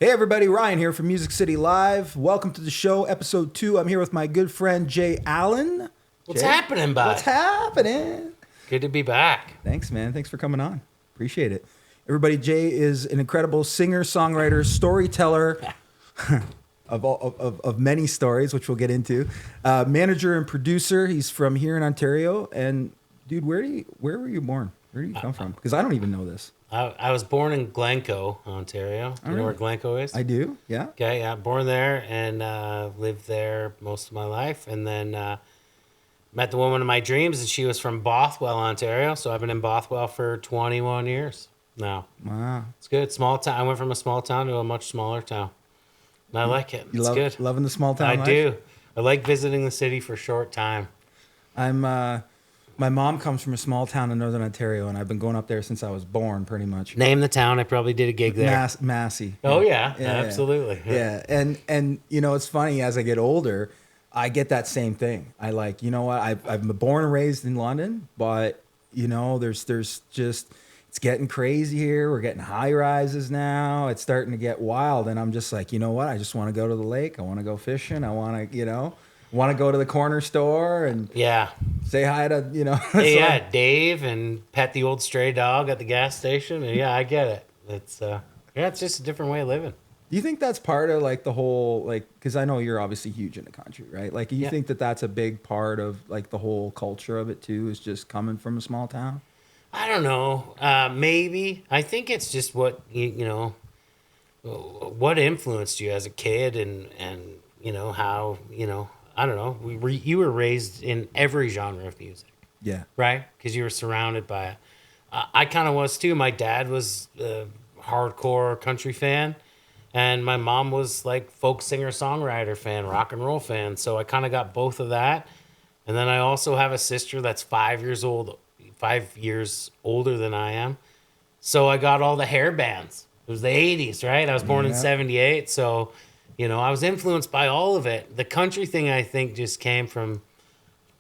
Hey everybody, Ryan here from Music City Live. Welcome to the show, episode 2. I'm here with my good friend Jay Allan. What's happening, bud? What's happening? Good to be back. Thanks, man. Thanks for coming on. Appreciate it. Everybody, Jay is an incredible singer, songwriter, storyteller of many stories, which we'll get into. Manager and producer. He's from here in Ontario. And dude, where were you born? Where do you come from? Because I don't even know this. I was born in Glencoe, Ontario. You know where Glencoe is? I do, yeah. Okay, yeah, born there and lived there most of my life. And then met the woman of my dreams, and she was from Bothwell, Ontario. So I've been in Bothwell for 21 years now. Wow. It's good. Small town. I went from a small town to a much smaller town. And I like it. It's good. Loving the small town life? do. I like visiting the city for a short time. My mom comes from a small town in Northern Ontario, and I've been going up there since I was born, pretty much. Name the town. I probably did a gig there. Massey. Oh, yeah. Absolutely. Yeah. And you know, it's funny, as I get older, I get that same thing. I like, you know what, I've been born and raised in London, but, you know, there's just, it's getting crazy here. We're getting high rises now. It's starting to get wild, and I'm just like, you know what, I just want to go to the lake. I want to go fishing. I want to, want to go to the corner store and say hi to, Dave, and pet the old stray dog at the gas station. And I get it. It's just a different way of living. Do you think that's part of like the whole, like, because I know you're obviously huge in the country, right? Like, do you think that that's a big part of like the whole culture of it too, is just coming from a small town? I don't know. Maybe. I think it's just what, what influenced you as a kid and how, I don't know. You were raised in every genre of music. Yeah. Right? Because you were surrounded by it. I kind of was too. My dad was a hardcore country fan, and my mom was like folk singer songwriter fan, rock and roll fan. So I kind of got both of that. And then I also have a sister that's 5 years older than I am. So I got all the hair bands. It was the 80s, right? I was born in 78, so I was influenced by all of it. The country thing, I think, just came from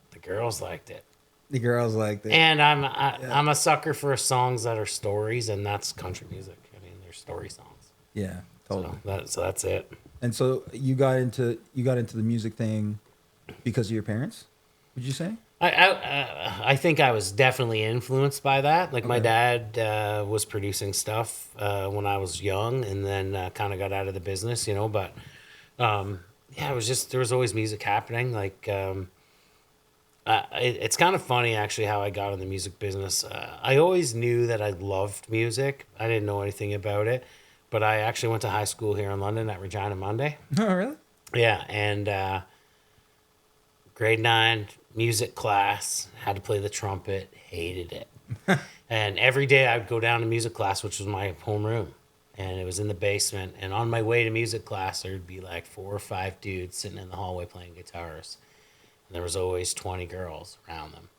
the girls liked it. The girls liked it. And I'm a sucker for songs that are stories, and that's country music. I mean, they're story songs. Yeah, totally. So that's it. And so you got into the music thing because of your parents, would you say? I think I was definitely influenced by that. Like, my dad was producing stuff when I was young, and then kind of got out of the business, But it was just, there was always music happening. Like, it's kind of funny actually how I got in the music business. I always knew that I loved music. I didn't know anything about it, but I actually went to high school here in London at Regina Monday. Oh, really? Yeah, and grade 9 music class, had to play the trumpet, hated it. And every day I'd go down to music class, which was my homeroom, and it was in the basement. And on my way to music class, there'd be like 4 or 5 dudes sitting in the hallway playing guitars. And there was always 20 girls around them.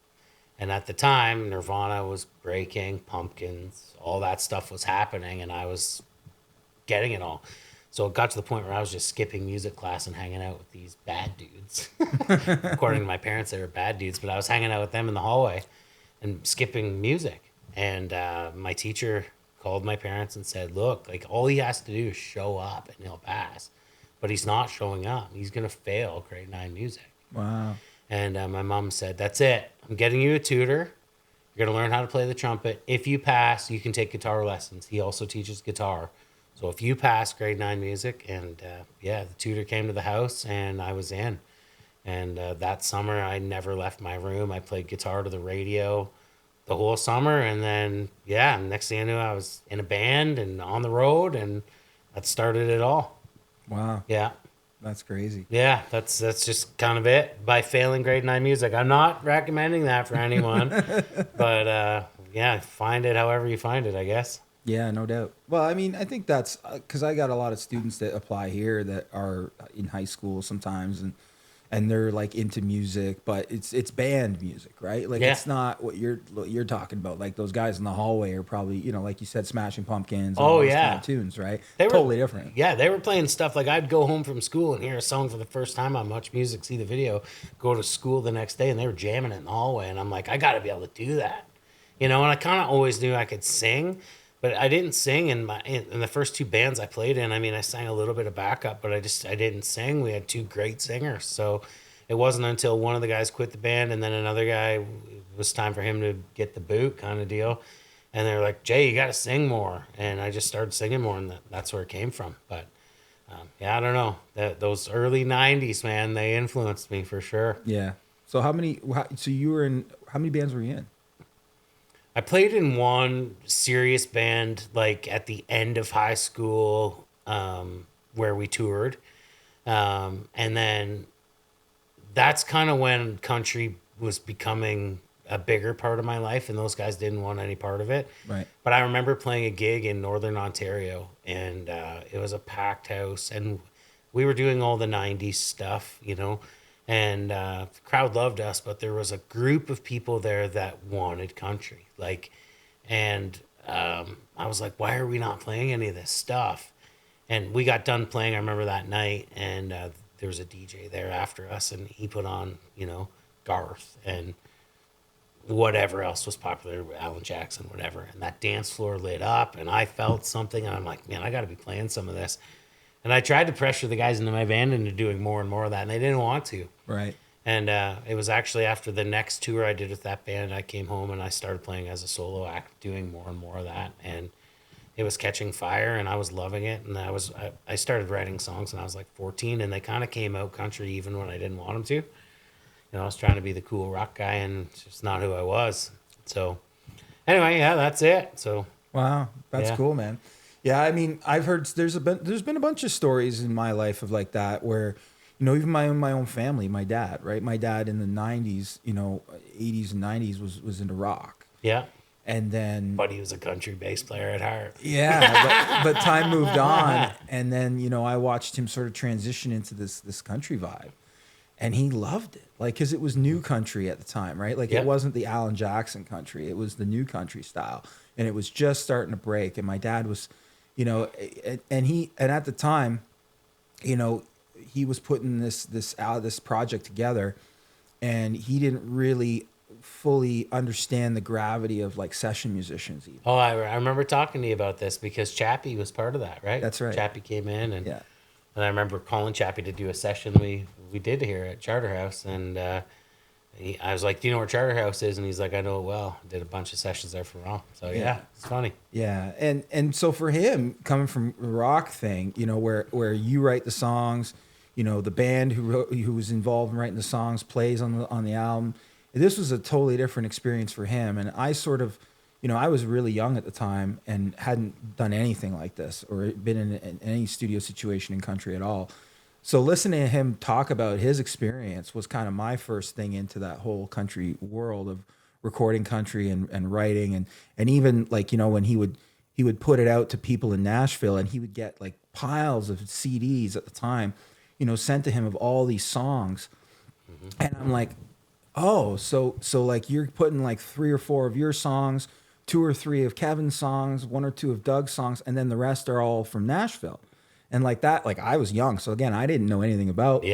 And at the time, Nirvana was breaking, Pumpkins, all that stuff was happening, and I was getting it all. So it got to the point where I was just skipping music class and hanging out with these bad dudes. According to my parents, they were bad dudes, but I was hanging out with them in the hallway and skipping music. And my teacher called my parents and said, look, like, all he has to do is show up and he'll pass. But he's not showing up. He's going to fail grade 9 music. Wow. And my mom said, that's it. I'm getting you a tutor. You're going to learn how to play the trumpet. If you pass, you can take guitar lessons. He also teaches guitar. So if you pass grade 9 music, and the tutor came to the house, and I was in. And that summer, I never left my room. I played guitar to the radio the whole summer. And then, next thing I knew, I was in a band and on the road, and that started it all. Wow. Yeah. That's crazy. Yeah, that's just kind of it. By failing grade 9 music. I'm not recommending that for anyone. But, find it however you find it, I guess. Yeah, no doubt. Well, I mean, I think that's because I got a lot of students that apply here that are in high school sometimes, and they're like into music, but it's band music, right? Like it's not what you're talking about. Like those guys in the hallway are probably, like you said, Smashing Pumpkins. And all those kind of tunes, right? They were totally different. Yeah, they were playing stuff like I'd go home from school and hear a song for the first time on Much Music, see the video, go to school the next day, and they were jamming it in the hallway, and I'm like, I got to be able to do that, and I kind of always knew I could sing. but I didn't sing in the first two bands I played in. I mean, I sang a little bit of backup, but I didn't sing. We had two great singers, so it wasn't until one of the guys quit the band and then another guy, it was time for him to get the boot kind of deal. And they're like, Jay, you got to sing more. And I just started singing more, and that's where it came from. But yeah, I don't know. Those early 90s, man, they influenced me for sure. Yeah. So so you were in, how many bands were you in? I played in one serious band like at the end of high school, where we toured. And then that's kind of when country was becoming a bigger part of my life, and those guys didn't want any part of it. Right. But I remember playing a gig in Northern Ontario, and it was a packed house, and we were doing all the 90s stuff, and the crowd loved us, but there was a group of people there that wanted country. And I was like, why are we not playing any of this stuff? And we got done playing, I remember that night, and there was a DJ there after us, and he put on, Garth and whatever else was popular, Alan Jackson, whatever. And that dance floor lit up, and I felt something, and I'm like, man, I got to be playing some of this. And I tried to pressure the guys into my band into doing more and more of that, and they didn't want to. Right. And it was actually after the next tour I did with that band, I came home and I started playing as a solo act, doing more and more of that. And it was catching fire, and I was loving it. And I started writing songs when I was like 14, and they kind of came out country even when I didn't want them to. I was trying to be the cool rock guy, and it's just not who I was. So anyway, yeah, that's it. So wow, that's yeah. cool, man. Yeah, I mean, I've heard there's been a bunch of stories in my life of like that where, even my own family, my dad, right? My dad in the 90s, 80s and 90s was into rock. Yeah. And then, but he was a country bass player at heart. Yeah, but time moved on, and then I watched him sort of transition into this country vibe. And he loved it, because it was new country at the time, right? It wasn't the Alan Jackson country; it was the new country style, and it was just starting to break. And my dad was, and at the time, he was putting this project together, and he didn't really fully understand the gravity of session musicians. Even. Oh, I remember talking to you about this because Chappie was part of that, right? That's right. Chappie came in, and yeah. And I remember calling Chappie to do a session we did here at Charterhouse, and I was like, "Do you know where Charterhouse is?" And he's like, "I know it well. Did a bunch of sessions there for Rom." So yeah, it's funny. Yeah, and so for him, coming from the rock thing, where you write the songs, the band who was involved in writing the songs plays on the album. This was a totally different experience for him, and I sort of. I was really young at the time and hadn't done anything like this or been in any studio situation in country at all. So listening to him talk about his experience was kind of my first thing into that whole country world of recording country and writing. And even when he would put it out to people in Nashville, and he would get piles of CDs at the time, sent to him of all these songs. Mm-hmm. And I'm like, oh, so you're putting 3 or 4 of your songs, 2 or 3 of Kevin's songs, 1 or 2 of Doug's songs, and then the rest are all from Nashville. And that, I was young. So again, I didn't know anything about,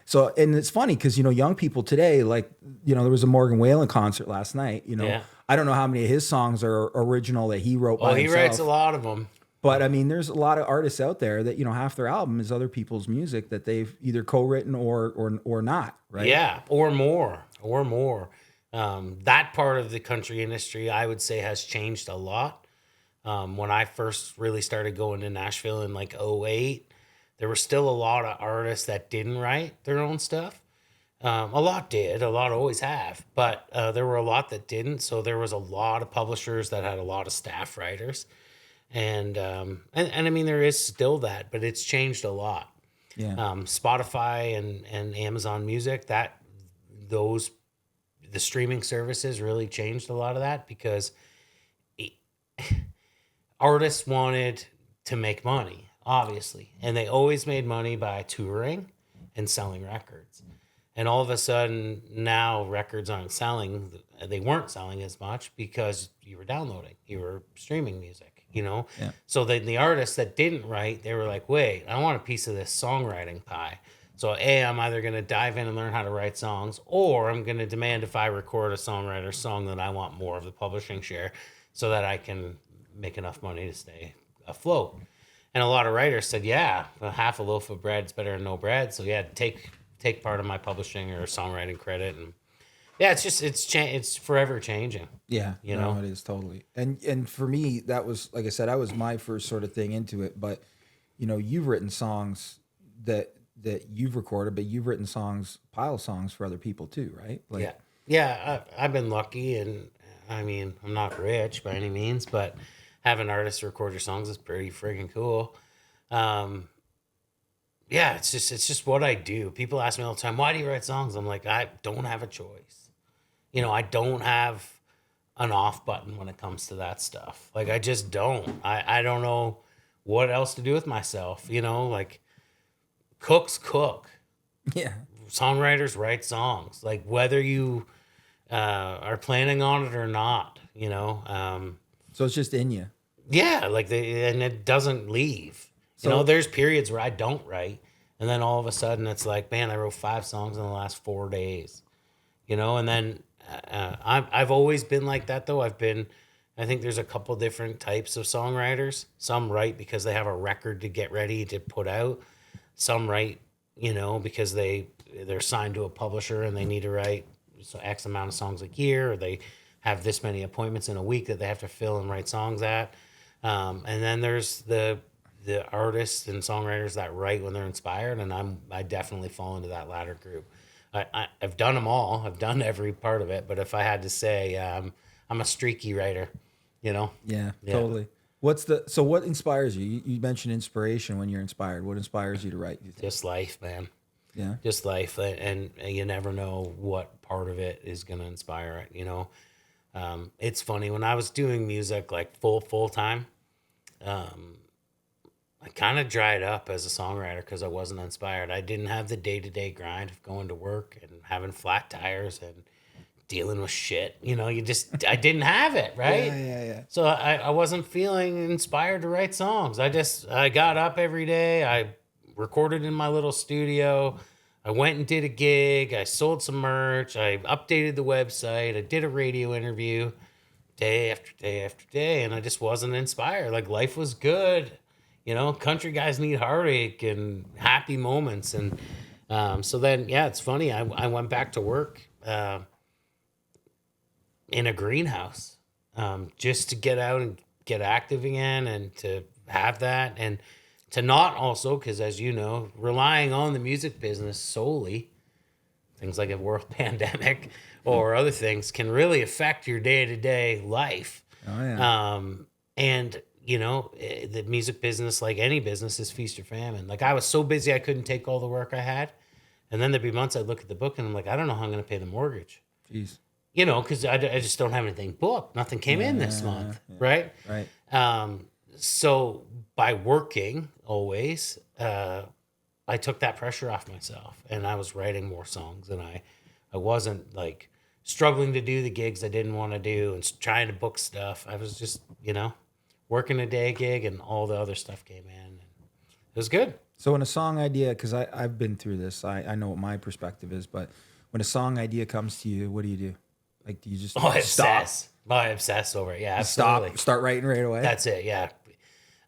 So, and it's funny because, young people today, there was a Morgan Wallen concert last night, I don't know how many of his songs are original that he wrote by himself. He writes a lot of them. But I mean, there's a lot of artists out there that, half their album is other people's music that they've either co-written or not, right? Yeah, or more. That part of the country industry, I would say, has changed a lot. When I first really started going to Nashville in 2008, there were still a lot of artists that didn't write their own stuff. A lot did, a lot always have, but there were a lot that didn't. So there was a lot of publishers that had a lot of staff writers. And I mean, there is still that, but it's changed a lot. Yeah. Spotify and Amazon Music, the streaming services really changed a lot of that because artists wanted to make money, obviously, and they always made money by touring and selling records. And all of a sudden now records aren't selling. They weren't selling as much because you were downloading, you were streaming music, Yeah. So the artists that didn't write, they were like, wait, I want a piece of this songwriting pie. So I'm either going to dive in and learn how to write songs, or I'm going to demand if I record a songwriter song that I want more of the publishing share so that I can make enough money to stay afloat. And a lot of writers said, yeah, half a loaf of bread is better than no bread. So yeah, take part of my publishing or songwriting credit. And yeah, it's forever changing. Yeah, You no, know? it is totally. And for me, that was, like I said, that was my first sort of thing into it. But you've written songs that you've recorded, but you've written pile songs for other people too, right? Like, Yeah. I've been lucky, and I mean, I'm not rich by any means, but having artists record your songs is pretty freaking cool. Yeah, it's just what I do. People ask me all the time, why do you write songs? I'm like, I don't have a choice. I don't have an off button when it comes to that stuff. Like, I just don't. I don't know what else to do with myself. Like, cooks cook. yeah, Songwriters write songs. Like, whether you are planning on it or not, so it's just in you. Yeah, and it doesn't leave. So There's periods where I don't write, and then all of a sudden it's like, man, I wrote 5 songs in the last 4 days. And then I've always been like that though. I think there's a couple different types of songwriters. Some write because they have a record to get ready to put out. Some write, because they're signed to a publisher and they need to write X amount of songs a year, or they have this many appointments in a week that they have to fill and write songs at. And then there's the artists and songwriters that write when they're inspired, and I definitely fall into that latter group. I've done them all. I've done every part of it, but if I had to say, I'm a streaky writer. Yeah, totally. So what inspires you? You mentioned inspiration when you're inspired. What inspires you to write? Just life, man. Yeah, Just life, and you never know what part of it is going to inspire it. It's funny, when I was doing music like full time, I kind of dried up as a songwriter because I wasn't inspired. I didn't have the day-to-day grind of going to work and having flat tires and dealing with shit. I didn't have it, right? Yeah. So I wasn't feeling inspired to write songs. I got up every day. I recorded in my little studio. I went and did a gig. I sold some merch. I updated the website. I did a radio interview day after day after day, and I just wasn't inspired. Like, life was good. Country guys need heartache and happy moments. And so then, yeah, it's funny. I went back to work in a greenhouse just to get out and get active again, and to have that, and to not also, because as you know, relying on the music business solely, things like a world pandemic or other things, can really affect your day-to-day life. Oh yeah. And the music business, like any business, is feast or famine. Like, I was so busy I couldn't take all the work I had, and then there'd be months I'd look at the book and I'm like, I don't know how I'm going to pay the mortgage. Jeez. Because I just don't have anything booked. Nothing came in this month, right? Right. So by working always, I took that pressure off myself, and I was writing more songs, and I wasn't like struggling to do the gigs I didn't want to do and trying to book stuff. I was just, working a day gig, and all the other stuff came in, and it was good. So when a song idea, because I've been through this, I know what my perspective is, but when a song idea comes to you, what do you do? Like, do you just I stop? obsess. I obsess over it. Yeah, absolutely. Start writing right away? That's it, yeah.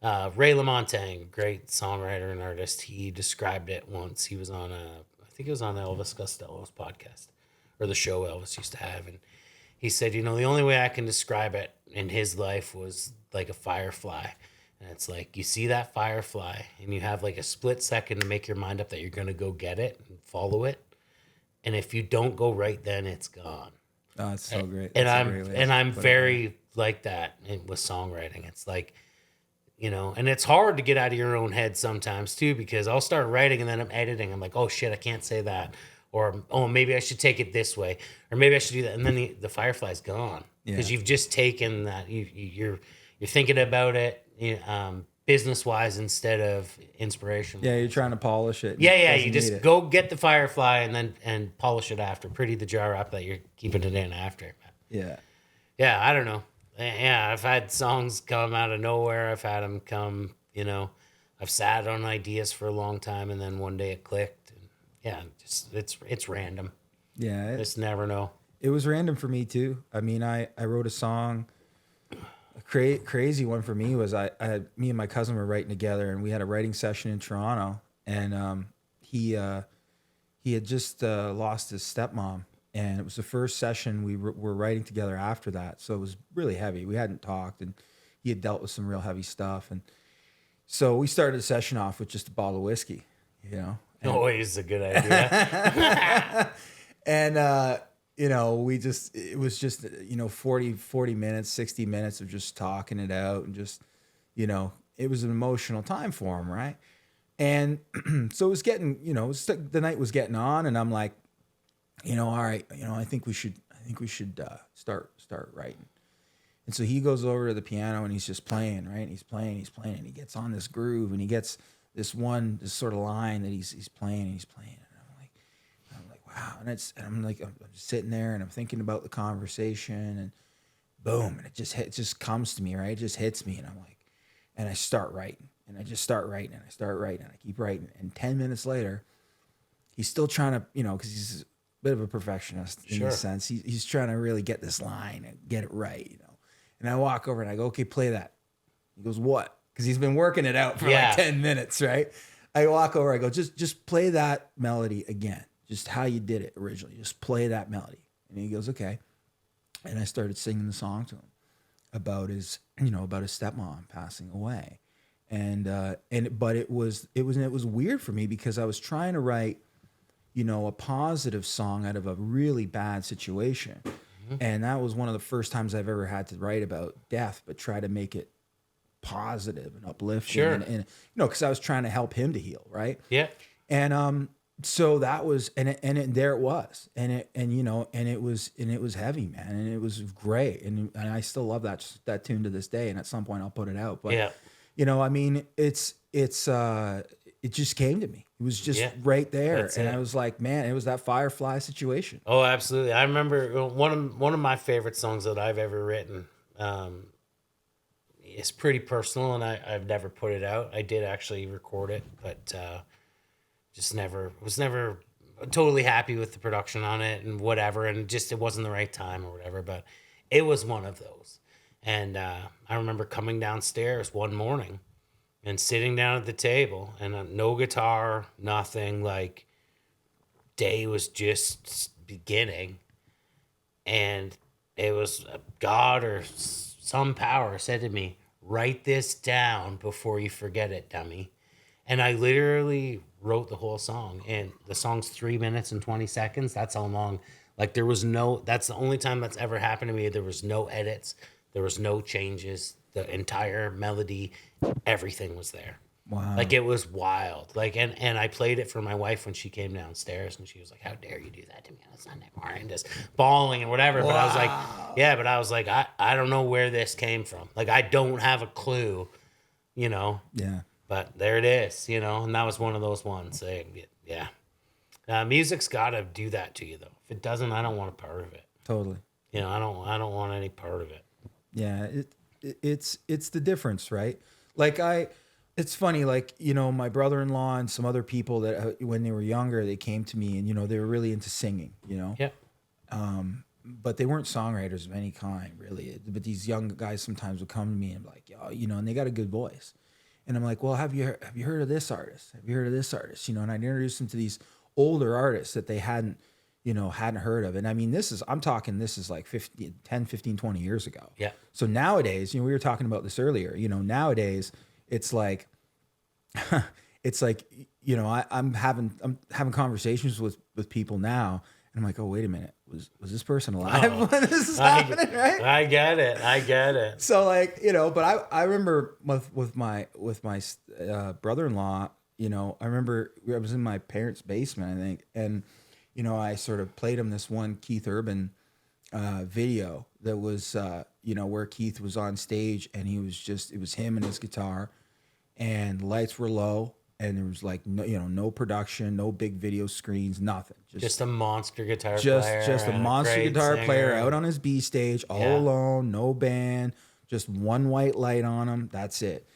Ray LaMontagne, great songwriter and artist, he described it once. He was on I think it was on Elvis Costello's podcast, or the show Elvis used to have, and he said, the only way I can describe it in his life was like a firefly. And it's like, you see that firefly, and you have like a split second to make your mind up that you're going to go get it and follow it. And if you don't go right then, it's gone. Oh, it's so great. And That's I'm very like that with songwriting. It's like, and it's hard to get out of your own head sometimes too, because I'll start writing and then I'm editing. I'm like, oh shit, I can't say that. Or, oh, maybe I should take it this way. Or maybe I should do that. And then the firefly's gone. Because you've just taken that. You're thinking about it business-wise instead of inspiration. Yeah, you're trying to polish it. Yeah. You just go get the firefly and polish it after. Pretty the jar up that you're keeping it in after. Yeah. Yeah, I don't know. Yeah, I've had songs come out of nowhere. I've had them come, I've sat on ideas for a long time, and then one day it clicked. And yeah, just it's random. Yeah. Just never know. It was random for me too. I mean, I wrote a song crazy one for me was me and my cousin were writing together, and we had a writing session in Toronto, and he had just lost his stepmom, and it was the first session we were writing together after that. So it was really heavy. We hadn't talked, and he had dealt with some real heavy stuff, and so we started the session off with just a bottle of whiskey, you know. Always a good idea. And it was just 40 minutes, 60 minutes of just talking it out, and just, it was an emotional time for him, right? And so it was getting, the night was getting on, and I'm like, all right, I think we should start writing. And so he goes over to the piano, and he's just playing, right? And he's playing, and he gets on this groove, and he gets this sort of line that he's playing, and he's playing. And I'm like, wow. And I'm just sitting there, and I'm thinking about the conversation, and boom, and it just comes to me, right? It just hits me, and I'm like, and I start writing, and I just start writing, and I keep writing. And 10 minutes later, he's still trying to, because he's a bit of a perfectionist in this sense. He's trying to really get this line and get it right, And I walk over and I go, okay, play that. He goes, what? Because he's been working it out for like 10 minutes, right? I walk over, I go, just play that melody again. Just how you did it originally. Just play that melody. And he goes, okay. And I started singing the song to him about his stepmom passing away. But it was weird for me because I was trying to write, a positive song out of a really bad situation. Mm-hmm. And that was one of the first times I've ever had to write about death, but try to make it positive and uplifting. Sure. And because I was trying to help him to heal, right? Yeah. And so that was, there it was, and it was heavy, man, and it was great, and I still love that tune to this day, and at some point I'll put it out, but it just came to me. It was just right there, and I was like, man, it was that Firefly situation. Oh, absolutely. I remember one of my favorite songs that I've ever written. It's pretty personal, and I've never put it out. I did actually record it, but was never totally happy with the production on it and whatever, and just it wasn't the right time or whatever. But it was one of those, and I remember coming downstairs one morning and sitting down at the table, and no guitar, nothing. Like, day was just beginning, and it was God or some power said to me, write this down before you forget it, dummy. And I literally wrote the whole song, and the song's 3 minutes and 20 seconds. That's how long. Like, that's the only time that's ever happened to me. There was no edits. There was no changes. The entire melody, everything was there. Wow. Like, it was wild. Like, and I played it for my wife when she came downstairs, and she was like, how dare you do that to me on a Sunday morning, just bawling and whatever. Wow. But I was like, I don't know where this came from. Like, I don't have a clue, Yeah. But there it is, and that was one of those ones. Yeah. Music's got to do that to you, though. If it doesn't, I don't want a part of it. Totally. I don't want any part of it. Yeah, it's the difference, right? Like it's funny, like, my brother-in-law and some other people that when they were younger, they came to me and, they were really into singing, Yeah. But they weren't songwriters of any kind, really. But these young guys sometimes would come to me and be like, and they got a good voice. And I'm like, well, have you heard of this artist? Have you heard of this artist? And I'd introduce them to these older artists that they hadn't heard of. And I mean, I'm talking, this is like 10, 15, 20 years ago. Yeah. So nowadays, we were talking about this earlier, nowadays it's like, I'm having conversations with people now, and I'm like, oh, wait a minute. Was this person alive when this is happening, right? I get it. So like, but I remember with my brother-in-law, I remember I was in my parents' basement, I think, and I sort of played him this one Keith Urban video that was where Keith was on stage, and it was him and his guitar, and the lights were low, and there was like no production, no big video screens, nothing. Just a monster guitar player. Just a monster guitar player out on his B stage, all alone, no band, just one white light on him. That's it.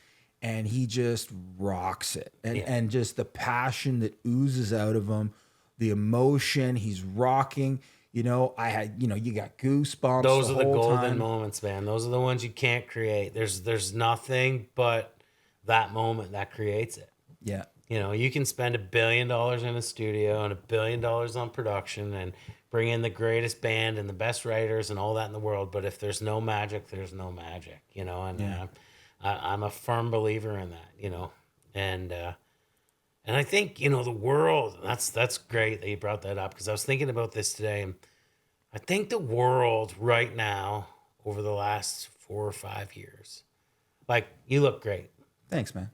And he just rocks it. And just the passion that oozes out of him, the emotion, he's rocking. You know, I had, you know, you got goosebumps Those the are the whole golden time. moments, man. Those are the ones you can't create. There's nothing but that moment that creates it. Yeah. You know, you can spend $1 billion in a studio and $1 billion on production and bring in the greatest band and the best writers and all that in the world. But if there's no magic, there's no magic, you know, and Yeah. I'm a firm believer in that, you know, and I think, you know, the world, that's great that you brought that up because I was thinking about this today. And I think the world right now, over the last 4 or 5 years, like you look great. Thanks, man.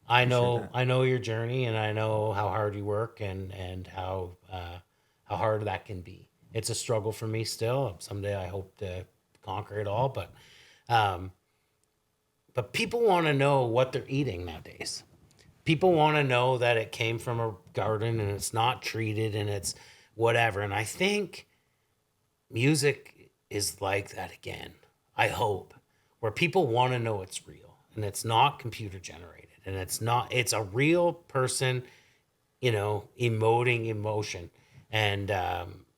Appreciate that. I know your journey, and I know how hard you work, and how hard that can be. It's a struggle for me still. Someday I hope to conquer it all, but people want to know what they're eating nowadays. People want to know that it came from a garden and it's not treated and it's whatever. And I think music is like that again. I hope where people want to know it's real and it's not computer generated and it's a real person, you know, emoting emotion and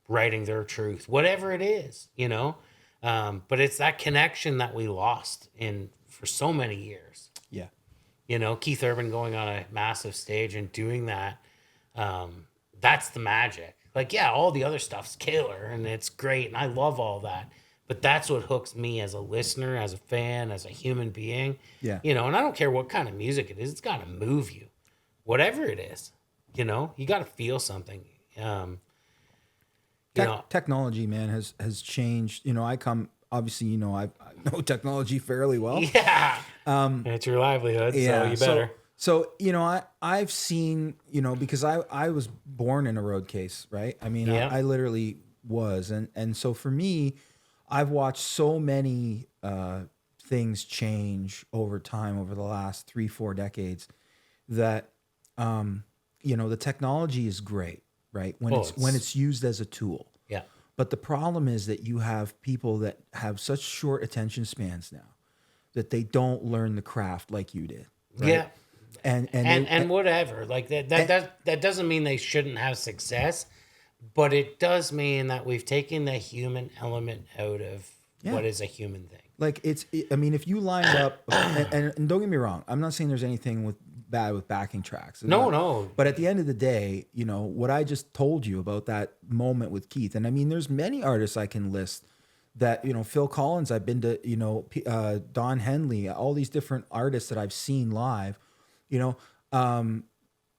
writing their truth, whatever it is, you know. But it's that connection that we lost in for so many years. Yeah. You know, Keith Urban going on a massive stage and doing that. That's the magic. Like, yeah, all the other stuff's killer and it's great and I love all that. But that's what hooks me as a listener, as a fan, as a human being. Yeah. You know, and I don't care what kind of music it is. It's got to move you. Whatever it is, you know, you got to feel something. Technology, man, has changed. You know, obviously, you know, I know technology fairly well. Yeah. It's your livelihood, so you better. So, you know, I've seen, you know, because I was born in a road case, right? I mean, Yeah. I literally was. And so for me, I've watched so many things change over time, over the last 3-4 decades that, you know, the technology is great, right? When it's used as a tool. Yeah. But the problem is that you have people that have such short attention spans now that they don't learn the craft like you did. Right? Yeah. And whatever. Like that doesn't mean they shouldn't have success, but it does mean that we've taken the human element out of what is a human thing. Like I mean, if you line up, and don't get me wrong, I'm not saying there's anything bad with backing tracks. No. But at the end of the day, you know, what I just told you about that moment with Keith, and I mean, there's many artists I can list that, you know, Phil Collins, I've been to, you know, Don Henley, all these different artists that I've seen live, you know,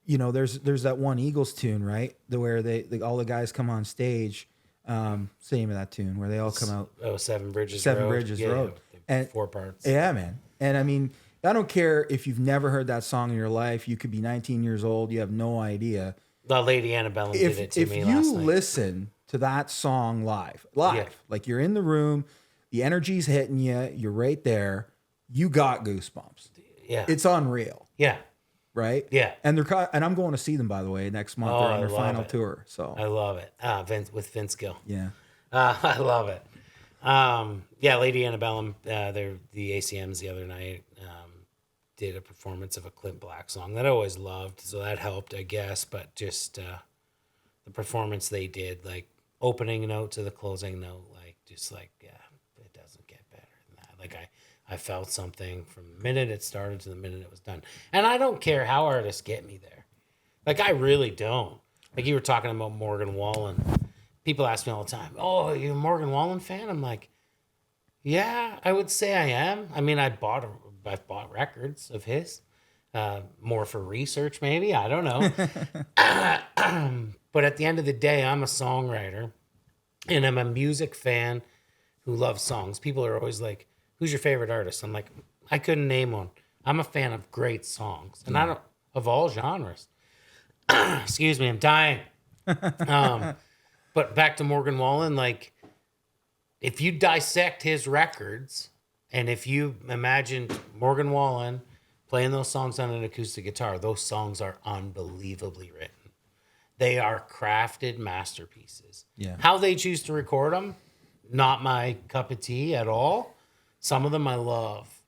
there's that one Eagles tune, right? Where they all the guys come on stage. Same of that tune where they all come out. Oh, Seven Bridges Road. And 4 parts. Yeah, man. And I mean, I don't care if you've never heard that song in your life. You could be 19 years old. You have no idea. The Lady Annabelle did it to me last night. If you listen to that song live, like you're in the room, the energy's hitting you, you're right there, you got goosebumps. Yeah. It's unreal. Yeah. Right? Yeah. And I'm going to see them, by the way, next month. They're on their final tour. So I love it. With Vince Gill. Yeah. I love it. Yeah, Lady Annabelle, they're the ACMs the other night did a performance of a Clint Black song that I always loved, so that helped, I guess. But just the performance they did, like opening note to the closing note, like it doesn't get better than that. Like I felt something from the minute it started to the minute it was done, and I don't care how artists get me there. Like I really don't. Like you were talking about Morgan Wallen. People ask me all the time, "Oh, you're a Morgan Wallen fan?" I'm like, "Yeah, I would say I am." I mean, I've bought records of his, more for research, maybe. I don't know. But at the end of the day, I'm a songwriter, and I'm a music fan who loves songs. People are always like, "Who's your favorite artist?" I'm like, I couldn't name one. I'm a fan of great songs, and I don't of all genres. Excuse me, I'm dying. But back to Morgan Wallen, like, if you dissect his records, and if you imagine Morgan Wallen playing those songs on an acoustic guitar, those songs are unbelievably written. They are crafted masterpieces. Yeah. How they choose to record them, not my cup of tea at all. Some of them I love.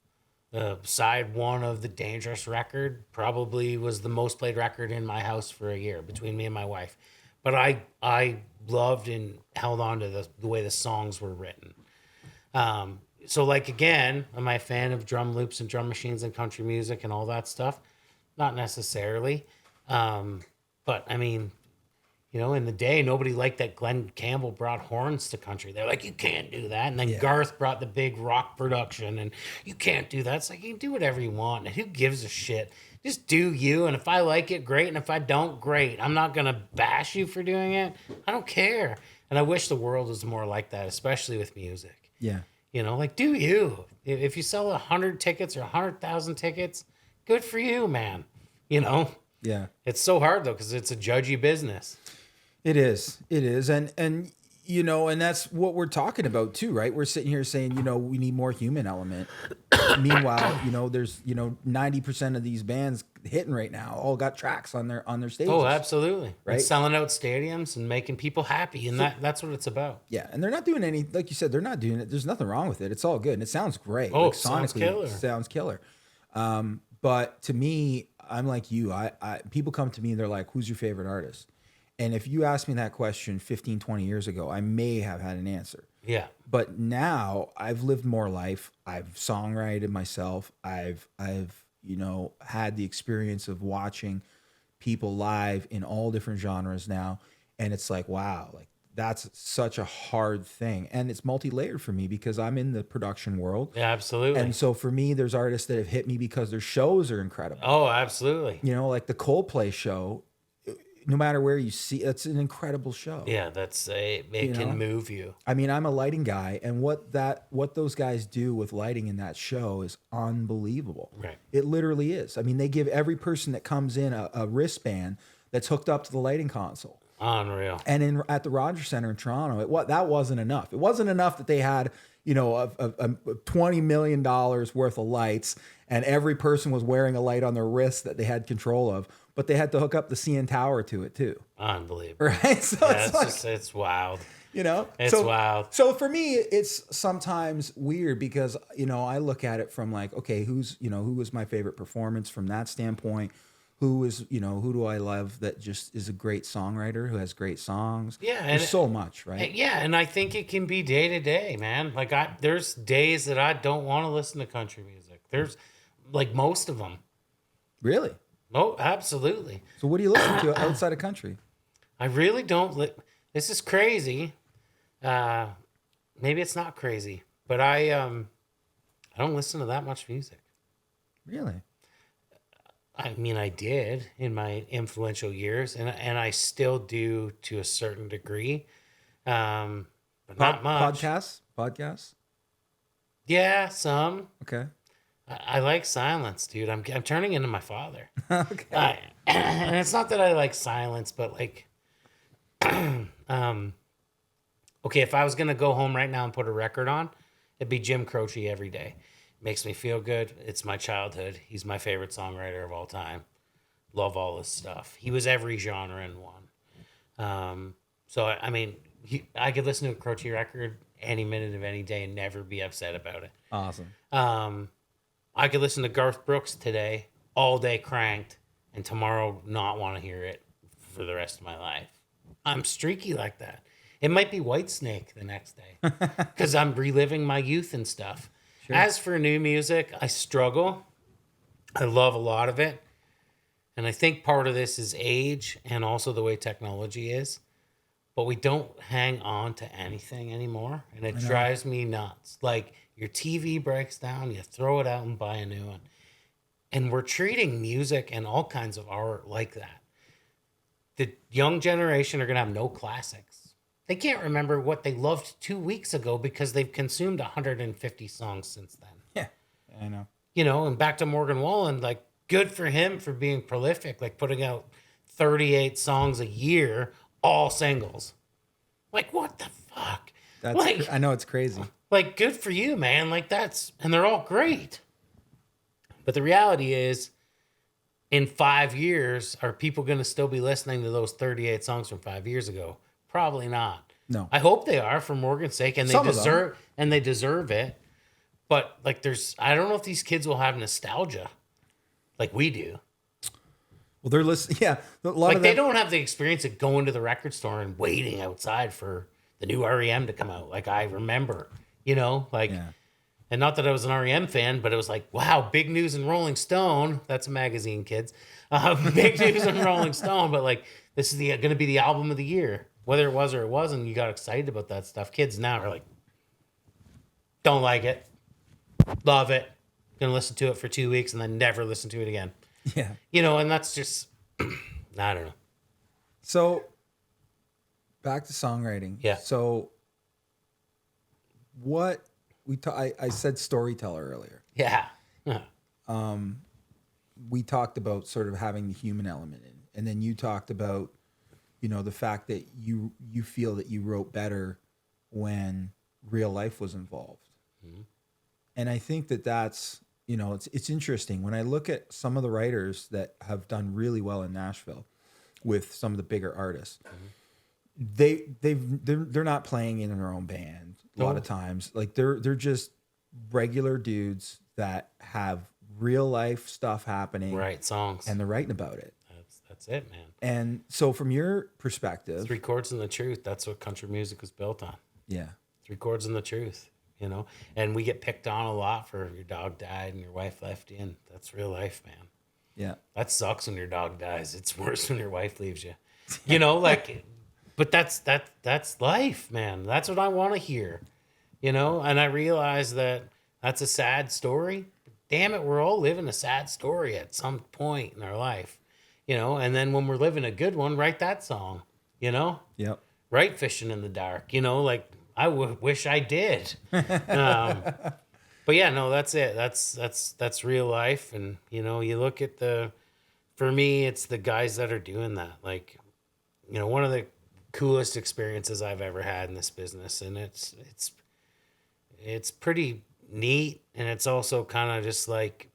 Side 1 of the Dangerous record probably was the most played record in my house for a year between me and my wife. But I loved and held on to the way the songs were written. So like, again, am I a fan of drum loops and drum machines and country music and all that stuff? Not necessarily. But I mean, you know, in the day, nobody liked that Glenn Campbell brought horns to country. They're like, you can't do that. And then Garth brought the big rock production, and you can't do that. It's like, you can do whatever you want. And who gives a shit? Just do you. And if I like it, great. And if I don't, great. I'm not going to bash you for doing it. I don't care. And I wish the world was more like that, especially with music. Yeah. You know, like, do you. If you sell 100 tickets or 100,000 tickets, good for you, man. You know? Yeah. It's so hard, though, because it's a judgy business. It is. And you know, and that's what we're talking about too, right? We're sitting here saying, you know, we need more human element. Meanwhile, you know, there's, you know, 90% of these bands hitting right now all got tracks on their stages. Oh, absolutely. Right? And selling out stadiums and making people happy. And that's what it's about. Yeah. And they're not doing any, like you said, they're not doing it. There's nothing wrong with it. It's all good. And it sounds great. Oh, like, sounds sonically, killer. it sounds killer. But to me, I'm like you. I people come to me and they're like, who's your favorite artist? And if you asked me that question 15, 20 years ago, I may have had an answer. Yeah. But now I've lived more life. I've songwrited myself. I've you know, had the experience of watching people live in all different genres now. And it's like, wow, like that's such a hard thing. And it's multi-layered for me because I'm in the production world. Yeah, absolutely. And so for me, there's artists that have hit me because their shows are incredible. Oh, absolutely. You know, like the Coldplay show, no matter where you see, it's an incredible show. Yeah, it can move you. I mean, I'm a lighting guy, and what those guys do with lighting in that show is unbelievable. Right. It literally is. I mean, they give every person that comes in a wristband that's hooked up to the lighting console. Unreal. And at the Rogers Center in Toronto, that wasn't enough. It wasn't enough that they had, you know, a $20 million worth of lights, and every person was wearing a light on their wrist that they had control of. But they had to hook up the CN Tower to it too. Unbelievable. Right? So Yeah, it's wild. You know? It's wild. So for me, it's sometimes weird because, you know, I look at it from like, okay, who was my favorite performance from that standpoint? Who do I love that just is a great songwriter who has great songs? Yeah. There's so much, right? Yeah, and I think it can be day to day, man. Like there's days that I don't want to listen to country music. There's like most of them. Really? Oh, absolutely. So what do you listen to outside of country? I really don't. This is crazy. Maybe it's not crazy, but I don't listen to that much music. Really? I mean, I did in my influential years, and I still do to a certain degree, but not much. Podcasts? Yeah, some. Okay. I like silence, dude. I'm turning into my father. Okay. And it's not that I like silence, but like, okay, if I was gonna go home right now and put a record on, it'd be Jim Croce every day. Makes me feel good. It's my childhood. He's my favorite songwriter of all time. Love all his stuff. He was every genre in one. So I mean, I could listen to a Croce record any minute of any day and never be upset about it. Awesome. I could listen to Garth Brooks today, all day cranked, and tomorrow not want to hear it for the rest of my life. I'm streaky like that. It might be Whitesnake the next day because I'm reliving my youth and stuff. Sure. As for new music, I struggle. I love a lot of it. And I think part of this is age and also the way technology is. But we don't hang on to anything anymore. And it drives me nuts. Like, your TV breaks down, you throw it out and buy a new one. And we're treating music and all kinds of art like that. The young generation are going to have no classics. They can't remember what they loved 2 weeks ago because they've consumed 150 songs since then. Yeah, I know. You know, and back to Morgan Wallen, like, good for him for being prolific, like putting out 38 songs a year, all singles. Like, what the fuck? I know, it's crazy. Like, good for you, man. Like, and they're all great. But the reality is, in 5 years, are people going to still be listening to those 38 songs from 5 years ago? Probably not. No. I hope they are, for Morgan's sake, and they deserve it. But like, I don't know if these kids will have nostalgia like we do. Well, they're listening. Yeah, a lot Like of they them. don't have the experience of going to the record store and waiting outside for the new REM to come out. Like I remember, like, Yeah, and not that I was an REM fan, but it was like, wow, big news in Rolling Stone. That's a magazine, kids. Big news in Rolling Stone. But like, this is going to be the album of the year, whether it was or it wasn't. You got excited about that stuff. Kids now are like, don't like it, love it, gonna listen to it for 2 weeks and then never listen to it again. yeah. And that's just, I don't know. So back to songwriting. Yeah. So what I said storyteller earlier. Yeah. We talked about sort of having the human element in, and then you talked about, the fact that you feel that you wrote better when real life was involved. Mm-hmm. And I think that's, it's interesting when I look at some of the writers that have done really well in Nashville with some of the bigger artists. They're not playing in their own band a lot of times. Like they're just regular dudes that have real life stuff happening, Right, songs. and they're writing about it. That's it, man. And so from your perspective, 3 chords and the truth. That's what country music was built on. yeah, 3 chords and the truth, And we get picked on a lot for your dog died and your wife left you. And that's real life, man. yeah, That sucks when your dog dies. It's worse when your wife leaves you. But that's life, man. That's what I want to hear. And I realize that that's a sad story. Damn it, we're all living a sad story at some point in our life. And then when we're living a good one, write that song, yep. write Fishing in the Dark, like I wish I did. But yeah, no, that's it. That's real life. And, you look at for me, it's the guys that are doing that. Like, one of the coolest experiences I've ever had in this business. And it's pretty neat. And it's also kind of just like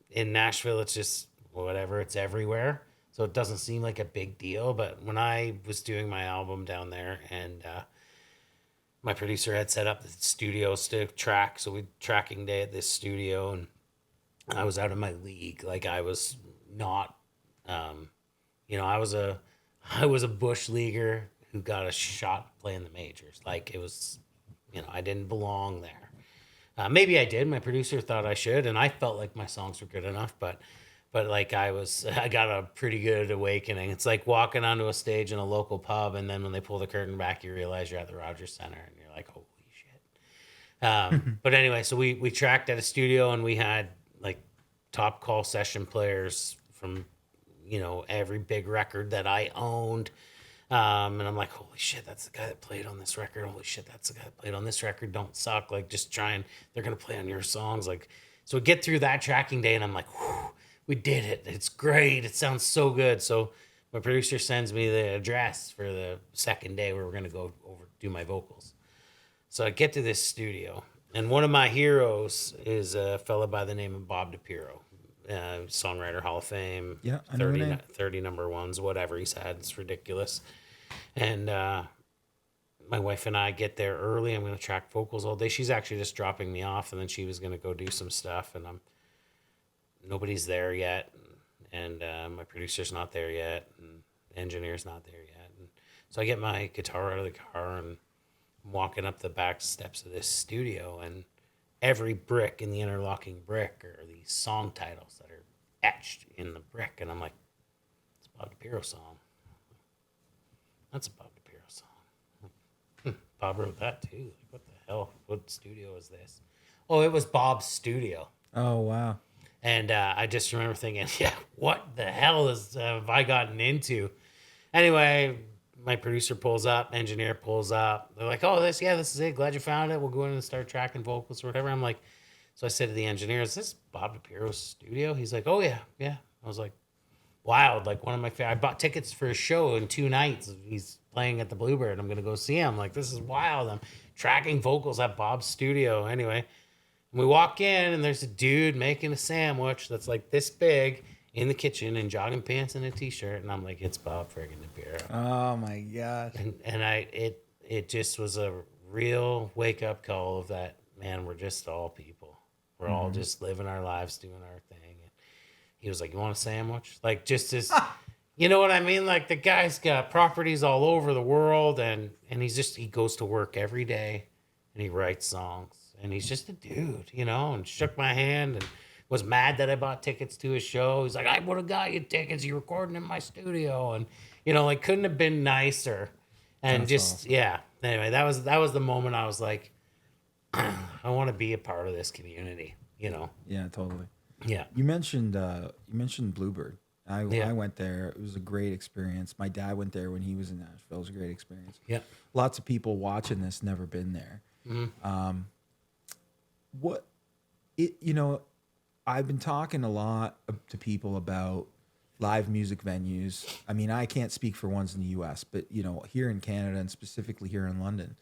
in Nashville, it's just whatever, it's everywhere. So it doesn't seem like a big deal. But when I was doing my album down there and, my producer had set up the studios to track. So we tracking day at this studio and I was out of my league. Like I was not, I was a bush leaguer who got a shot playing the majors. Like it was, I didn't belong there. Maybe I did. My producer thought I should. And I felt like my songs were good enough, but like I got a pretty good awakening. It's like walking onto a stage in a local pub, and then when they pull the curtain back, you realize you're at the Rogers Center, and you're like, holy shit. But anyway, so we tracked at a studio, and we had like top call session players from, every big record that I owned. And I'm like, holy shit, that's the guy that played on this record. Holy shit, that's the guy that played on this record. Don't suck. Like just they're going to play on your songs. Like, so we get through that tracking day, and I'm like, whew, we did it. It's great. It sounds so good. So my producer sends me the address for the second day where we're going to go over do my vocals. So I get to this studio, and one of my heroes is a fella by the name of Bob DiPiero, Songwriter Hall of Fame. Yeah, I know the name. 30 number ones, whatever he's had. It's ridiculous. And my wife and I get there early. I'm going to track vocals all day. She's actually just dropping me off, and then she was going to go do some stuff, and nobody's there yet, and my producer's not there yet, and the engineer's not there yet. And so I get my guitar out of the car, and I'm walking up the back steps of this studio, and every brick in the interlocking brick are these song titles that are etched in the brick, and I'm like, it's a Bob DiPiero song. That's a Bob DiPiero song. Bob wrote that too. Like, what the hell? What studio is this? Oh, it was Bob's studio. Oh, wow. And I just remember thinking, yeah, what the hell have I gotten into? Anyway, my producer pulls up, engineer pulls up. They're like, oh, this is it. Glad you found it. We'll go in and start tracking vocals or whatever. I'm like, so I said to the engineer, is this Bob DiPiero's studio? He's like, oh, yeah. I was like, wild. Like one of my I bought tickets for a show in 2 nights. He's playing at the Bluebird. I'm going to go see him. Like, this is wild. I'm tracking vocals at Bob's studio. Anyway. We walk in, and there's a dude making a sandwich that's like this big in the kitchen in jogging pants and a t-shirt, and I'm like, it's Bob friggin' DiPiero. Oh my god! And it just was a real wake up call of that, man. We're just all people. We're all just living our lives, doing our thing. And He was like, "You want a sandwich?" Like, just as, you know what I mean? Like, the guy's got properties all over the world, and he goes to work every day, and he writes songs, and he's just a dude, you know. And shook my hand and was mad that I bought tickets to his show. He's like, "I would have got you tickets. You're recording in my studio," and you know, like, couldn't have been nicer. And That's just awesome. yeah. Anyway, that was the moment I was like, I want to be a part of this community, you know. Yeah, totally. Yeah. You mentioned Bluebird. I Yeah. went there. It was a great experience. My dad went there when he was in Nashville. It was a great experience. Yeah. Lots of people watching this never been there. What it you know, I've been talking a lot to people about live music venues. I mean, I can't speak for ones in the U.S., but you know, here in Canada and specifically here in London,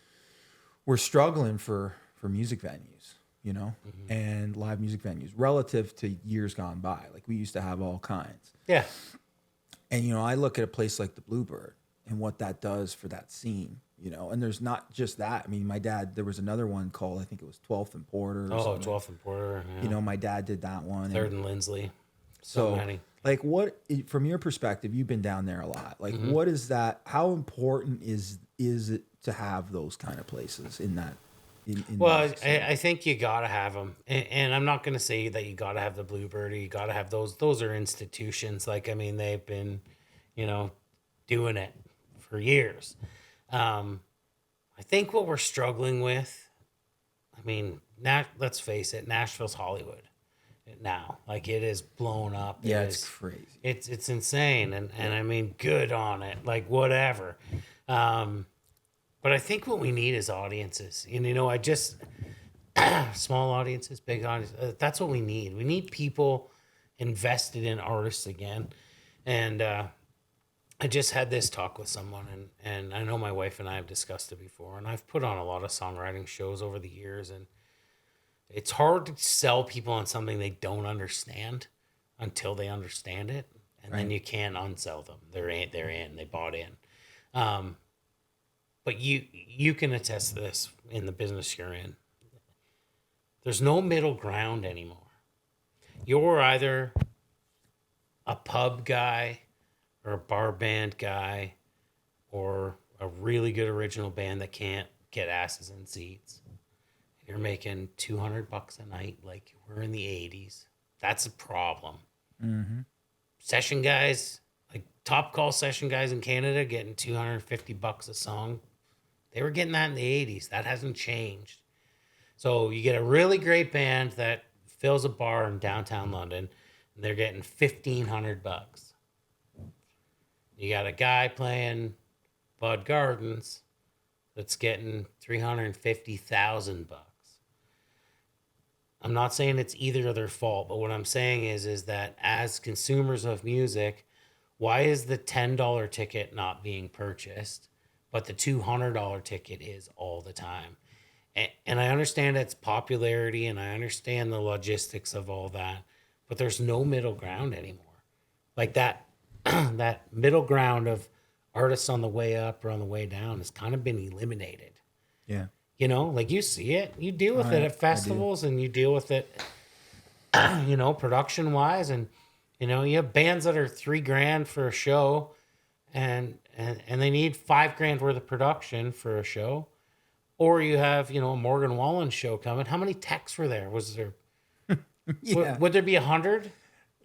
we're struggling for music venues, you know, and live music venues relative to years gone by. Like we used to have all kinds. Yeah. And you know, I look at a place like the Bluebird and what that does for that scene, you know. And there's not just that. I mean, my dad, there was another one called, I think it was 12th and Porter or Oh, something. 12th and Porter. Yeah. You know, my dad did that one. Third and Lindsley. So many. like what, from your perspective, you've been down there a lot. Like what is that, how important is it to have those kind of places in that? Well, I think you got to have them. And I'm not going to say that you got to have the Bluebird or you got to have those. Those are institutions. Like, I mean, they've been, you know, doing it for years. I think what we're struggling with, I mean, let's face it, Nashville's Hollywood now. Like, it is blown up. Yeah, it's crazy. It's insane. And I mean, good on it. Like, whatever. But I think what we need is audiences. And, you know, small audiences, big audiences. That's what we need. We need people invested in artists again. And I just had this talk with someone, and I know my wife and I have discussed it before. And I've put on a lot of songwriting shows over the years. And it's hard to sell people on something they don't understand until they understand it. And then you can't unsell them. They're in. They bought in. But you can attest to this in the business you're in. There's no middle ground anymore. You're either a pub guy or a bar band guy or a really good original band that can't get asses in seats. You're making $200 a night like we're in the 80s. That's a problem. Session guys, like top call session guys in Canada getting $250 a song. They were getting that in the 80s. That hasn't changed. So you get a really great band that fills a bar in downtown London, and they're getting $1,500. You got a guy playing Bud Gardens that's getting $350,000. I'm not saying it's either of their fault, but what I'm saying is that as consumers of music, why is the $10 ticket not being purchased? But the $200 ticket is all the time. And I understand its popularity and I understand the logistics of all that, but there's no middle ground anymore. Like that, that middle ground of artists on the way up or on the way down has kind of been eliminated. Yeah. You know, like you see it, you deal with it at festivals and you deal with it, you know, production wise. And, you know, you have bands that are $3,000 for a show and they need $5,000 worth of production for a show. Or you have, you know, a Morgan Wallen show coming. How many techs were there? Was there, would there be 100?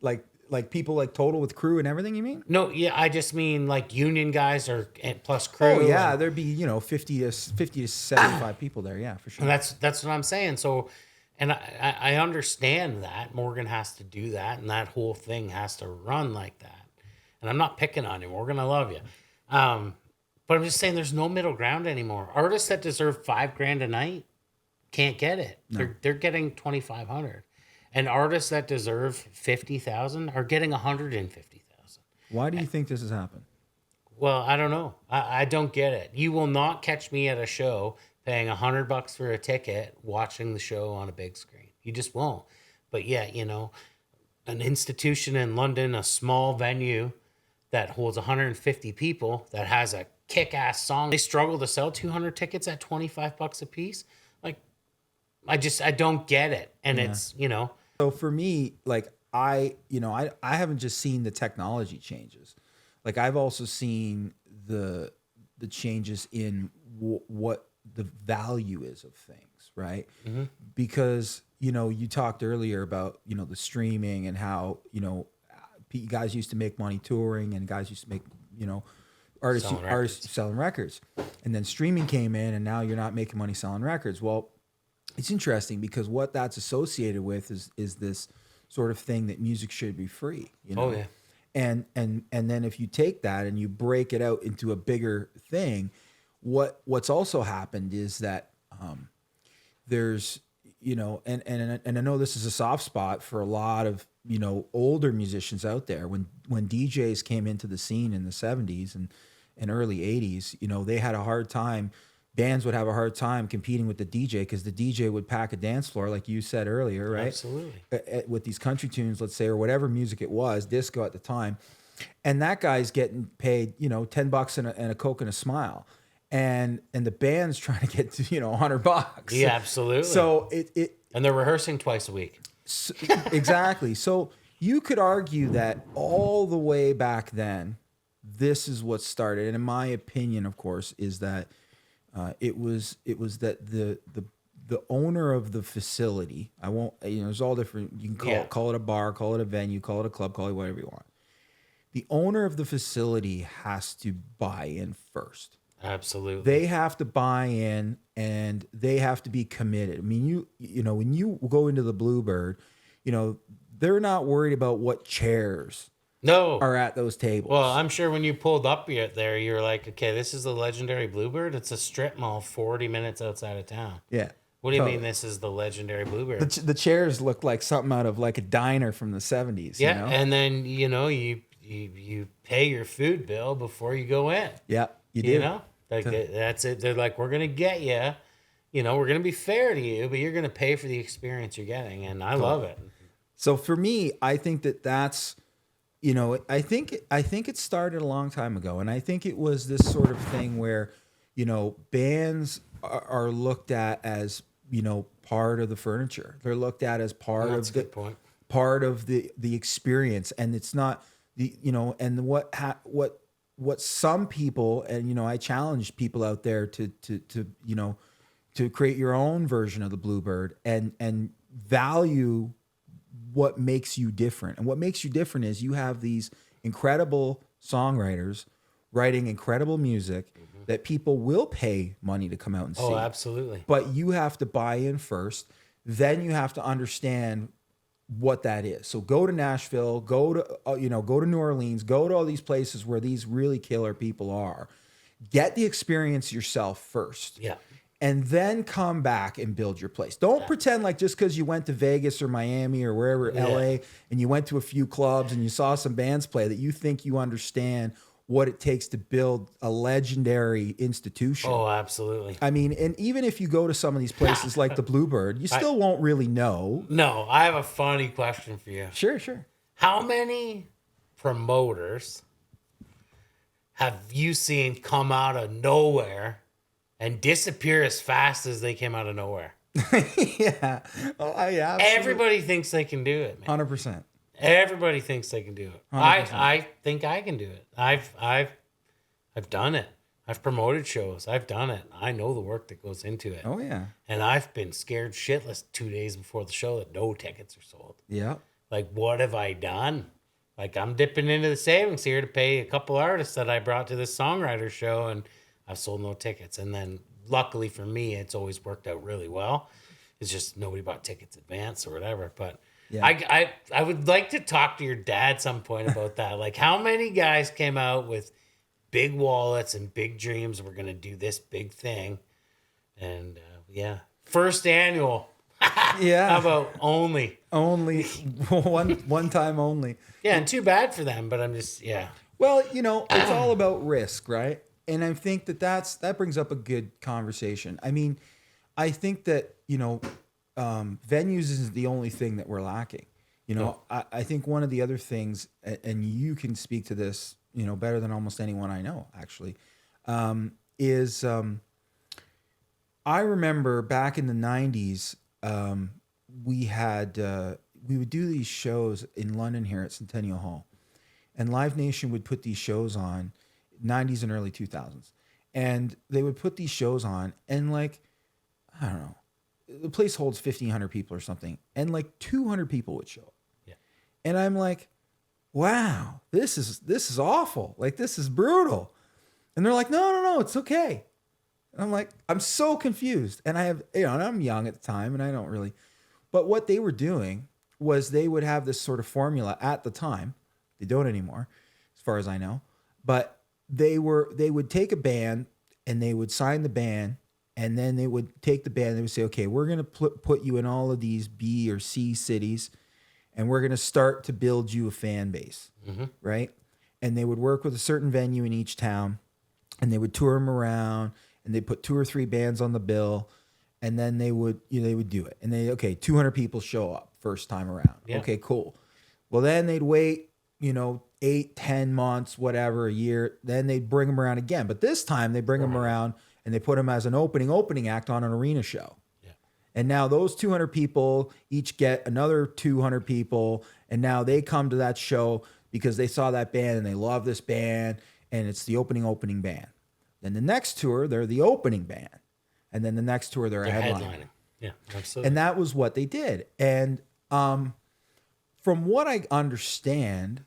Like people like total with crew and everything, you mean? No, yeah, I just mean like union guys or plus crew. Oh yeah, there'd be, you know, 50 to 75 people there, yeah, for sure. And that's what I'm saying. So, and I understand that Morgan has to do that, and that whole thing has to run like that. And I'm not picking on you, Morgan. I love you, but I'm just saying there's no middle ground anymore. Artists that deserve $5,000 a night can't get it. No. They're getting $2,500. And artists that deserve $50,000 are getting $150,000. Why do you think this has happened? Well, I don't know. I don't get it. You will not catch me at a show paying $100 for a ticket, watching the show on a big screen. You just won't. But yeah, you know, an institution in London, a small venue that holds 150 people, that has a kick-ass song, they struggle to sell 200 tickets at $25 a piece. Like, I don't get it. And it's, you know. So for me, like, I haven't just seen the technology changes. Like I've also seen the changes in what the value is of things, right? Because, you talked earlier about, the streaming and how, guys used to make money touring and guys used to make, artists selling records. And then streaming came in and now you're not making money selling records. Well, it's interesting because what that's associated with is this sort of thing that music should be free, Oh yeah. And then if you take that and you break it out into a bigger thing, what's also happened is that there's and I know this is a soft spot for a lot of older musicians out there. When DJs came into the scene in the 70s and early 80s, they had a hard time. Bands would have a hard time competing with the DJ because the DJ would pack a dance floor, like you said earlier, right? Absolutely. With these country tunes, let's say, or whatever music it was, disco at the time, and that guy's getting paid, $10 and a Coke and a smile, and the band's trying to get to $100. Yeah, absolutely. So and they're rehearsing twice a week. Exactly. So you could argue that all the way back then, this is what started, and in my opinion, of course, is that. It was that the owner of the facility. I won't. There's all different. You can call it a bar, call it a venue, call it a club, call it whatever you want. The owner of the facility has to buy in first. Absolutely. They have to buy in and they have to be committed. I mean, when you go into the Bluebird, they're not worried about what chairs. No. Are at those tables. Well, I'm sure when you pulled up there, you were like, okay, this is the legendary Bluebird. It's a strip mall 40 minutes outside of town. Yeah. What do you mean this is the legendary Bluebird? The chairs look like something out of like a diner from the 70s. Yeah, and then, you pay your food bill before you go in. Yeah, you do. That's it. They're like, we're going to get you. We're going to be fair to you, but you're going to pay for the experience you're getting, and I love it. So for me, I think that's... I think it started a long time ago, and I think it was this sort of thing where, bands are looked at as part of the furniture. They're looked at as part of the experience, and it's not and what some people, and I challenge people out there to create your own version of the Bluebird and value what makes you different. And what makes you different is you have these incredible songwriters writing incredible music that people will pay money to come out and see. Oh, absolutely. But you have to buy in first. Then you have to understand what that is. So go to Nashville, go to New Orleans, go to all these places where these really killer people are. Get the experience yourself first. Yeah. And then come back and build your place. Don't pretend like just because you went to Vegas or Miami or wherever, LA, and you went to a few clubs and you saw some bands play that you think you understand what it takes to build a legendary institution. Oh, absolutely. I mean, and even if you go to some of these places like the Bluebird, you still won't really know. No, I have a funny question for you. Sure. How many promoters have you seen come out of nowhere and disappear as fast as they came out of nowhere? Yeah. Oh, yeah. Everybody thinks they can do it, man. 100%. Everybody thinks they can do it. 100%. I think I can do it. I've done it. I've promoted shows. I've done it. I know the work that goes into it. Oh, yeah. And I've been scared shitless 2 days before the show that no tickets are sold. Yeah. Like, what have I done? Like, I'm dipping into the savings here to pay a couple artists that I brought to this songwriter show, and I've sold no tickets. And then luckily for me, it's always worked out really well. It's just nobody bought tickets advance or whatever. But yeah. I would like to talk to your dad some point about that. Like, how many guys came out with big wallets and big dreams? We're going to do this big thing. And first annual. Yeah. How about only one time only? Yeah, and too bad for them, but I'm just, yeah. Well, it's all about risk, right? And I think that brings up a good conversation. I mean, I think that, venues isn't the only thing that we're lacking. I think one of the other things, and you can speak to this, better than almost anyone I know, actually, is I remember back in the 90s, we had, we would do these shows in London here at Centennial Hall, and Live Nation would put these shows on, 90s and early 2000s, and they would put these shows on, and like, I don't know, the place holds 1,500 people or something, and like 200 people would show up. Yeah. And I'm like, wow, this is awful. Like, this is brutal. And they're like, no, it's okay. And I'm like, I'm so confused. And I have, and I'm young at the time and I don't really, but what they were doing was they would have this sort of formula at the time. They don't anymore, as far as I know, but they would take a band and they would sign the band, and then they would take the band. They would say, okay, we're going to put you in all of these B or C cities, and we're going to start to build you a fan base, right? And they would work with a certain venue in each town, and they would tour them around, and they put 2 or 3 bands on the bill, and then they would do it. And 200 people show up first time around. Yeah. Okay, cool. Well, then they'd wait, 8, 10 months, whatever, a year. Then they'd bring them around again. But this time they bring them around and they put them as an opening act on an arena show. Yeah. And now those 200 people each get another 200 people. And now they come to that show because they saw that band and they love this band. And it's the opening band. Then the next tour, they're the opening band. And then the next tour, they're headlining. Yeah, absolutely. And that was what they did. And from what I understand,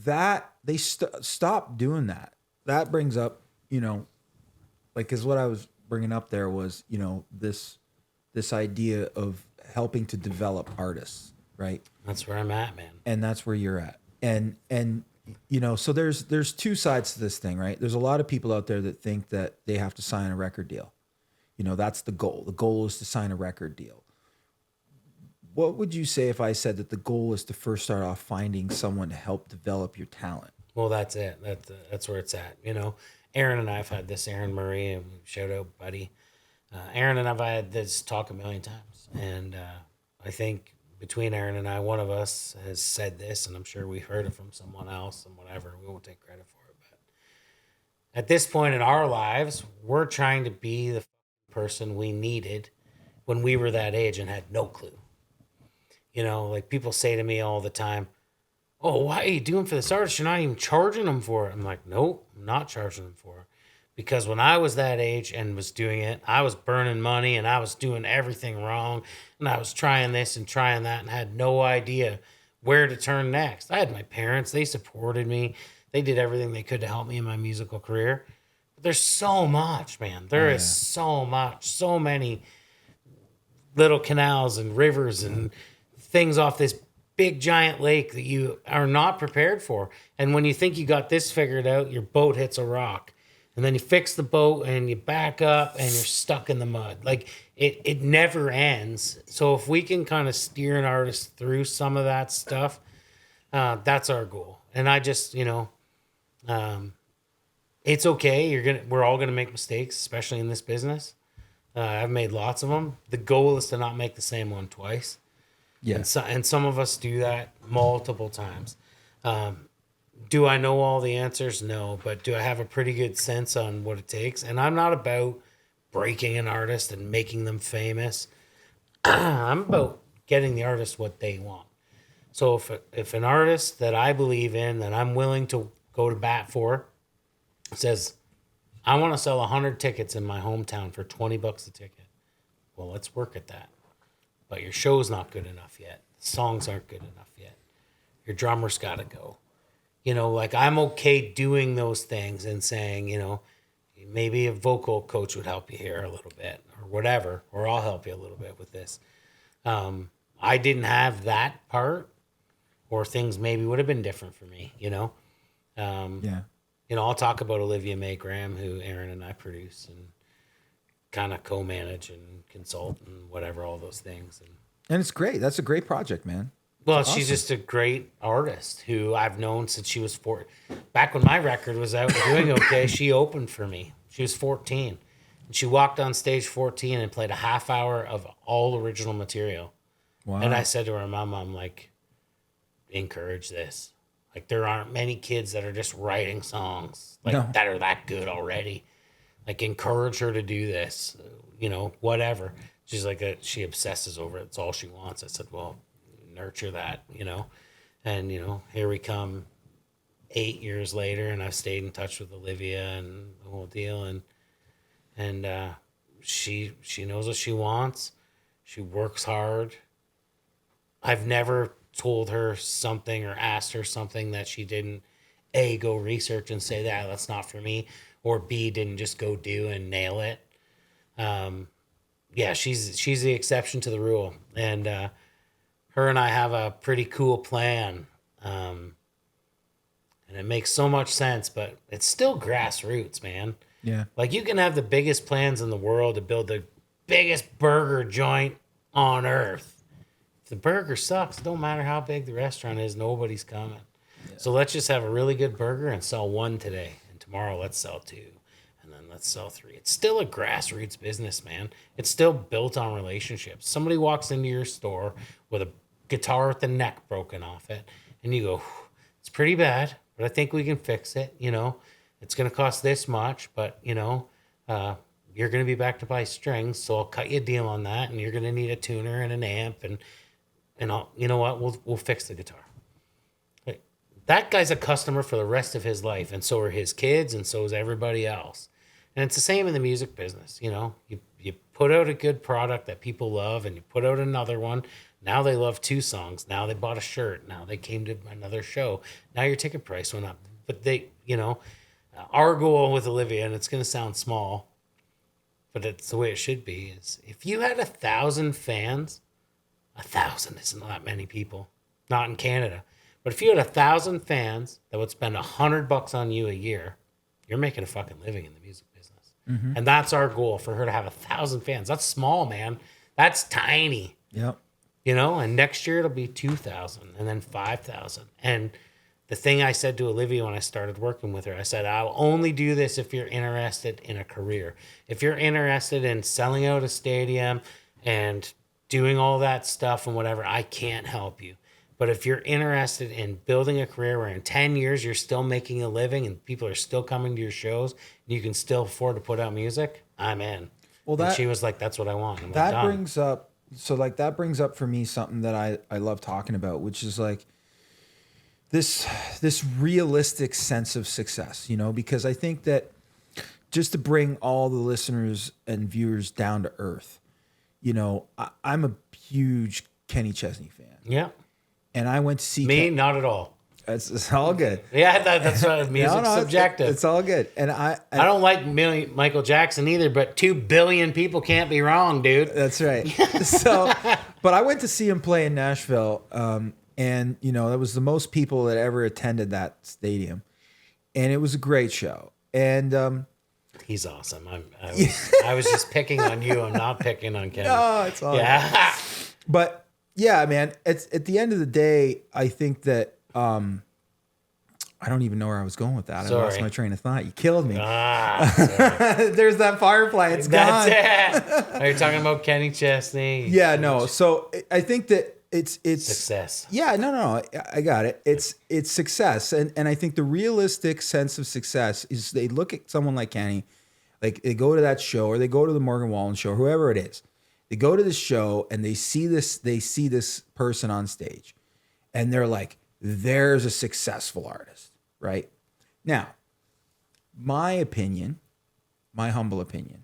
that they stopped doing that. That brings up, because what I was bringing up there was, this idea of helping to develop artists, right? That's where I'm at, man. And that's where you're at. And so there's 2 sides to this thing, right? There's a lot of people out there that think that they have to sign a record deal. That's the goal. The goal is to sign a record deal. What would you say if I said that the goal is to first start off finding someone to help develop your talent? Well, that's it. That's where it's at. Aaron and I have had this, Aaron Murray, shout out, buddy. Aaron and I've had this talk a million times. And I think between Aaron and I, one of us has said this, and I'm sure we heard it from someone else and whatever. We won't take credit for it. But at this point in our lives, we're trying to be the person we needed when we were that age and had no clue. Like people say to me all the time, oh, why are you doing for this artist? You're not even charging them for it. I'm like, nope, I'm not charging them for it. Because when I was that age and was doing it, I was burning money and I was doing everything wrong. And I was trying this and trying that and had no idea where to turn next. I had my parents, they supported me. They did everything they could to help me in my musical career. But there's so much, man. There is so much, so many little canals and rivers and things off this big giant lake that you are not prepared for. And when you think you got this figured out, your boat hits a rock. And then you fix the boat and you back up and you're stuck in the mud. Like it never ends. So if we can kind of steer an artist through some of that stuff, that's our goal. And I just, it's okay. We're all gonna make mistakes, especially in this business. I've made lots of them. The goal is to not make the same one twice. Yeah. And some of us do that multiple times. Do I know all the answers? No. But do I have a pretty good sense on what it takes? And I'm not about breaking an artist and making them famous. I'm about getting the artist what they want. So if an artist that I believe in, that I'm willing to go to bat for, says, I want to sell 100 tickets in my hometown for $20 a ticket. Well, let's work at that. But your show's not good enough yet. The songs aren't good enough yet. Your drummer's got to go. I'm okay doing those things and saying, maybe a vocal coach would help you here a little bit or whatever, or I'll help you a little bit with this. I didn't have that part, or things maybe would have been different for me, I'll talk about Olivia Mae Graham, who Aaron and I produce and kind of co-manage and consult and whatever, all those things. And it's great. That's a great project, man. Well, awesome. She's just a great artist who I've known since she was 4. Back when my record was out and doing okay, she opened for me. She was 14. And she walked on stage 14 and played a half hour of all original material. Wow. And I said to her, Mom, I'm like, encourage this. Like, there aren't many kids that are just writing songs that are that good already. Like, encourage her to do this, whatever. She's like, she obsesses over it. It's all she wants. I said, well, nurture that, and, here we come 8 years later, and I've stayed in touch with Olivia and the whole deal. And she knows what she wants. She works hard. I've never told her something or asked her something that she didn't A, go research and say that's not for me, or B, didn't just go do and nail it. Yeah, she's the exception to the rule. And her and I have a pretty cool plan. And it makes so much sense, but it's still grassroots, man. Yeah. Like, you can have the biggest plans in the world to build the biggest burger joint on earth. If the burger sucks, it don't matter how big the restaurant is, nobody's coming. Yeah. So let's just have a really good burger and sell one today. And tomorrow let's sell two. And then let's sell three. It's still a grassroots business, man. It's still built on relationships. Somebody walks into your store with a guitar with the neck broken off it, and you go, it's pretty bad, but I think we can fix it. It's going to cost this much, but, you're going to be back to buy strings, so I'll cut you a deal on that, and you're going to need a tuner and an amp, and I'll, you know what, we'll fix the guitar. That guy's a customer for the rest of his life, and so are his kids, and so is everybody else. And it's the same in the music business. You put out a good product that people love, and you put out another one. Now they love 2 songs. Now they bought a shirt. Now they came to another show. Now your ticket price went up. But our goal with Olivia, and it's going to sound small, but it's the way it should be, is if you had 1,000 fans, 1,000 isn't that many people, not in Canada. But if you had 1,000 fans that would spend $100 on you a year, you're making a fucking living in the music business. Mm-hmm. And that's our goal, for her to have 1,000 fans. That's small, man. That's tiny. Yep. And next year it'll be 2,000 and then 5,000. And the thing I said to Olivia when I started working with her, I said, I'll only do this if you're interested in a career. If you're interested in selling out a stadium and doing all that stuff and whatever, I can't help you. But if you're interested in building a career where in 10 years you're still making a living and people are still coming to your shows and you can still afford to put out music, I'm in. Well, and she was like, that's what I want. And that brings up, that brings up for me something that I love talking about, which is like this realistic sense of success, because I think that just to bring all the listeners and viewers down to earth, I'm a huge Kenny Chesney fan. Yeah. And I went to see me. Not at all. It's all good. Yeah, that's what music's subjective. It's all good. And I don't like Michael Jackson either, but 2 billion people can't be wrong, dude. That's right. But I went to see him play in Nashville, and that was the most people that ever attended that stadium, and it was a great show. And he's awesome. I was just picking on you. I'm not picking on Kevin. No, it's all good. But yeah, man, it's at the end of the day, I think that I don't even know where I was going with that. Sorry. I lost my train of thought. You killed me. Sorry. There's that firefly. It's gone. That's it. Are you talking about Kenny Chesney? Yeah, no. So I think that it's success. Yeah, no. I got it. It's success, and I think the realistic sense of success is they look at someone like Kenny, like they go to that show or they go to the Morgan Wallen show, whoever it is. They go to this show and they see this person on stage, and they're like, there's a successful artist, right? Now, my opinion, my humble opinion,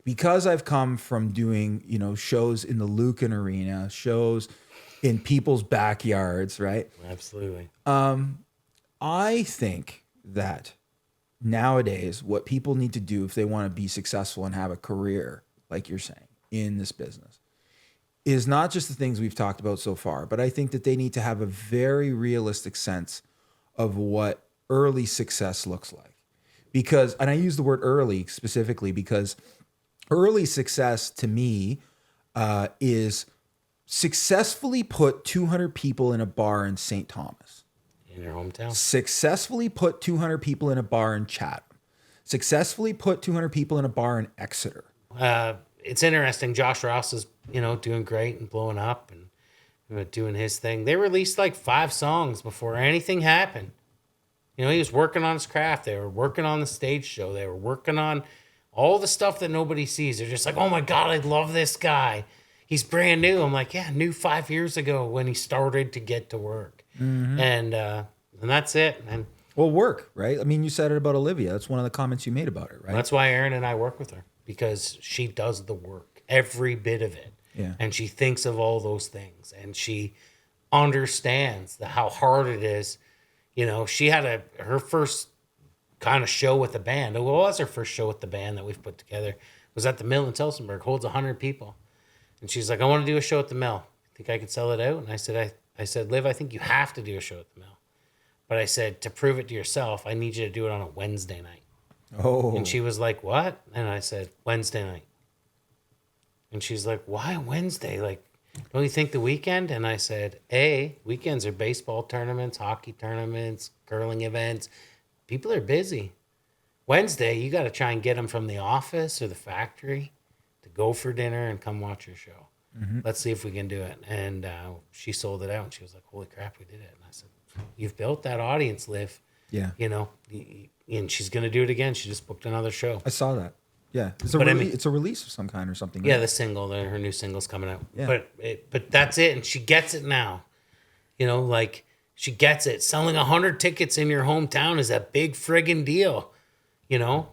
because I've come from doing, shows in the Lucan Arena, shows in people's backyards, right? Absolutely. I think that nowadays what people need to do if they want to be successful and have a career, like you're saying, in this business, is not just the things we've talked about so far, but I think that they need to have a very realistic sense of what early success looks like. Because, and I use the word early specifically because early success to me is successfully put 200 people in a bar in St. Thomas. In your hometown? Successfully put 200 people in a bar in Chatham. Successfully put 200 people in a bar in Exeter. It's interesting. Josh Ross is, doing great and blowing up and doing his thing. They released like 5 songs before anything happened. He was working on his craft. They were working on the stage show. They were working on all the stuff that nobody sees. They're just like, oh my God, I love this guy. he's brand new. I'm like, yeah, new 5 years ago when he started to get to work. And that's it. And Well, work, right? I mean, you said it about Olivia. That's one of the comments you made about it, right? that's why Erin and I work with her, because she does the work, every bit of it. Yeah. And she thinks of all those things, and she understands how hard it is. You know, she had her first kind of show with the band. It was her first show with the band that we've put together. It was at the Mill in Telsonburg, holds 100 people. And she's like, I want to do a show at the Mill. Think I could sell it out? And I said, Liv, I think you have to do a show at the Mill. But I said, to prove it to yourself, I need you to do it on a Wednesday night. Oh. And she was like, what? And I said, Wednesday night. And she's like, why Wednesday? Like, don't you think the weekend? And I said, weekends are baseball tournaments, hockey tournaments, curling events. People are busy. Wednesday, you got to try and get them from the office or the factory to go for dinner and come watch your show. Let's see if we can do it. And she sold it out, and she was like, holy crap, we did it. And I said, you've built that audience, Liv. Yeah. You know, and she's going to do it again. She just booked another show. I saw that. Yeah. It's a release of some kind or something. Yeah, right? the single, her new single's coming out. Yeah. But that's it, and she gets it now. You know, like, she gets it. Selling 100 tickets in your hometown is a big friggin' deal, you know?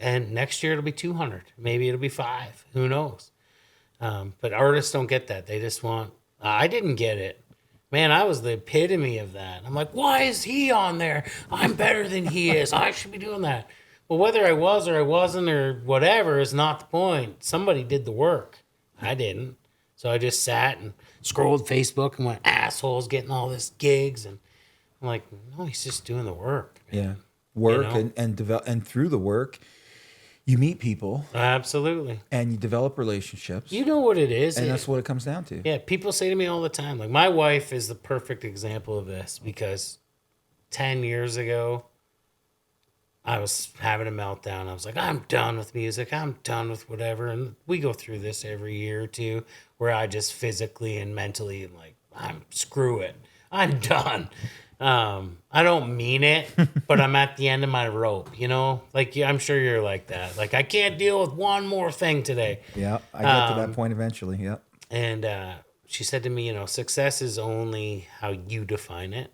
And next year it'll be 200. Maybe it'll be 5. Who knows? But artists don't get that. They just want... I didn't get it. Man, I was the epitome of that. I'm like, why is he on there? I'm better than he is. I should be doing that. Well, whether I was or I wasn't or whatever is not the point. Somebody did the work. I didn't. So I just sat and scrolled Facebook and went, assholes getting all this gigs. And I'm like, no, he's just doing the work. Yeah. Work, You know? and through the work, you meet people Absolutely. and you develop relationships. You know what it is. And that's what it comes down to. Yeah, people say to me all the time, like, my wife is the perfect example of this, because 10 years ago, I was having a meltdown. I was like, I'm done with music. I'm done with whatever. And we go through this every year or two, where I just physically and mentally am like, screw it. I'm done. I don't mean it, but I'm at the end of my rope, you know? Like, I'm sure you're like that. Like, I can't deal with one more thing today. Yeah, I get to that point eventually, yeah. And she said to me, you know, success is only how you define it.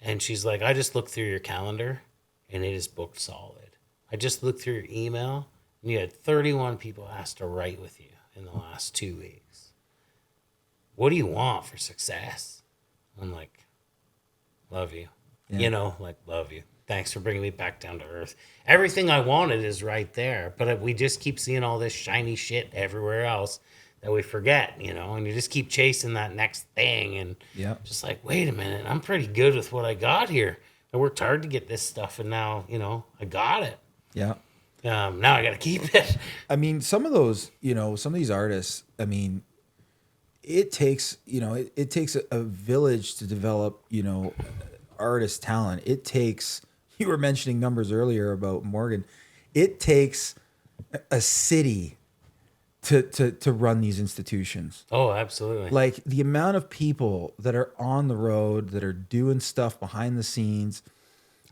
And she's like, I just looked through your calendar, and it is booked solid. I just looked through your email, and you had 31 people asked to write with you in the last 2 weeks. What do you want for success? I'm like, love you. Yeah. You know, like, love you. Thanks for bringing me back down to earth. Everything I wanted is right there, but we just keep seeing all this shiny shit everywhere else that we forget, you know, and you just keep chasing that next thing, and just like, wait a minute, I'm pretty good with what I got here. I worked hard to get this stuff, and now, you know, I got it. Yeah. Now I got to keep it. I mean, some of those, you know, some of these artists, I mean, it takes, you know, it takes a village to develop, you know, artist talent. It takes, you were mentioning numbers earlier about Morgan. It takes a city to run these institutions. Oh, absolutely. Like, the amount of people that are on the road, that are doing stuff behind the scenes.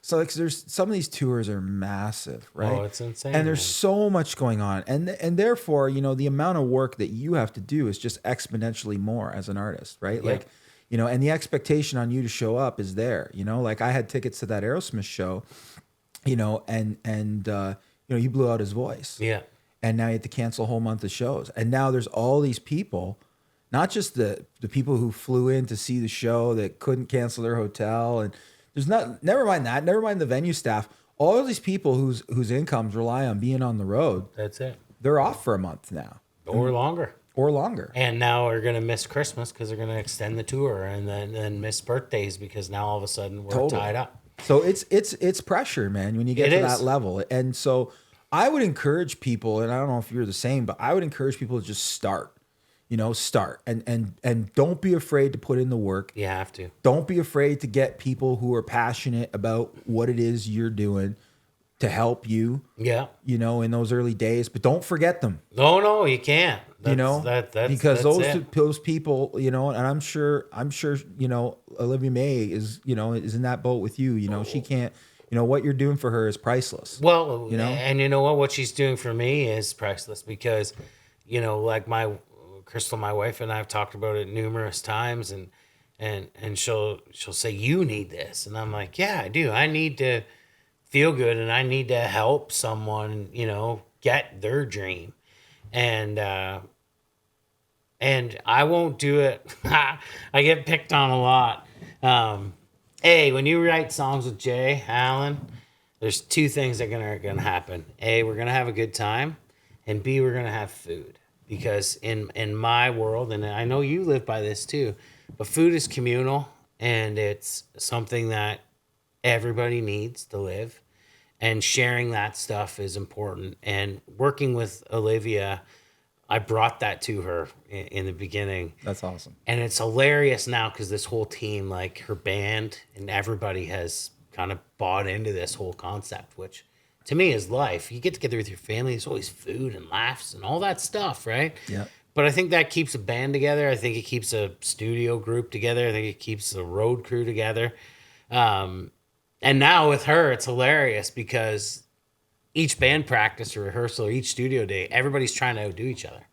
So, like, there's some of these tours are massive, right? Oh, it's insane. And there's man. so much going on, and therefore, you know, the amount of work that you have to do is just exponentially more as an artist, right? Yeah. Like, you know, and the expectation on you to show up is there. You know, like, I had tickets to that Aerosmith show, you know, and you know, you blew out his voice. Yeah. And now you have to cancel a whole month of shows. And now there's all these people, not just the people who flew in to see the show that couldn't cancel their hotel. And there's never mind that, never mind the venue staff. All of these people whose incomes rely on being on the road. That's it. They're off for a month now. Or longer. Or longer. And now we're going to miss Christmas because they're going to extend the tour, and then miss birthdays because now all of a sudden we're tied up. So it's pressure, man, when you get to that level. And so I would encourage people, and I don't know if you're the same, but I would encourage people to just start. You know, start. And don't be afraid to put in the work. You have to. Don't be afraid to get people who are passionate about what it is you're doing to help you. Yeah. You know, in those early days. But don't forget them. No, you can't. You know, because that's those people, you know, and I'm sure, you know, Olivia May is in that boat with you. You know, she can't, you know, what you're doing for her is priceless. Well, you know, and you know what she's doing for me is priceless, because, you know, like my Crystal, my wife, and I have talked about it numerous times, and she'll say, you need this, and I'm like, yeah, I do. I need to feel good, and I need to help someone, get their dream, and I won't do it. I get picked on a lot. A, when you write songs with Jay Allan, there's two things that are gonna happen. A, we're gonna have a good time, and B, we're gonna have food. Because in my world, and I know you live by this too, but food is communal, and it's something that everybody needs to live, and sharing that stuff is important. And working with Olivia, I brought that to her in the beginning. That's awesome. And it's hilarious now because this whole team, like her band and everybody, has kind of bought into this whole concept, which to me is life. You get together with your family, there's always food and laughs and all that stuff, right? Yeah. But I think that keeps a band together. I think it keeps a studio group together. I think it keeps the road crew together. And now with her, it's hilarious because each band practice or rehearsal or each studio day, everybody's trying to outdo each other.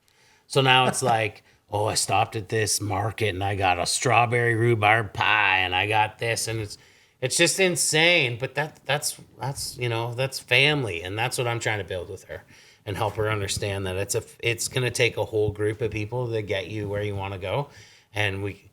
So now it's like, oh, I stopped at this market and I got a strawberry rhubarb pie and I got this, and it's just insane. But that's family, and that's what I'm trying to build with her and help her understand that it's gonna take a whole group of people to get you where you want to go, and we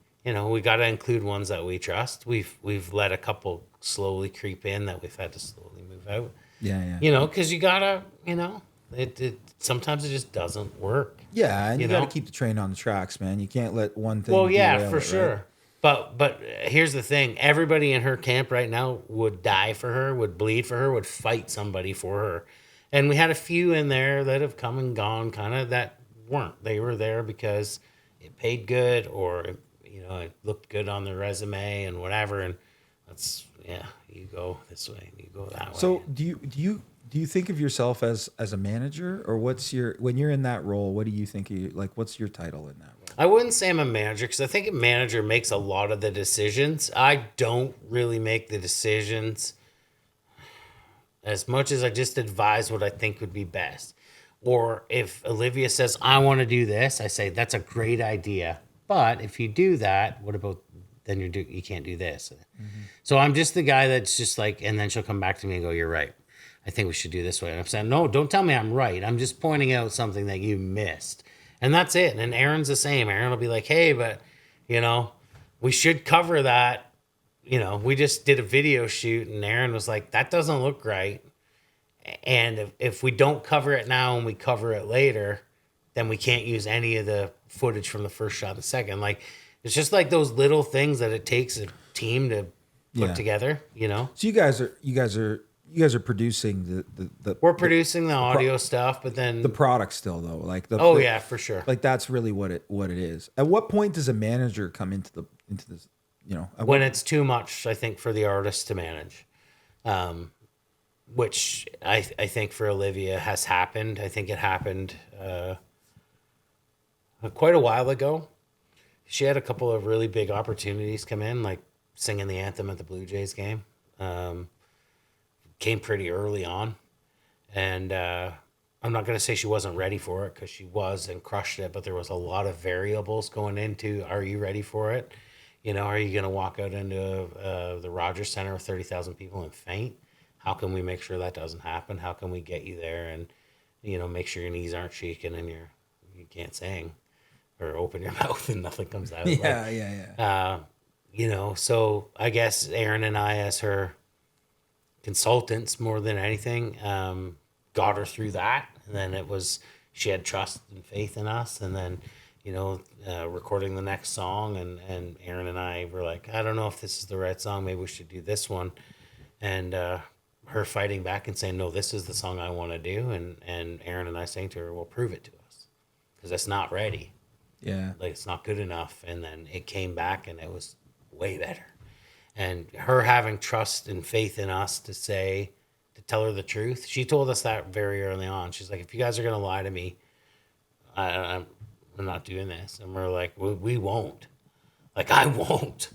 got to include ones that we trust. We've let a couple slowly creep in that we've had to slowly move out. Yeah. Because you gotta, it sometimes it just doesn't work. Yeah, and you got to keep the train on the tracks, man. You can't let one thing. Well, yeah, for it, sure. Right? But here's the thing: everybody in her camp right now would die for her, would bleed for her, would fight somebody for her. And we had a few in there that have come and gone, kind of, that weren't. They were there because it paid good, or it looked good on their resume and whatever. And that's you go this way, and you go that way. So do you think of yourself as a manager, or when you're in that role, what do you think what's your title in that role? I wouldn't say I'm a manager, because I think a manager makes a lot of the decisions. I don't really make the decisions as much as I just advise what I think would be best. Or if Olivia says, I want to do this, I say, that's a great idea. But if you do that, what about then you can't do this? Mm-hmm. So I'm just the guy that's just like, and then she'll come back to me and go, you're right. I think we should do this way. And I'm saying, no, don't tell me I'm right. I'm just pointing out something that you missed. And that's it. And Aaron's the same. Aaron will be like, hey, but, we should cover that. We just did a video shoot, and Aaron was like, that doesn't look right. And if we don't cover it now and we cover it later, then we can't use any of the footage from the first shot and the second. Like, it's just like those little things that it takes a team to put together, So you guys are producing we're producing the audio stuff, but then the product still though, yeah, for sure. Like that's really what it is. At what point does a manager come into this? When it's too much, I think, for the artist to manage, which I think for Olivia has happened. I think it happened quite a while ago. She had a couple of really big opportunities come in, like singing the anthem at the Blue Jays game. Came pretty early on, and I'm not going to say she wasn't ready for it, because she was and crushed it, but there was a lot of variables going into, are you ready for it? Are you going to walk out into the Rogers Center with 30,000 people and faint? How can we make sure that doesn't happen? How can we get you there and, make sure your knees aren't shaking and you can't sing or open your mouth and nothing comes out? Yeah. So I guess Aaron and I, as her consultants more than anything, got her through that. And then she had trust and faith in us. And then, recording the next song, and Aaron and I were like, I don't know if this is the right song. Maybe we should do this one. And her fighting back and saying, no, this is the song I want to do. And Aaron and I saying to her, well, prove it to us, because it's not ready. Yeah. Like, it's not good enough. And then it came back and it was way better. And her having trust and faith in us to tell her the truth. She told us that very early on. She's like, if you guys are going to lie to me, I'm not doing this. And we're like, we won't. Like, I won't.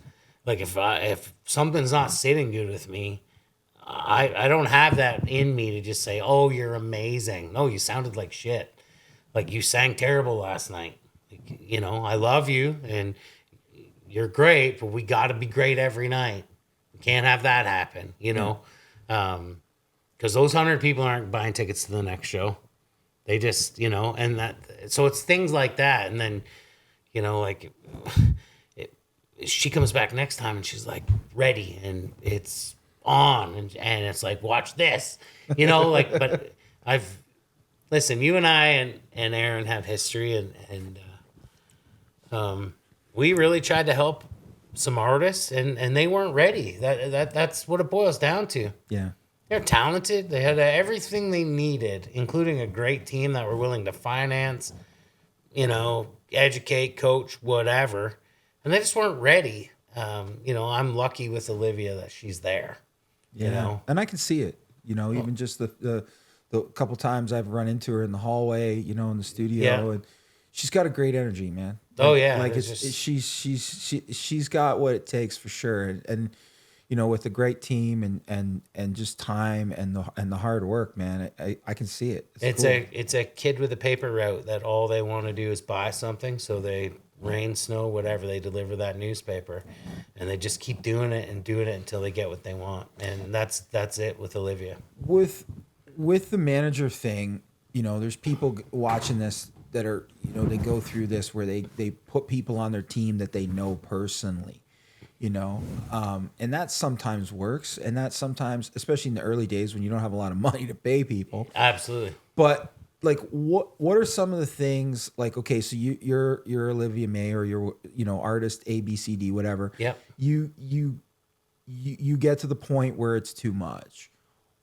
Like, if something's not sitting good with me, I don't have that in me to just say, oh, you're amazing. No, you sounded like shit. Like, you sang terrible last night. Like, you know, I love you and you're great, but we got to be great every night. We can't have that happen, you know, because those 100 people aren't buying tickets to the next show. They just, you know, and that, so it's things like that. And then, you know, like she comes back next time and she's like ready and it's on and it's like, watch this, you know, like, but listen, you and I and Aaron have history and we really tried to help some artists and they weren't ready. That's what it boils down to. Yeah. They're talented. They had everything they needed, including a great team that were willing to finance, you know, educate, coach, whatever. And they just weren't ready. You know, I'm lucky with Olivia that she's there. Yeah. You know? And I can see it, you know, even just the couple times I've run into her in the hallway, you know, in the studio, and she's got a great energy, man. Oh yeah. Like she's got what it takes for sure. And you know, with a great team and just time and the hard work, man, I can see it. It's cool. It's a kid with a paper route that all they want to do is buy something. So they rain, snow, whatever, they deliver that newspaper, and they just keep doing it until they get what they want. And that's it with Olivia. With the manager thing, you know, there's people watching this that are, you know, they go through this where they put people on their team that they know personally. You know, and that sometimes works, and that sometimes, especially in the early days when you don't have a lot of money to pay people. Absolutely. But like, what are some of the things? Like, okay, so you're Olivia May, or you're, you know, artist A, B, C, D, whatever. Yep. You get to the point where it's too much.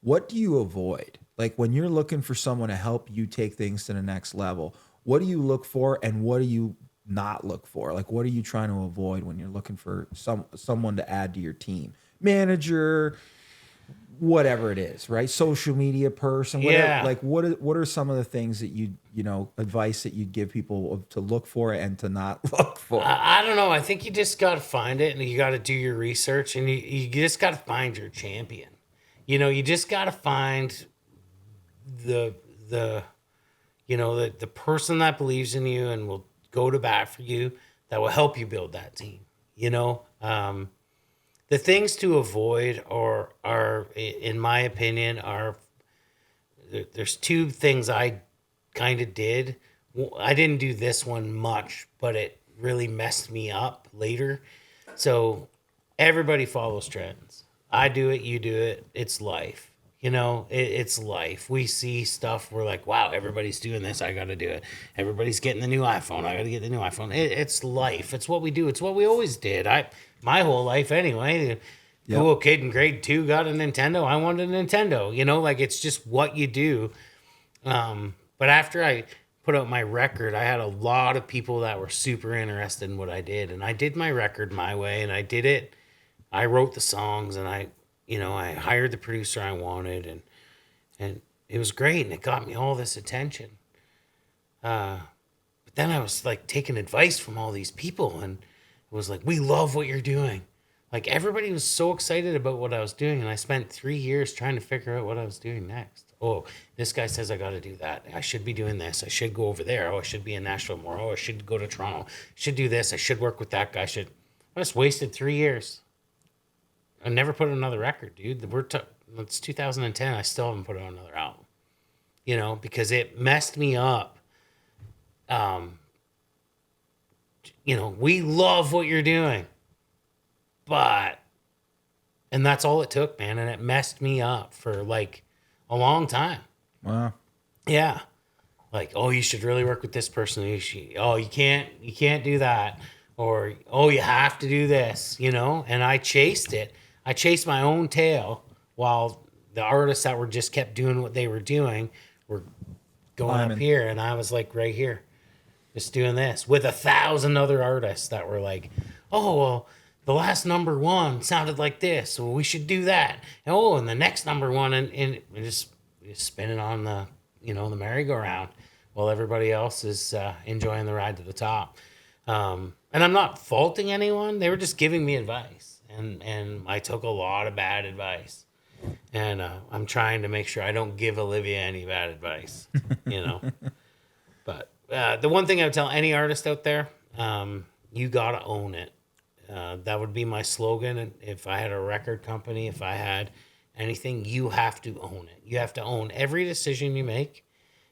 What do you avoid? Like when you're looking for someone to help you take things to the next level, what do you look for, and what do you not look for? Like, what are you trying to avoid when you're looking for someone to add to your team? Manager, whatever it is, right? Social media person, whatever. Yeah. Like, what are some of the things that you know, advice that you'd give people to look for and to not look for? I don't know. I think you just got to find it, and you got to do your research, and you just got to find your champion. You know, you just got to find the you know, the person that believes in you and will go to bat for you, that will help you build that team. You know, the things to avoid are, in my opinion, there's two things I kind of did. I didn't do this one much, but it really messed me up later. So everybody follows trends. I do it, you do it. It's life. You know, it's life. We see stuff. We're like, wow, everybody's doing this. I got to do it. Everybody's getting the new iPhone. I got to get the new iPhone. It's life. It's what we do. It's what we always did. My whole life anyway. Yep. Cool kid in grade 2 got a Nintendo. I wanted a Nintendo. You know, like it's just what you do. But after I put out my record, I had a lot of people that were super interested in what I did. And I did my record my way, and I did it. I wrote the songs, and I hired the producer I wanted, and it was great, and it got me all this attention. But then I was like taking advice from all these people, and it was like, we love what you're doing. Like everybody was so excited about what I was doing, and I spent 3 years trying to figure out what I was doing next. Oh, this guy says I got to do that. I should be doing this. I should go over there. Oh, I should be in Nashville more. Oh, I should go to Toronto. I should do this. I should work with that guy. I just wasted 3 years. I never put out another record, dude. It's 2010. I still haven't put out another album. You know, because it messed me up. You know, we love what you're doing. And that's all it took, man. And it messed me up for like a long time. Wow. Yeah. Like, oh, you should really work with this person. You can't do that. Or, oh, you have to do this, you know? And I chased it. I chased my own tail while the artists that were just kept doing what they were doing were going up here. And I was like right here, just doing this with 1,000 other artists that were like, oh, well, the last number one sounded like this, so we should do that. And the next number one, and just spinning on the merry-go-round while everybody else is enjoying the ride to the top. And I'm not faulting anyone. They were just giving me advice. And I took a lot of bad advice. And I'm trying to make sure I don't give Olivia any bad advice, you know. But the one thing I would tell any artist out there, you gotta own it. That would be my slogan. And if I had a record company, if I had anything, you have to own it. You have to own every decision you make.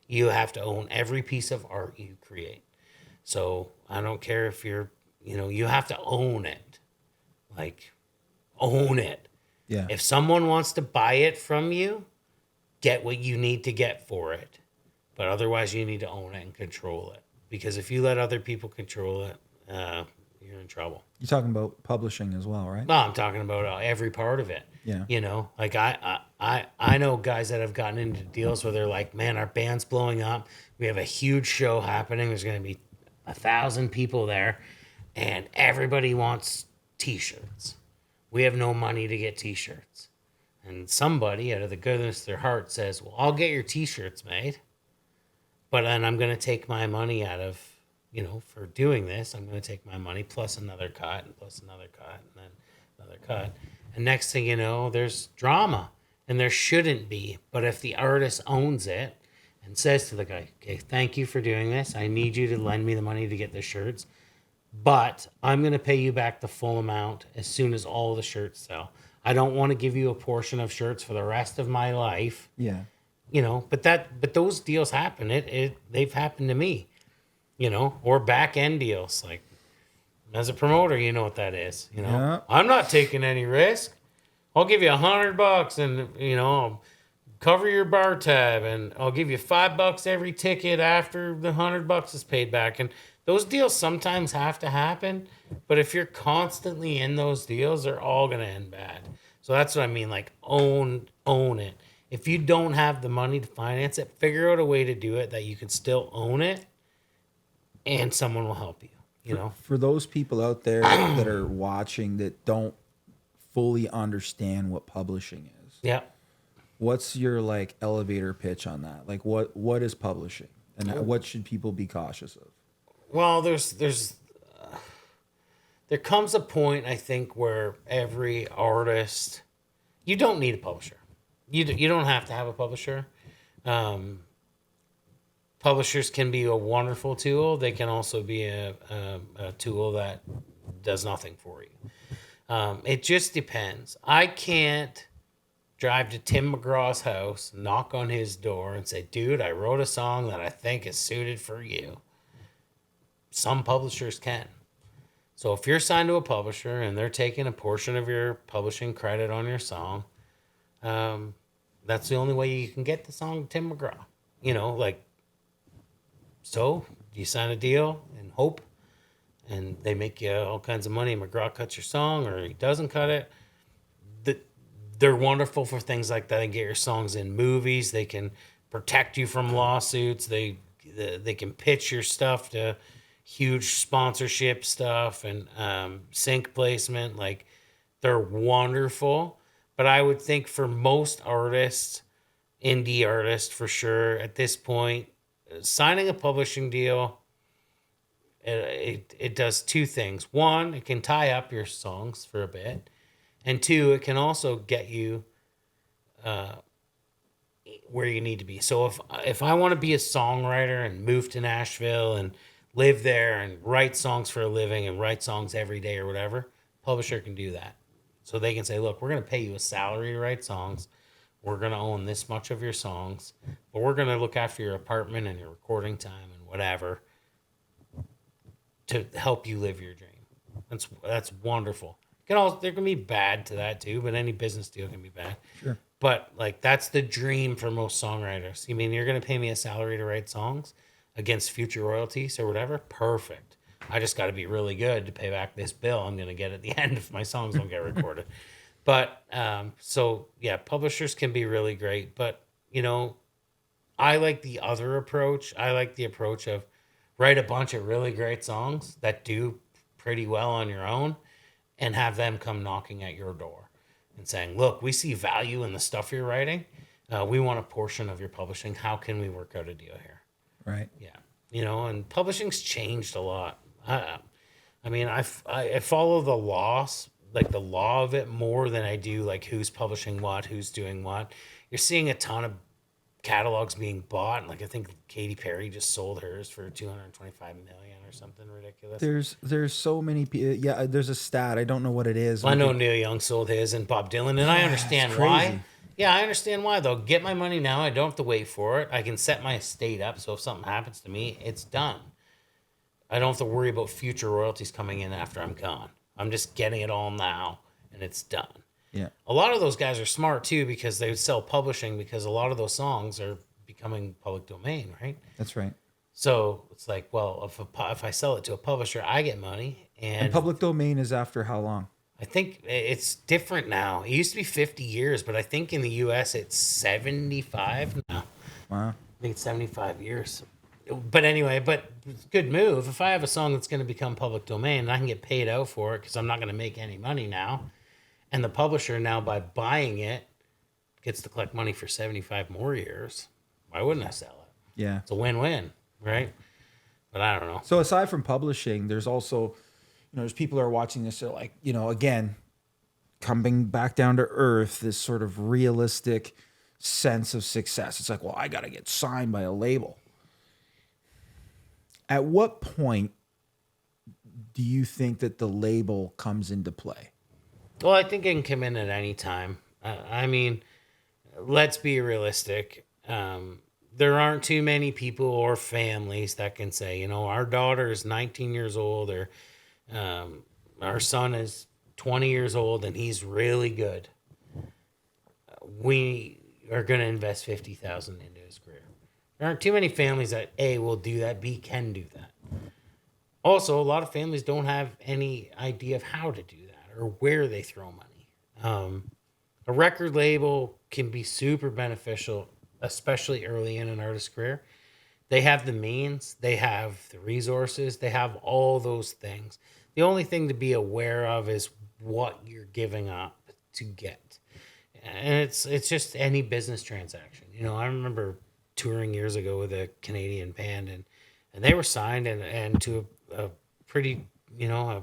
You have to own every piece of art you create. So I don't care if you're, you have to own it. Like, own it. Yeah. If someone wants to buy it from you, get what you need to get for it. But otherwise, you need to own it and control it. Because if you let other people control it, you're in trouble. You're talking about publishing as well, right? No, I'm talking about every part of it. Yeah. Like I know guys that have gotten into deals where they're like, man, our band's blowing up. We have a huge show happening. There's going to be 1,000 people there, and everybody wants T-shirts. We have no money to get T-shirts. And somebody out of the goodness of their heart says, well, I'll get your T-shirts made, but then I'm going to take my money out of, for doing this, I'm going to take my money plus another cut and plus another cut and then another cut. And next thing you know, there's drama, and there shouldn't be. But if the artist owns it and says to the guy, okay, thank you for doing this. I need you to lend me the money to get the shirts, but I'm going to pay you back the full amount as soon as all the shirts sell. I don't want to give you a portion of shirts for the rest of my life. Yeah. But those deals happen. They've happened to me, or back end deals. Like, as a promoter, you know what that is. Yeah. I'm not taking any risk. I'll give you $100 and, I'll cover your bar tab, and I'll give you $5 every ticket after the $100 is paid back. And those deals sometimes have to happen, but if you're constantly in those deals, they're all going to end bad. So that's what I mean. Like, own it. If you don't have the money to finance it, figure out a way to do it that you can still own it, and someone will help you. For those people out there that are watching that don't fully understand what publishing is. Yeah. What's your elevator pitch on that? Like what is publishing, and what should people be cautious of? Well, there comes a point, I think, where every artist, you don't need a publisher. You don't have to have a publisher. Publishers can be a wonderful tool. They can also be a tool that does nothing for you. It just depends. I can't drive to Tim McGraw's house, knock on his door, and say, dude, I wrote a song that I think is suited for you. Some publishers can. So if you're signed to a publisher and they're taking a portion of your publishing credit on your song, that's the only way you can get the song to Tim McGraw. So you sign a deal and hope, and they make you all kinds of money. McGraw cuts your song, or he doesn't cut it. They're wonderful for things like that. They get your songs in movies. They can protect you from lawsuits. They can pitch your stuff to huge sponsorship stuff and sync placement. Like, they're wonderful. But I would think for most artists, indie artists for sure, at this point, signing a publishing deal, it does two things. One, it can tie up your songs for a bit. And two, it can also get you where you need to be. So if I want to be a songwriter and move to Nashville and live there and write songs for a living and write songs every day or whatever, publisher can do that. So they can say, look, we're going to pay you a salary to write songs. We're going to own this much of your songs, but we're going to look after your apartment and your recording time and whatever to help you live your dream. That's wonderful. There can be bad to that too, but any business deal can be bad. Sure. But that's the dream for most songwriters. You mean you're going to pay me a salary to write songs against future royalties or whatever? Perfect. I just got to be really good to pay back this bill I'm going to get at the end if my songs don't get recorded. But so yeah, publishers can be really great. But I like the other approach. I like the approach of write a bunch of really great songs that do pretty well on your own, and have them come knocking at your door and saying, look, we see value in the stuff you're writing. We want a portion of your publishing. How can we work out a deal here? Right. Yeah. And publishing's changed a lot. I follow the laws, like the law of it, more than I do like who's publishing what, who's doing what. You're seeing a ton of catalogs being bought. Like I think Katy Perry just sold hers for 225 million or something ridiculous. There's so many yeah, there's a stat. I don't know what it is. Well, I know Neil Young sold his and Bob Dylan, and I understand why. Yeah, I understand why though. Get my money now. I don't have to wait for it. I can set my estate up so if something happens to me, it's done. I don't have to worry about future royalties coming in after I'm gone. I'm just getting it all now and it's done. Yeah. A lot of those guys are smart too because they sell publishing because a lot of those songs are becoming public domain, right? That's right. So it's like, well, if I sell it to a publisher, I get money. And public domain is after how long? I think it's different now. It used to be 50 years, but I think in the U.S. it's 75 now. Wow. I think it's 75 years. But anyway, good move. If I have a song that's going to become public domain and I can get paid out for it because I'm not going to make any money now, and the publisher now by buying it gets to collect money for 75 more years, why wouldn't I sell it? Yeah. It's a win-win, right? But I don't know. So aside from publishing, there's also, there's people who are watching this, they're like, again, coming back down to earth, this sort of realistic sense of success. It's like, well, I got to get signed by a label. At what point do you think that the label comes into play? Well, I think it can come in at any time. I mean, let's be realistic. There aren't too many people or families that can say, our daughter is 19 years old or our son is 20 years old and he's really good. We are going to invest $50,000 into his career. There aren't too many families that A, will do that, B, can do that. Also, a lot of families don't have any idea of how to do that or where they throw money. A record label can be super beneficial, especially early in an artist's career. They have the means, they have the resources, they have all those things. The only thing to be aware of is what you're giving up to get. And it's just any business transaction. I remember touring years ago with a Canadian band and they were signed and to a pretty, a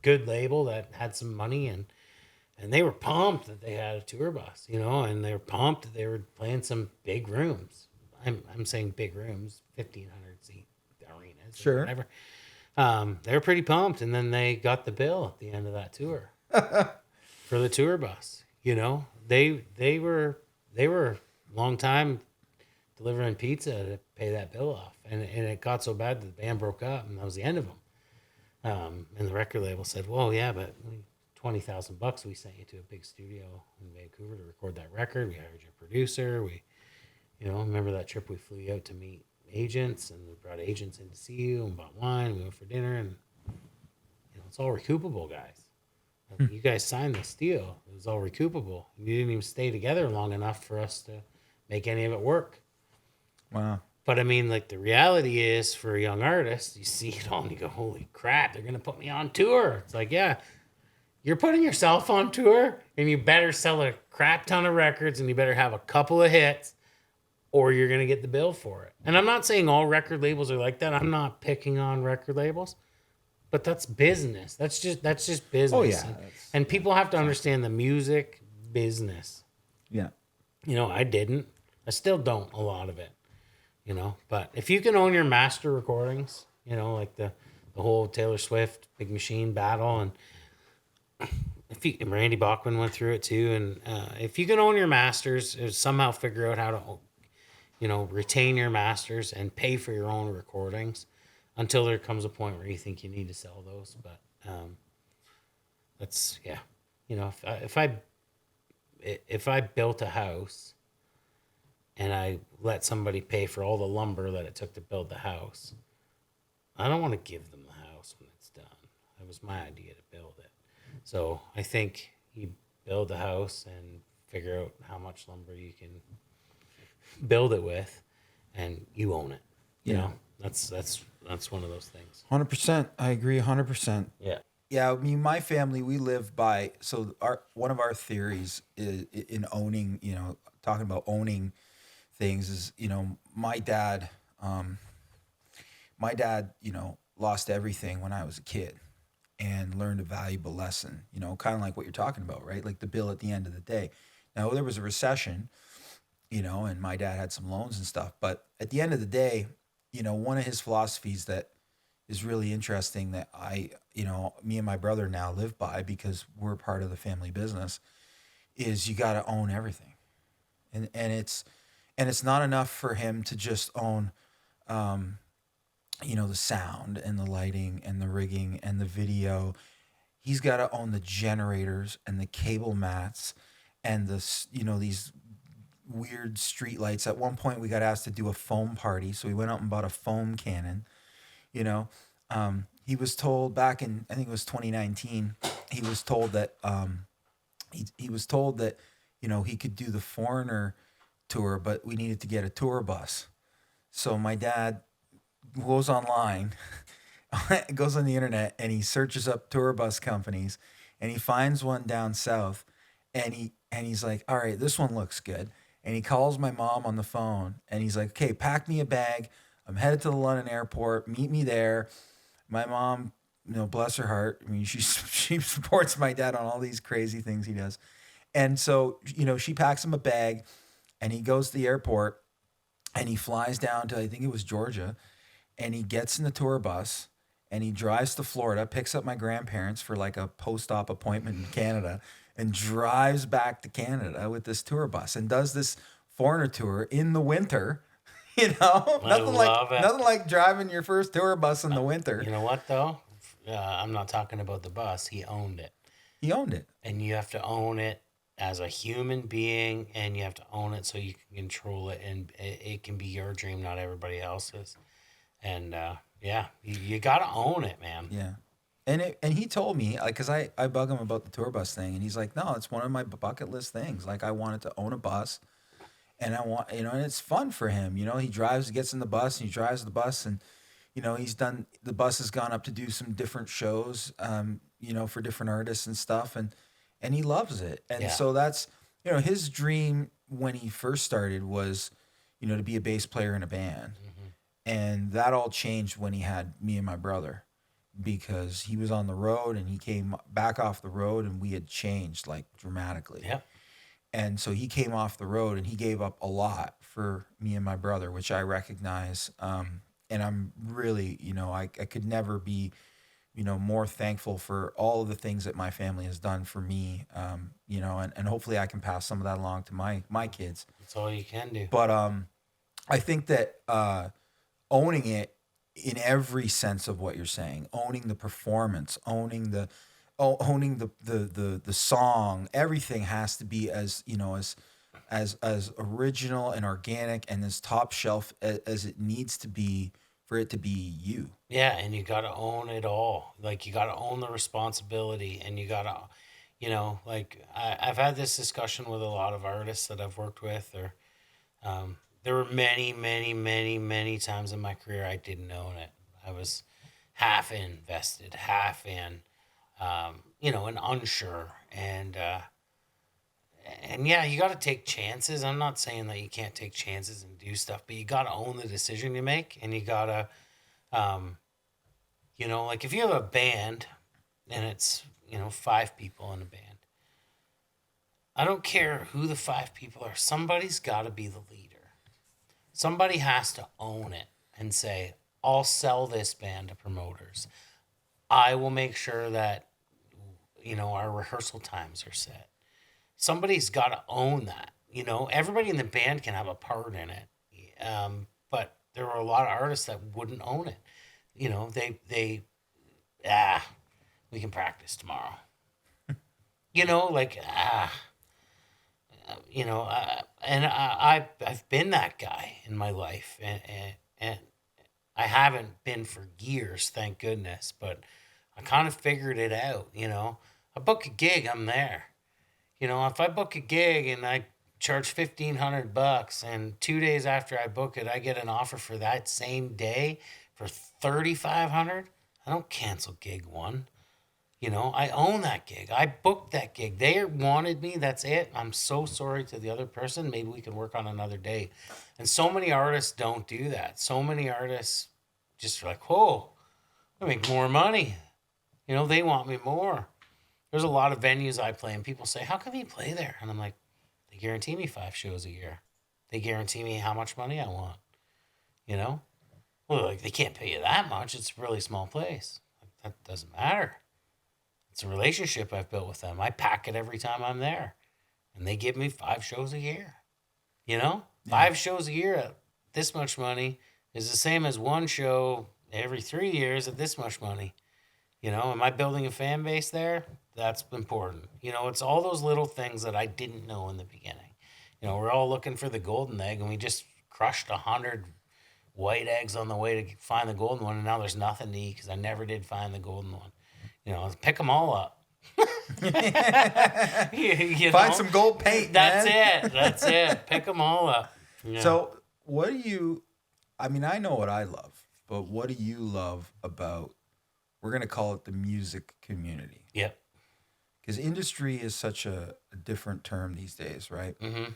good label that had some money and they were pumped that they had a tour bus, and they were pumped that they were playing some big rooms. I'm saying big rooms, 1,500 seat arenas, sure, or whatever. They were pretty pumped, and then they got the bill at the end of that tour for the tour bus. They were a long time delivering pizza to pay that bill off, and it got so bad that the band broke up, and that was the end of them. And the record label said, "Well, yeah, but $20,000 we sent you to a big studio in Vancouver to record that record. We hired your producer. We, remember that trip we flew you out to meet agents and we brought agents in to see you and bought wine. We went for dinner and, it's all recoupable, guys. You guys signed this deal. It was all recoupable. You didn't even stay together long enough for us to make any of it work." Wow. But I mean, like the reality is for a young artist, you see it all and you go, holy crap, they're going to put me on tour. It's like, yeah, you're putting yourself on tour and you better sell a crap ton of records and you better have a couple of hits or you're going to get the bill for it. And I'm not saying all record labels are like that. I'm not picking on record labels, but that's business. That's just business. Oh, yeah. And people have to understand the music business. Yeah. I didn't. I still don't, a lot of it. But if you can own your master recordings, like the whole Taylor Swift Big Machine battle, and and Randy Bachman went through it too, and if you can own your masters, somehow figure out how to, retain your masters and pay for your own recordings until there comes a point where you think you need to sell those. But that's if I built a house and I let somebody pay for all the lumber that it took to build the house, I don't want to give them the house when it's done. That was my idea to build it. So I think you build the house and figure out how much lumber you can build it with, and you own it. That's one of those things. 100%. I agree 100%. Yeah. Yeah, I mean, my family, we live by, so one of our theories is in owning, talking about owning things is, my dad, lost everything when I was a kid and learned a valuable lesson, kind of like what you're talking about, right? Like the bill at the end of the day. Now, there was a recession and my dad had some loans and stuff. But at the end of the day, one of his philosophies that is really interesting that me and my brother now live by because we're part of the family business is you got to own everything. And it's not enough for him to just own, the sound and the lighting and the rigging and the video. He's got to own the generators and the cable mats and these weird street lights. At one point, we got asked to do a foam party, so we went out and bought a foam cannon. You know, he was told back in, I think it was 2019. He was told that he was told that he could do the Foreigner tour, but we needed to get a tour bus. So my dad goes online, goes on the internet, and he searches up tour bus companies, and he finds one down south, and he's like, all right, this one looks good. And he calls my mom on the phone, and he's like, okay, pack me a bag. I'm headed to the London airport. Meet me there. My mom, bless her heart. I mean, she supports my dad on all these crazy things he does. And so, she packs him a bag, and he goes to the airport, and he flies down to, I think it was Georgia, and he gets in the tour bus, and he drives to Florida, picks up my grandparents for like a post-op appointment in Canada, and drives back to Canada with this tour bus and does this Foreigner tour in the winter. Nothing like driving your first tour bus in the winter. You know what though? I'm not talking about the bus. He owned it. He owned it. And you have to own it as a human being, and you have to own it so you can control it, and it can be your dream, not everybody else's. And you got to own it, man. Yeah. And he told me, like, because I bug him about the tour bus thing, and he's like, no, it's one of my bucket list things. Like, I wanted to own a bus, and I want, and it's fun for him. He gets in the bus, and he drives the bus, and, the bus has gone up to do some different shows, for different artists and stuff, and he loves it. And so that's, his dream when he first started was, to be a bass player in a band. Mm-hmm. And that all changed when he had me and my brother, because he was on the road and he came back off the road, and we had changed like dramatically. Yeah. And so he came off the road and he gave up a lot for me and my brother, which I recognize. And I'm really, I could never be, more thankful for all of the things that my family has done for me, and hopefully I can pass some of that along to my kids. That's all you can do. But I think that owning it in every sense of what you're saying, owning the performance, owning the song, everything has to be as original and organic and as top shelf as it needs to be for it to be you. Yeah, and you got to own it all. Like, you got to own the responsibility, and you got to, I've had this discussion with a lot of artists that I've worked with, or there were many, many, many, many times in my career I didn't own it. I was half invested, half in, and unsure. And yeah, you got to take chances. I'm not saying that you can't take chances and do stuff, but you got to own the decision you make. And you got to, like, if you have a band and it's, 5 people in a band, I don't care who the 5 people are. Somebody's got to be the leader. Somebody has to own it and say, I'll sell this band to promoters. I will make sure that, our rehearsal times are set. Somebody's got to own that. Everybody in the band can have a part in it. But there are a lot of artists that wouldn't own it. We can practice tomorrow. And I've been that guy in my life, and I haven't been for years, thank goodness, but I kind of figured it out. I book a gig, I'm there. If I book a gig and I charge $1,500, and 2 days after I book it, I get an offer for that same day for $3,500, I don't cancel gig 1. I own that gig. I booked that gig. They wanted me. That's it. I'm so sorry to the other person. Maybe we can work on another day. And so many artists don't do that. So many artists just are like, whoa, I make more money. They want me more. There's a lot of venues I play, and people say, how come you play there? And I'm like, they guarantee me 5 shows a year. They guarantee me how much money I want. You know? Well, like, they can't pay you that much. It's a really small place. Like, that doesn't matter. It's a relationship I've built with them. I pack it every time I'm there. And they give me 5 shows a year. You know? Yeah. 5 shows a year at this much money is the same as 1 show every 3 years at this much money. You know, am I building a fan base there? That's important. You know, it's all those little things that I didn't know in the beginning. You know, we're all looking for the golden egg, and we just crushed 100 white eggs on the way to find the golden one, and now there's nothing to eat because I never did find the golden one. You know, pick them all up. you Find know? some gold paint. That's man. it. That's it. Pick them all up. Yeah. So, what do you? I mean, I know what I love, but what do you love about? We're gonna call it the music community. Yep. Because industry is such a different term these days, right? Mm-hmm.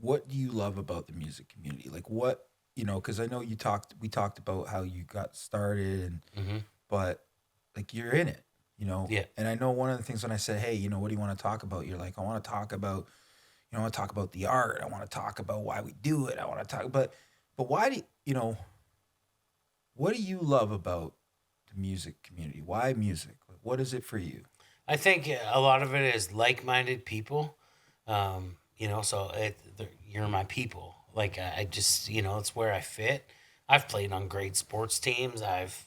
What do you love about the music community? Like, what, you know? Because I know we talked about how you got started, and but like you're in it, you know. Yeah. And I know one of the things when I said, hey, you know, what do you want to talk about? You're like, I want to talk about, you know, I want to talk about the art. I want to talk about why we do it. I want to talk, but why do you know? What do you love about the music community? Why music? Like, what is it for you? I think a lot of it is like-minded people. You know, so you're my people. Like, I just, you know, it's where I fit. I've played on great sports teams. I've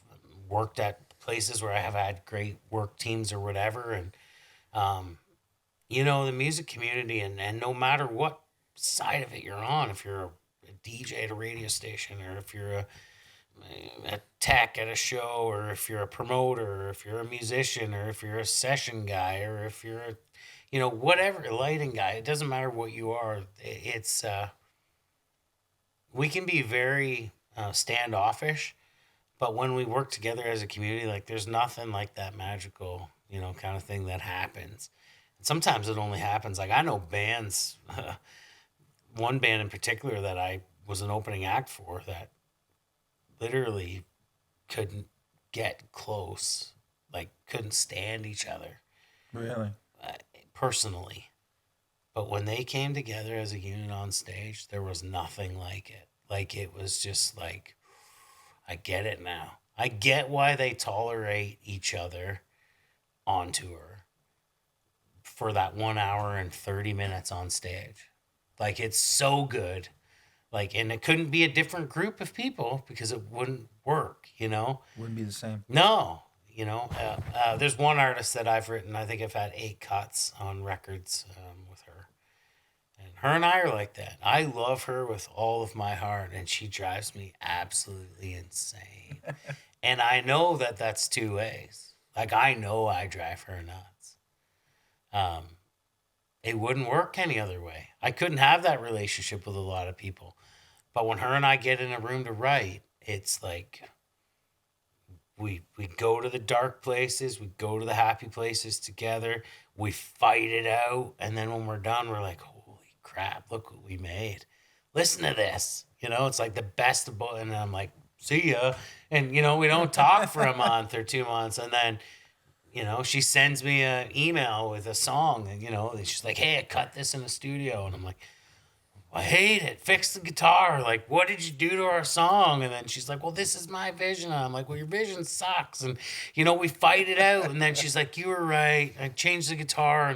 worked at places where I have had great work teams or whatever. And, you know, the music community, and no matter what side of it you're on, if you're a DJ at a radio station, or if you're a tech at a show, or if you're a promoter, or if you're a musician, or if you're a session guy, or if you're a, you know, whatever, lighting guy, it doesn't matter what you are. It's we can be very standoffish, but when we work together as a community, like, there's nothing like that magical, you know, kind of thing that happens. And sometimes it only happens, like, I know bands, one band in particular that I was an opening act for, that literally couldn't get close, like, couldn't stand each other. Really? Personally. But when they came together as a unit on stage, there was nothing like it. Like, it was just like, I get it now. I get why they tolerate each other on tour for that 1 hour and 30 minutes on stage. Like, it's so good. Like, and it couldn't be a different group of people because it wouldn't work, you know? Wouldn't be the same. No. You know, there's one artist that I've written, I think I've had 8 cuts on records with her. And her and I are like that. I love her with all of my heart, and she drives me absolutely insane. And I know that that's 2 ways. Like, I know I drive her nuts. It wouldn't work any other way. I couldn't have that relationship with a lot of people. But when her and I get in a room to write, it's like, we go to the dark places, we go to the happy places together, we fight it out, and then when we're done, we're like, holy crap, look what we made. Listen to this. You know, it's like the best of both. And I'm like, see ya. And, you know, we don't talk for a month or 2 months, and then, you know, she sends me an email with a song, and, you know, and she's like, hey, I cut this in the studio. And I'm like, I hate it. Fix the guitar. Like, what did you do to our song? And then she's like, well, this is my vision. And I'm like, well, your vision sucks. And, you know, we fight it out. And then she's like, you were right. I changed the guitar.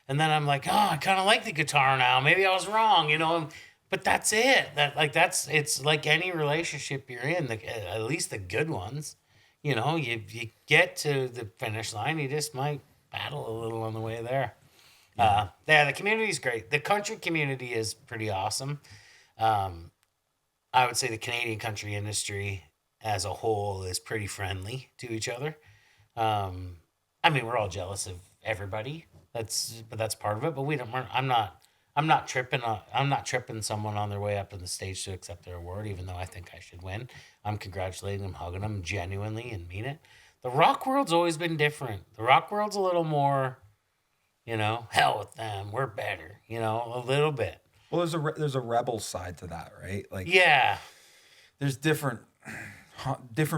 And then I'm like, oh, I kind of like the guitar now. Maybe I was wrong, you know. But that's it. It's like any relationship you're in, at least the good ones. You know, you get to the finish line, you just might battle a little on the way there. Yeah, the community's great. The country community is pretty awesome. I would say the Canadian country industry as a whole is pretty friendly to each other. I mean, we're all jealous of everybody. That's part of it. But I'm not tripping someone on their way up to the stage to accept their award, even though I think I should win. I'm congratulating them, hugging them genuinely, and mean it. The rock world's always been different. The rock world's a little more, you know, hell with them, we're better, you know, a little bit. Well, there's a rebel side to that, right? Like, yeah, there's different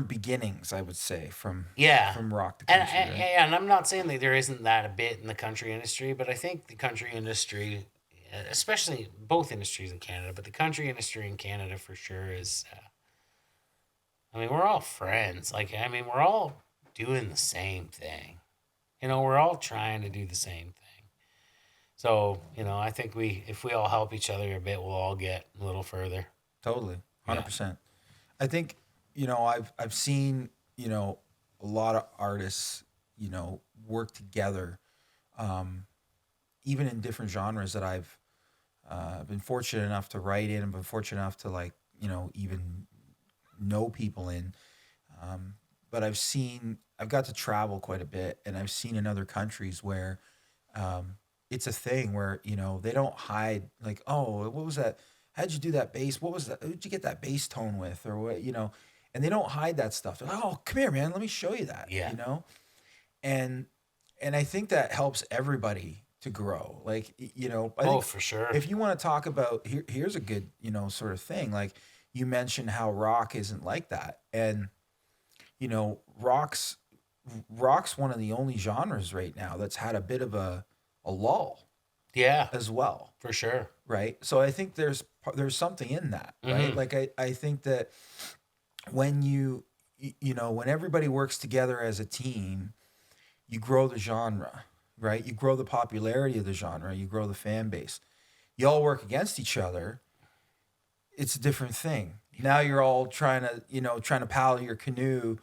beginnings, I would say, from rock to country. And, right? and I'm not saying that there isn't that a bit in the country industry, but I think the country industry especially both industries in Canada, but the country industry in Canada for sure is. I mean, we're all friends. Like, I mean, we're all doing the same thing. You know, we're all trying to do the same thing. So, you know, I think if we all help each other a bit, we'll all get a little further. Totally, Yeah. 100%. I think, I've seen, a lot of artists, work together, even in different genres that I've been fortunate enough to write in and been fortunate enough to even know people in. But I've got to travel quite a bit, and I've seen in other countries where it's a thing where, they don't hide, like, oh, what was that? How'd you do that bass? What was that? Who'd you get that bass tone with? Or what, and they don't hide that stuff. They're like, oh, come here, man. Let me show you that, Yeah. And, and I think that helps everybody to grow. Like, I Oh, think for sure. if you want to talk about, here's a good, sort of thing. Like you mentioned how rock isn't like that. And, rock's one of the only genres right now that's had a bit of a lull Yeah, as well, for sure. right? So I think there's something in that, right? Mhm. Like I think that when when everybody works together as a team, you grow the genre, right? You grow the popularity of the genre, you grow the fan base. You all work against each other, it's a different thing. Now you're all trying to paddle your canoe,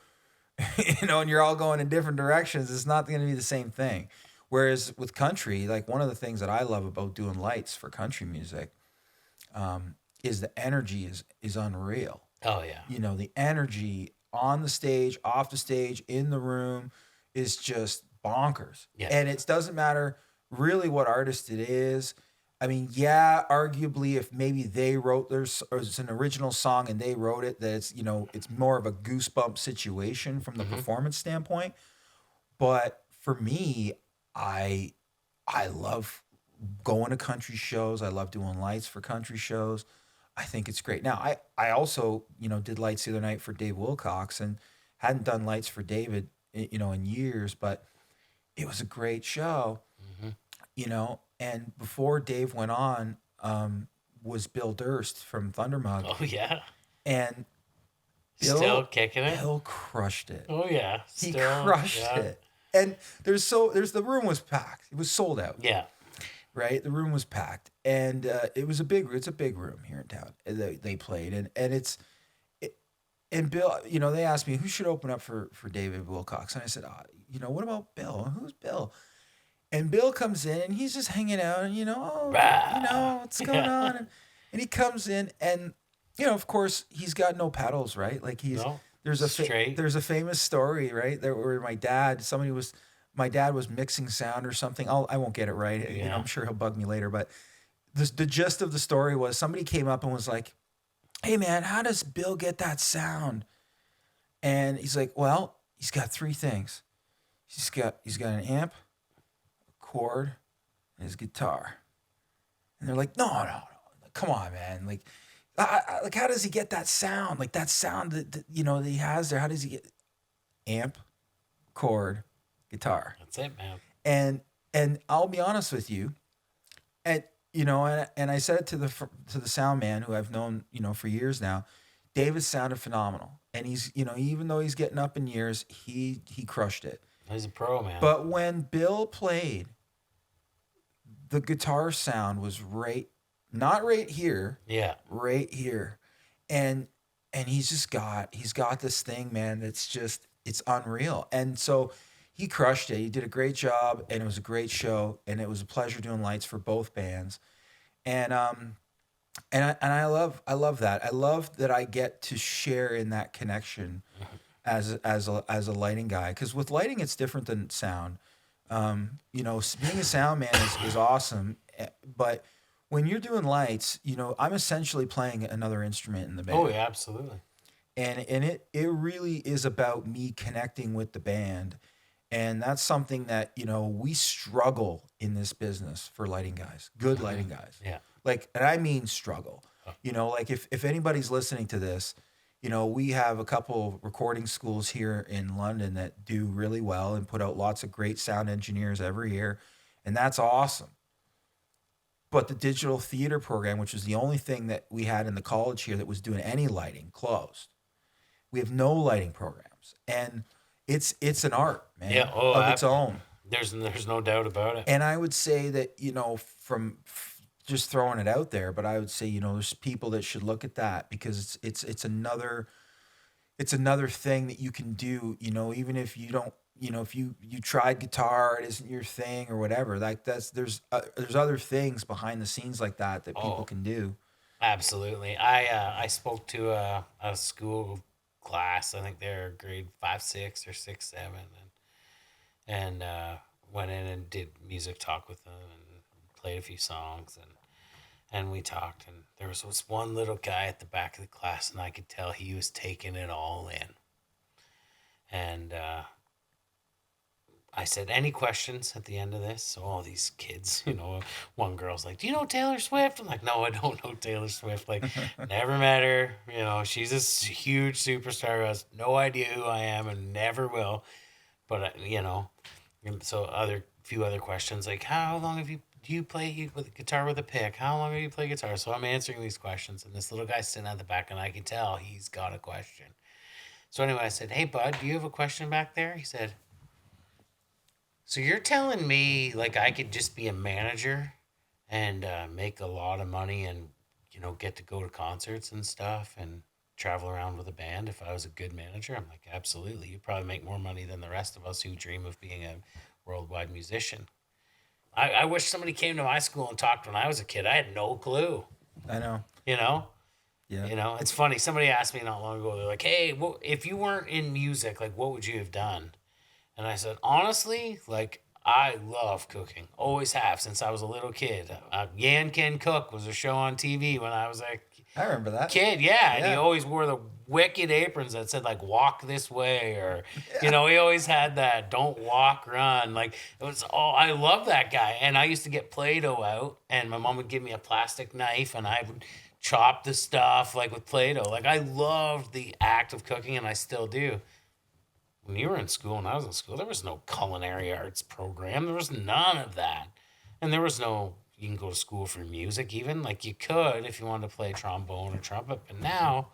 and you're all going in different directions. It's not going to be the same thing. Whereas with country, like one of the things that I love about doing lights for country music, is the energy is unreal. Oh, yeah. The energy on the stage, off the stage, in the room is just bonkers. Yeah. And it doesn't matter really what artist it is. I mean, yeah, arguably if maybe they wrote or it's an original song and they wrote it, that it's more of a goosebump situation from the performance standpoint. But for me, I I love going to country shows. I love doing lights for country shows. I think it's great. Now, I also, did lights the other night for Dave Wilcox and hadn't done lights for David, in years, but it was a great show, and before Dave went on, was Bill Durst from Thundermug, Oh, yeah. and Still kicking it. Bill crushed it. Oh, yeah. He Still, crushed yeah. it. And the room was packed. It was sold out. Yeah. Right? The room was packed, and it's a big room here in town. They played, and Bill, they asked me who should open up for David Wilcox, and I said, what about Bill? Who's Bill? And Bill comes in, and he's just hanging out, and what's going on, and he comes in, and of course, he's got no pedals, right? Like No. there's a Straight. there's a famous story, right? There where my dad was mixing sound or something. I won't get it right. Yeah. I'm sure he'll bug me later, but the gist of the story was somebody came up and was like, "Hey man, how does Bill get that sound?" And he's like, "Well, he's got three things. He's got an amp, a chord, and his guitar." And they're like, "No, come on, man! Like, like how does he get that sound? Like that sound that he has there? How does he get amp, chord, guitar?" That's it, man. And I'll be honest with you, and and I said it to the sound man who I've known for years now. David sounded phenomenal, and he's even though he's getting up in years, he crushed it. He's a pro, man. But when Bill played, the guitar sound was not right here, yeah. right here, and he's got this thing, man. It's unreal, and so. He crushed it. He did a great job, and it was a great show, and it was a pleasure doing lights for both bands. And I love that. I love that I get to share in that connection as a lighting guy. Because with lighting, it's different than sound. Being a sound man is awesome, but when you're doing lights, I'm essentially playing another instrument in the band. Oh, yeah, absolutely. And it really is about me connecting with the band. And that's something that, we struggle in this business for lighting guys, good lighting guys. Yeah. Like, and I mean struggle. Like if anybody's listening to this, we have a couple recording schools here in London that do really well and put out lots of great sound engineers every year. And that's awesome. But the digital theater program, which was the only thing that we had in the college here that was doing any lighting, closed. We have no lighting programs, and it's an art, Yeah. man, Oh, of its own. there's no doubt about it. And I would say that, from just throwing it out there, but I would say, there's people that should look at that, because it's another thing that you can do, even if you don't, if you tried guitar, it isn't your thing or whatever. Like there's other things behind the scenes like that people Oh, can do. absolutely. I spoke to a school class. I think they're grade 5, 6, or 6, 7, and went in and did music talk with them and played a few songs, and we talked, and there was this one little guy at the back of the class, and I could tell he was taking it all in. And I said, any questions at the end of this? So all these kids, one girl's like, do you know Taylor Swift? I'm like, no, I don't know Taylor Swift. Like, never met her. She's this huge superstar who has no idea who I am and never will. But, and so few other questions, like, how long do you play with guitar with a pick? How long have you played guitar? So I'm answering these questions, and this little guy's sitting at the back, and I can tell he's got a question. So anyway, I said, hey, bud, do you have a question back there? He said, so you're telling me, like, I could just be a manager and make a lot of money and, get to go to concerts and stuff and travel around with a band if I was a good manager? I'm like, absolutely. You'd probably make more money than the rest of us who dream of being a worldwide musician. I wish somebody came to my school and talked when I was a kid. I had no clue. I know. You know? Yeah. It's funny. Somebody asked me not long ago, they're like, hey, if you weren't in music, like, what would you have done? And I said, honestly, like, I love cooking. Always have since I was a little kid. Yan Can Cook was a show on TV when I was a I remember that. kid. Yeah. And he Yeah. always wore the wicked aprons that said, like, walk this way. Or, he always had that don't walk, run. Like, it was all, I love that guy. And I used to get Play-Doh out, and my mom would give me a plastic knife, and I would chop the stuff, like, with Play-Doh. Like, I loved the act of cooking, and I still do. When you were in school and I was in school, there was no culinary arts program. There was none of that. And there was no, you can go to school for music even. Like, you could if you wanted to play trombone or trumpet. But now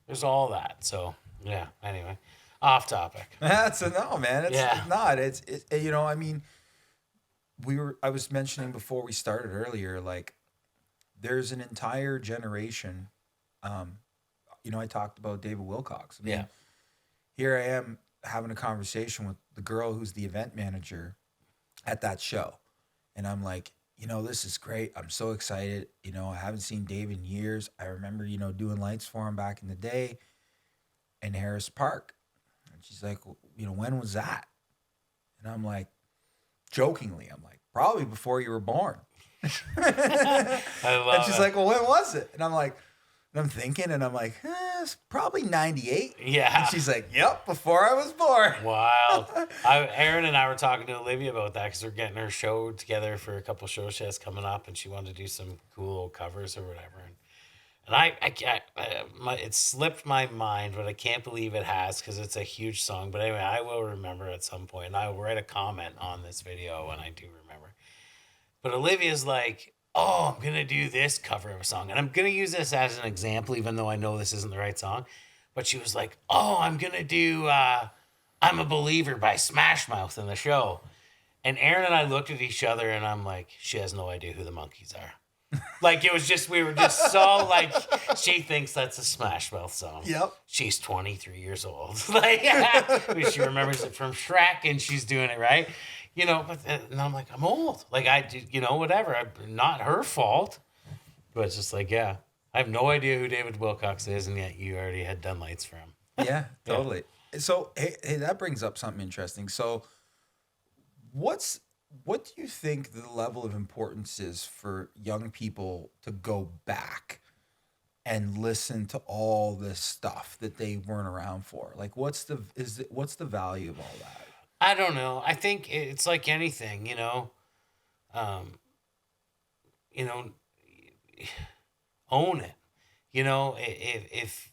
there's all that. So, yeah, anyway, off topic. That's a no, man. It's Yeah. not. It's I mean, I was mentioning before we started earlier, like, there's an entire generation. I talked about David Wilcox. I mean, Yeah. here I am having a conversation with the girl who's the event manager at that show. And I'm like, this is great. I'm so excited. I haven't seen David in years. I remember, doing lights for him back in the day in Harris Park. And she's like, when was that? And I'm like, jokingly, probably before you were born. I love And she's it. like, well, when was it? And I'm thinking, and I'm like, it's probably 98. Yeah. And she's like, yep, before I was born. Wow. Aaron and I were talking to Olivia about that because we're getting her show together for a couple shows she has coming up, and she wanted to do some cool old covers or whatever. And it slipped my mind, but I can't believe it has because it's a huge song. But anyway, I will remember at some point, and I will write a comment on this video when I do remember. But Olivia's like, oh, I'm going to do this cover of a song. And I'm going to use this as an example, even though I know this isn't the right song. But she was like, oh, I'm going to do I'm a Believer by Smash Mouth in the show. And Aaron and I looked at each other, and I'm like, she has no idea who the Monkees are. Like, it was just, we were just so like, she thinks that's a Smash Mouth song. Yep. She's 23 years old. Like, she remembers it from Shrek, and she's doing it right. But and I'm like, I'm old. Like, I did, whatever. Not her fault. But it's just like, yeah, I have no idea who David Wilcox is, and yet you already had done lights for him. Yeah, totally. So, hey, that brings up something interesting. So, what do you think the level of importance is for young people to go back and listen to all this stuff that they weren't around for? Like, what's the value of all that? I don't know. I think it's like anything, own it. If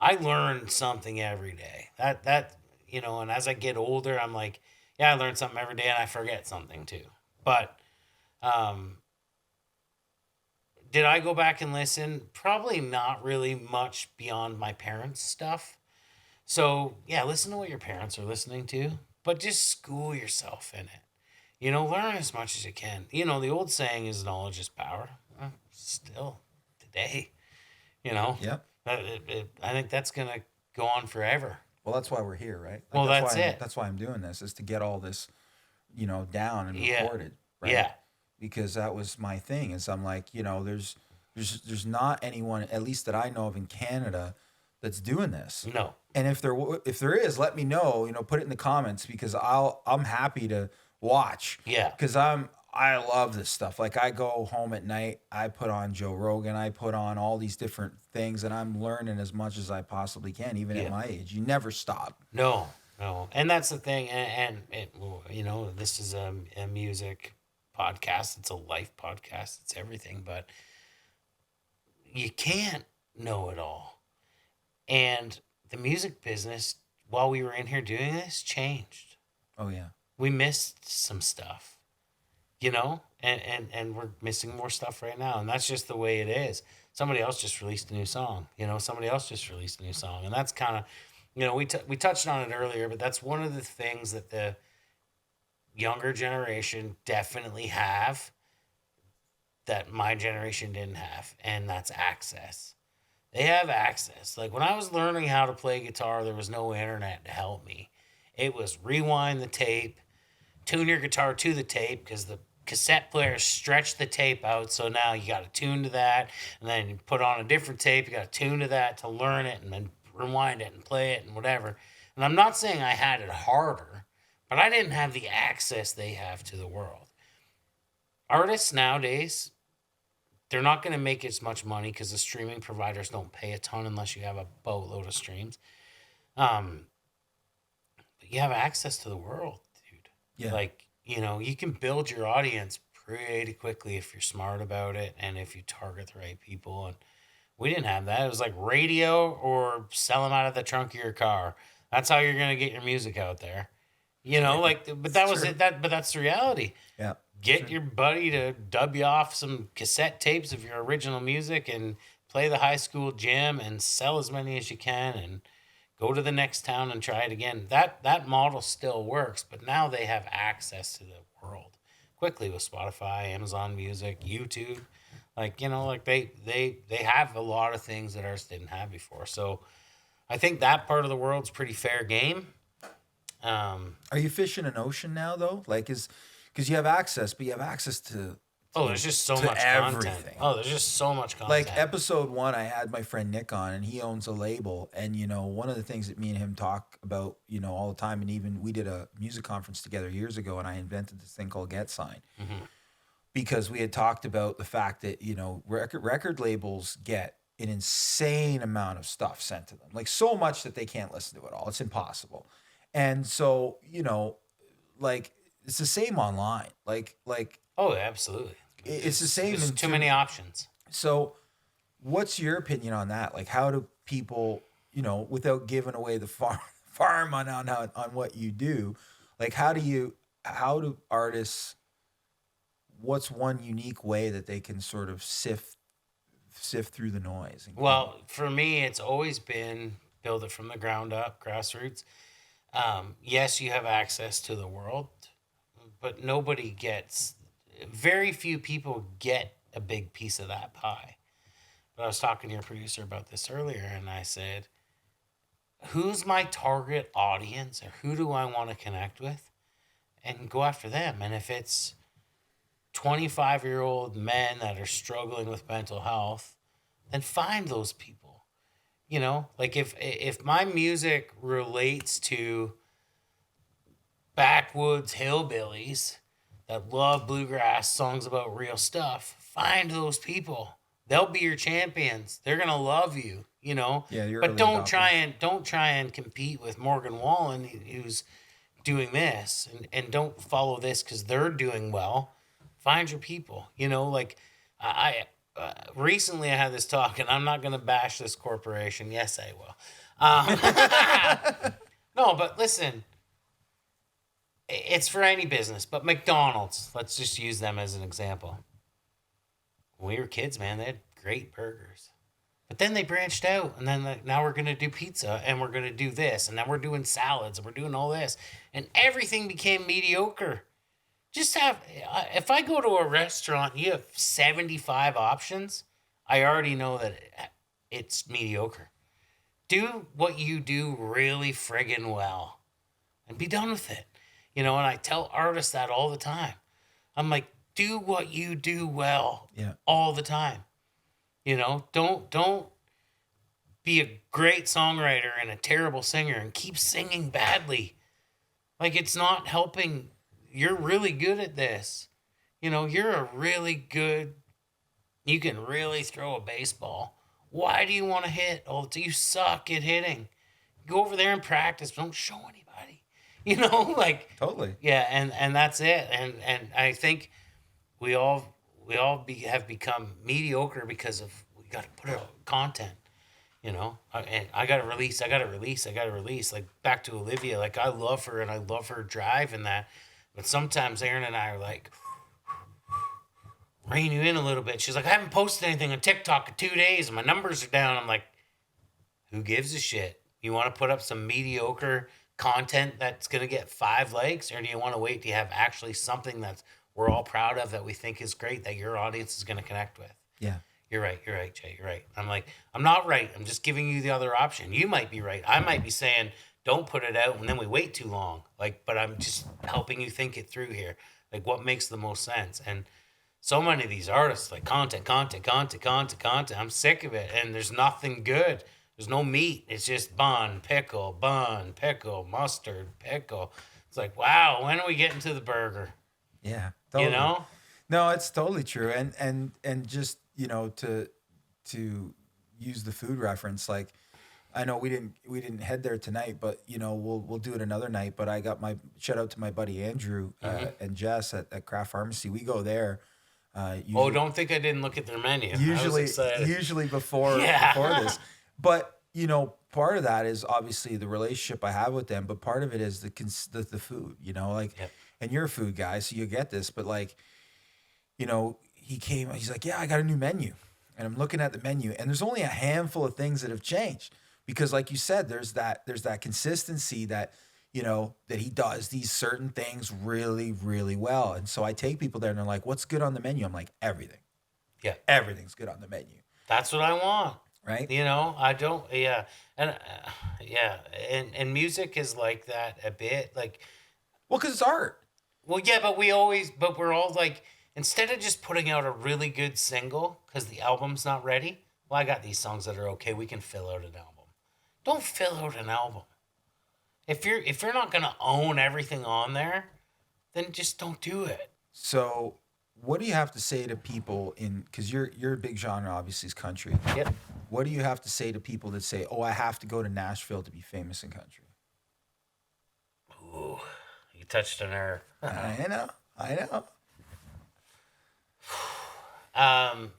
I learn something every day, and as I get older, I'm like, yeah, I learn something every day, and I forget something too. But did I go back and listen? Probably not really much beyond my parents' stuff. So, yeah, listen to what your parents are listening to, but just school yourself in it. Learn as much as you can. The old saying is knowledge is power. Still today, you know, Yep. I think that's going to go on forever. Well, that's why we're here, right? Well, that's why it. That's why I'm doing this, is to get all this, down and Yeah. recorded, right? Yeah. Because that was my thing. Is I'm like, there's not anyone, at least that I know of in Canada, that's doing this. No. And if there is, let me know. Put it in the comments, because I'm happy to watch. Yeah. Because I love this stuff. Like, I go home at night, I put on Joe Rogan, I put on all these different things, and I'm learning as much as I possibly can, even at my age. You never stop. No. And that's the thing. And this is a music podcast. It's a life podcast. It's everything. But you can't know it all. And the music business, while we were in here doing this, changed. Oh, yeah. We missed some stuff. And we're missing more stuff right now. And that's just the way it is. Somebody else just released a new song. Somebody else just released a new song. And that's kind of, we touched on it earlier, but that's one of the things that the younger generation definitely have that my generation didn't have. And that's access. They have access. Like, when I was learning how to play guitar, there was no internet to help me. It was rewind the tape, tune your guitar to the tape, because the cassette player stretched the tape out, so now you got to tune to that, and then you put on a different tape, you got to tune to that to learn it, and then rewind it and play it and whatever. And I'm not saying I had it harder, but I didn't have the access they have to the world. Artists nowadays, they're not going to make as much money because the streaming providers don't pay a ton unless you have a boatload of streams. But you have access to the world, dude. Yeah. Like, you can build your audience pretty quickly if you're smart about it and if you target the right people. And we didn't have that. It was like radio or sell them out of the trunk of your car. That's how you're going to get your music out there. But that was it. But that's the reality. Yeah. Get your buddy to dub you off some cassette tapes of your original music and play the high school jam and sell as many as you can and go to the next town and try it again. That model still works, but now they have access to the world quickly with Spotify, Amazon Music, YouTube. They have a lot of things that ours didn't have before. So I think that part of the world's pretty fair game. Are you fishing an ocean now, though? Because you have access, but you have access to there's just so much everything. content. Oh, there's just so much content. Like, episode 1, I had my friend Nick on, and he owns a label. And, one of the things that me and him talk about, all the time, and even we did a music conference together years ago, and I invented this thing called gettin. Mm-hmm. Because we had talked about the fact that, record labels get an insane amount of stuff sent to them. Like, so much that they can't listen to it all. It's impossible. And so, it's the same online. Oh, absolutely. It's the same. There's too many options. So what's your opinion on that? Like, how do people, without giving away the farm on what you do, like, how do artists, what's one unique way that they can sort of sift through the noise? Well, for me, it's always been build it from the ground up, grassroots. Yes, you have access to the world, but very few people get a big piece of that pie. But I was talking to your producer about this earlier, and I said, who's my target audience, or who do I want to connect with? And go after them. And if it's 25-year-old men that are struggling with mental health, then find those people. If my music relates to backwoods hillbillies that love bluegrass songs about real stuff, find those people. They'll be your champions. They're gonna love you, Yeah, but don't try and compete with Morgan Wallen, who's doing this, and don't follow this because they're doing well. Find your people. I recently I had this talk, and I'm not gonna bash this corporation. Yes, I will. No, but listen. It's for any business, but McDonald's, let's just use them as an example. when we were kids, man, they had great burgers. But then they branched out, and then like, now we're gonna do pizza, and we're gonna do this, and then we're doing salads, and we're doing all this, and everything became mediocre. Just have, if I go to a restaurant, you have 75 options. I already know that it's mediocre. Do what you do really friggin' well, and be done with it. And I tell artists that all the time. I'm like, do what you do well, Yeah. all the time. Don't be a great songwriter and a terrible singer and keep singing badly. Like, it's not helping. You're really good at this. You're a really good, you can really throw a baseball. Why do you want to hit? Oh, you suck at hitting. Go over there and practice. Don't show anybody. Like, Totally. yeah, and that's it. And I think we all have become mediocre because of, we got to put out content. And I got to release. Like, back to Olivia. Like, I love her and I love her drive and that. But sometimes Aaron and I are like, rein you in a little bit. She's like, I haven't posted anything on TikTok in 2 days and my numbers are down. I'm like, who gives a shit? You want to put up some mediocre content that's going to get 5 likes, or do you want to wait till you have actually something that we're all proud of, that we think is great, that your audience is going to connect with? Yeah. You're right, Jay, you're right. I'm like, I'm not right. I'm just giving you the other option. You might be right. I might be saying, don't put it out and then we wait too long. Like, but I'm just helping you think it through here. Like, what makes the most sense? And so many of these artists, like, content. I'm sick of it. And there's nothing good. There's no meat. It's just bun, pickle, mustard, pickle. It's like, wow, when are we getting to the burger? Yeah. Totally. No, it's totally true. And just, to use the food reference, like, I know we didn't head there tonight, but we'll do it another night. But I got my shout out to my buddy Andrew and Jess at Craft Pharmacy. We go there. Usually, don't think I didn't look at their menu. Usually before this. But part of that is obviously the relationship I have with them, but part of it is the food. Like, yep. And you're a food guy, so you get this. But like, he came. He's like, yeah, I got a new menu, and I'm looking at the menu, and there's only a handful of things that have changed. Because like you said, there's that consistency that, that he does these certain things really, really well. And so I take people there and they're like, what's good on the menu? I'm like, everything. Yeah. Everything's good on the menu. That's what I want. Right. I don't, yeah. And yeah. And music is like that a bit. Like, well, because it's art. Well, yeah, but we're all like, instead of just putting out a really good single because the album's not ready, well, I got these songs that are okay, we can fill out an album. Don't fill out an album. If you're not gonna own everything on there, then just don't do it. So, what do you have to say to people because your big genre obviously is country. Yep. What do you have to say to people that say, "Oh, I have to go to Nashville to be famous in country"? Ooh, you touched a nerve. I know.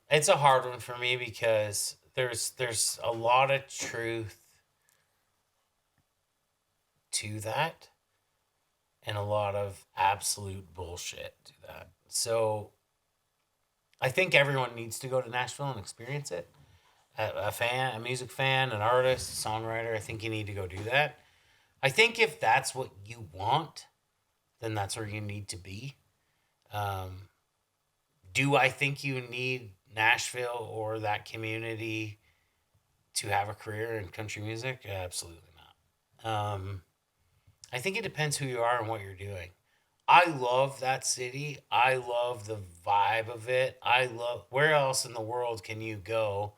It's a hard one for me because there's a lot of truth to that and a lot of absolute bullshit to that. So I think everyone needs to go to Nashville and experience it. A music fan, an artist, a songwriter, I think you need to go do that. I think if that's what you want, then that's where you need to be. Do I think you need Nashville or that community to have a career in country music? Absolutely not. I think it depends who you are and what you're doing. I love that city. I love the vibe of it. Where else in the world can you go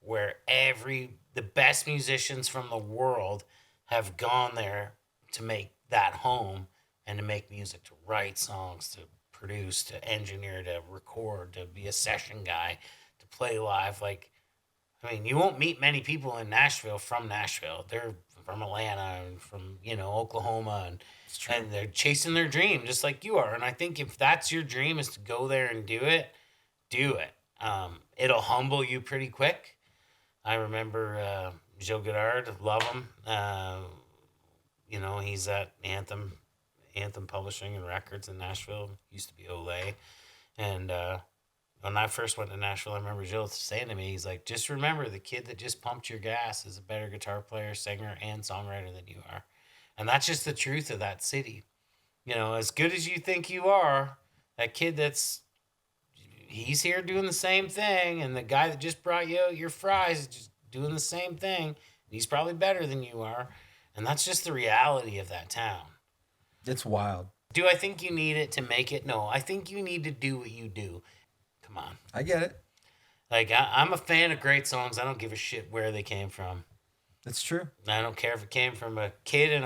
where the best musicians from the world have gone there to make that home and to make music, to write songs, to produce, to engineer, to record, to be a session guy, to play live. Like, I mean, you won't meet many people in Nashville from Nashville. They're from Atlanta and from, Oklahoma, and they're chasing their dream just like you are. And I think if that's your dream, is to go there and do it, do it. It'll humble you pretty quick. I remember Joe Goddard, love him. He's at Anthem Publishing and Records in Nashville. Used to be Olay. And when I first went to Nashville, I remember Jill saying to me, he's like, just remember the kid that just pumped your gas is a better guitar player, singer, and songwriter than you are. And that's just the truth of that city. You know, as good as you think you are, that kid he's here doing the same thing. And the guy that just brought you your fries is just doing the same thing. He's probably better than you are. And that's just the reality of that town. It's wild. Do I think you need it to make it? No, I think you need to do what you do. Come on. I get it. Like, I'm a fan of great songs. I don't give a shit where they came from. It's true. I don't care if it came from a kid in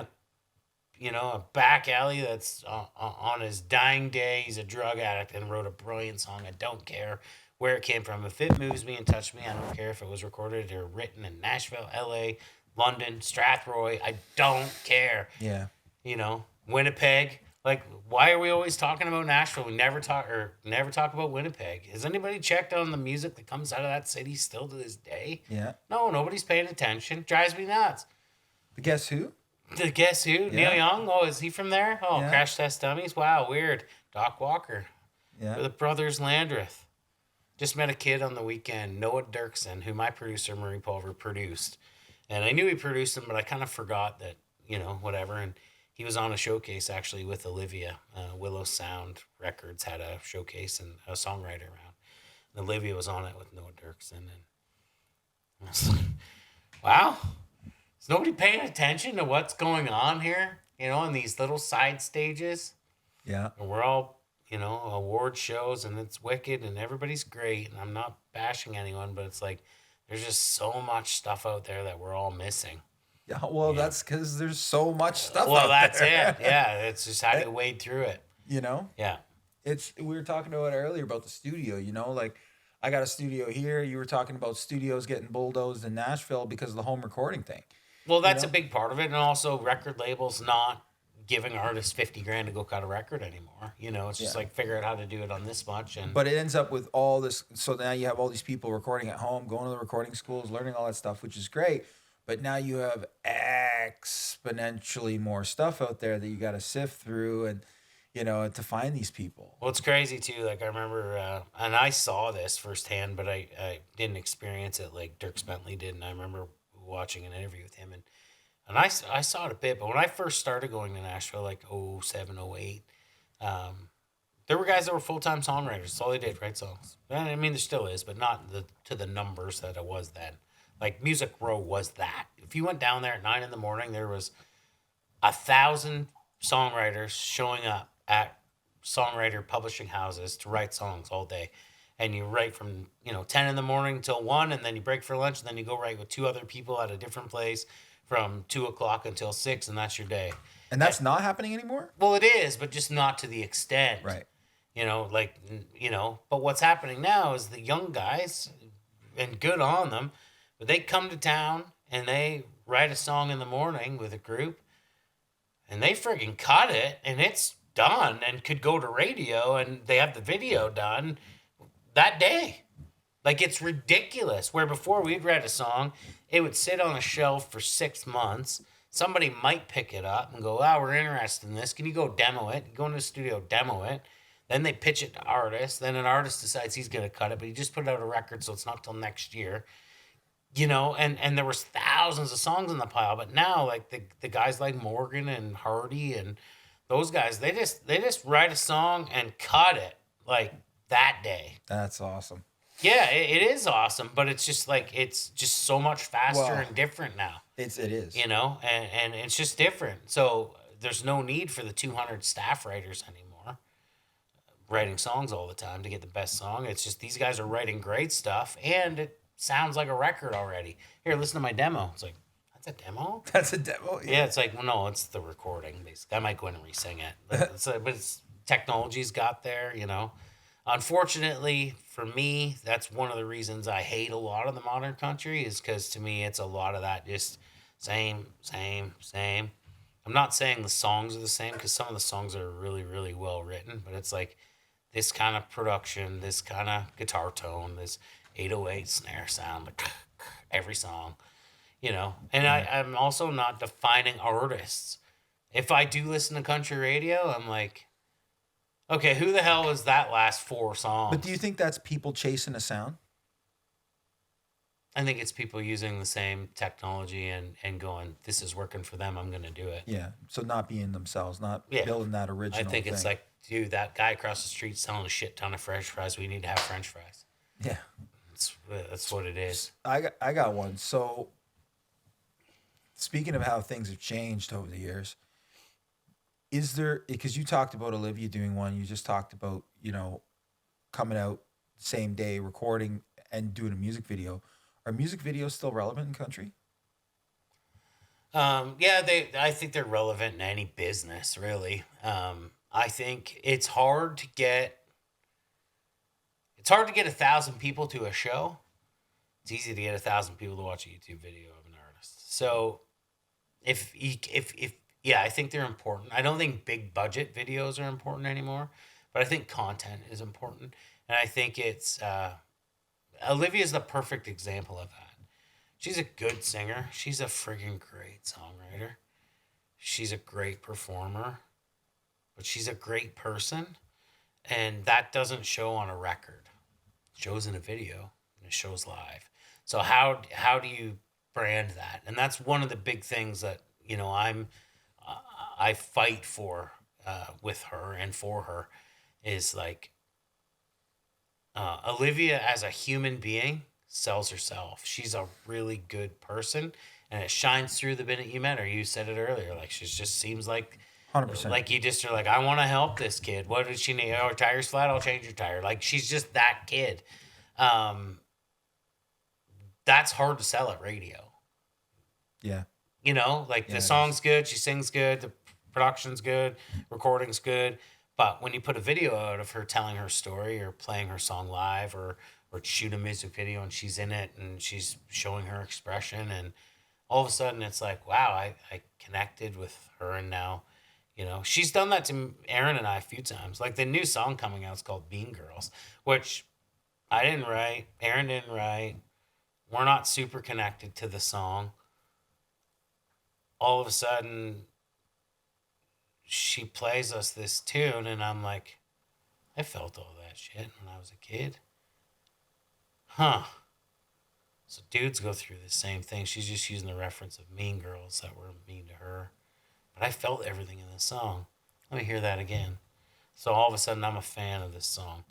a back alley that's on his dying day. He's a drug addict and wrote a brilliant song. I don't care where it came from. If it moves me and touched me, I don't care if it was recorded or written in Nashville, L.A., London, Strathroy. I don't care. Yeah. Winnipeg. Like, why are we always talking about Nashville? We never talk about Winnipeg. Has anybody checked on the music that comes out of that city still to this day? Yeah. No, nobody's paying attention. Drives me nuts. The Guess Who? The Guess Who? Yeah. Neil Young? Oh, is he from there? Oh, Yeah. Crash Test Dummies? Wow, weird. Doc Walker. Yeah. The Brothers Landreth. Just met a kid on the weekend, Noah Dirksen, who my producer, Marie Pulver, produced. And I knew he produced him, but I kind of forgot that, whatever. And he was on a showcase, actually, with Olivia. Willow Sound Records had a showcase and a songwriter round. And Olivia was on it with Noah Dirksen. And I was like, wow. Is nobody paying attention to what's going on here? In these little side stages? Yeah. And we're all, award shows, and it's wicked, and everybody's great. And I'm not bashing anyone, but it's like, there's just so much stuff out there that we're all missing. Yeah, well, that's because there's so much stuff. Well, out that's there. it. Yeah, it's just how do you wade through it. Yeah. We were talking about it earlier about the studio. Like I got a studio here. You were talking about studios getting bulldozed in Nashville because of the home recording thing. Well, that's a big part of it, and also record labels not giving artists $50,000 to go cut a record anymore. It's just like figure out how to do it on this much. But it ends up with all this. So now you have all these people recording at home, going to the recording schools, learning all that stuff, which is great. But now you have exponentially more stuff out there that you got to sift through and, to find these people. Well, it's crazy too. Like I remember, and I saw this firsthand, but I didn't experience it like Dirk Bentley did. And I remember watching an interview with him, and I saw it a bit. But when I first started going to Nashville, like 07, 08, there were guys that were full-time songwriters. That's all they did, write songs. I mean, there still is, but not to the numbers that it was then. Like Music Row was that. If you went down there at 9 a.m, there was 1,000 songwriters showing up at songwriter publishing houses to write songs all day. And you write from 10 a.m. till 1, and then you break for lunch, and then you go write with 2 other people at a different place from 2 o'clock until 6, and that's your day. And that's not happening anymore? Well, it is, but just not to the extent. Right. But what's happening now is the young guys, and good on them, but they come to town and they write a song in the morning with a group, and they friggin' cut it, and it's done and could go to radio, and they have the video done that day. Like, it's ridiculous. Where before we'd write a song, it would sit on a shelf for 6 months. Somebody might pick it up and go, we're interested in this. Can you go demo it? You go into the studio, demo it. Then they pitch it to artists. Then an artist decides he's going to cut it, but he just put out a record, so it's not till next year. And there was thousands of songs in the pile. But now, like, the guys like Morgan and Hardy and those guys, they just write a song and cut it, like, that day. That's awesome. Yeah, it is awesome, but it's just like it's just so much faster and different now. It is. And it's just different. So there's no need for the 200 staff writers anymore writing songs all the time to get the best song. It's just these guys are writing great stuff, and it sounds like a record already. Here, listen to my demo. It's like, that's a demo? That's a demo? Yeah, it's like, well, no, it's the recording, basically. I might go in and re-sing it. But it's technology's got there, Unfortunately, for me, that's one of the reasons I hate a lot of the modern country, is because to me, it's a lot of that just same. I'm not saying the songs are the same, because some of the songs are really, really well written, but it's like this kind of production, this kind of guitar tone, this 808 snare sound, like every song, And I'm also not defining artists. If I do listen to country radio, I'm like, Okay, who the hell was that last 4 songs? But do you think that's people chasing a sound? I think it's people using the same technology and going, this is working for them, I'm going to do it. Yeah. So not being themselves, not Yeah. building that original I think thing. it's like, dude, that guy across the street selling a shit ton of French fries. We need to have French fries. Yeah. That's what it is. I got one. So speaking of how things have changed over the years, is there, because you talked about Olivia doing one, you just talked about, coming out same day, recording and doing a music video. Are music videos still relevant in country? Yeah, I think they're relevant in any business, really. I think it's hard to get 1,000 people to a show. It's easy to get 1,000 people to watch a YouTube video of an artist. So if yeah, I think they're important. I don't think big budget videos are important anymore, but I think content is important. And I think it's Olivia's the perfect example of that. She's a good singer. She's a friggin' great songwriter. She's a great performer, but she's a great person. And that doesn't show on a record. It shows in a video and it shows live. So how do you brand that? And that's one of the big things that, I fight for with her and for her is like Olivia as a human being sells herself. She's a really good person, and it shines through the minute you met her. You said it earlier, like she just seems like 100%. like you just are like, I want to help this kid. What does she need? Oh, her tire's flat. I'll change your tire. Like she's just that kid. That's hard to sell at radio. Yeah. Like the song's good, she sings good, the production's good, recording's good. But when you put a video out of her telling her story or playing her song live or shoot a music video and she's in it and she's showing her expression and all of a sudden it's like, wow, I connected with her and now, she's done that to Aaron and I a few times. Like the new song coming out is called Mean Girls, which I didn't write, Aaron didn't write. We're not super connected to the song. All of a sudden, she plays us this tune, and I'm like, I felt all that shit when I was a kid. Huh. So dudes go through the same thing. She's just using the reference of Mean Girls that were mean to her. But I felt everything in the song. Let me hear that again. So all of a sudden, I'm a fan of this song.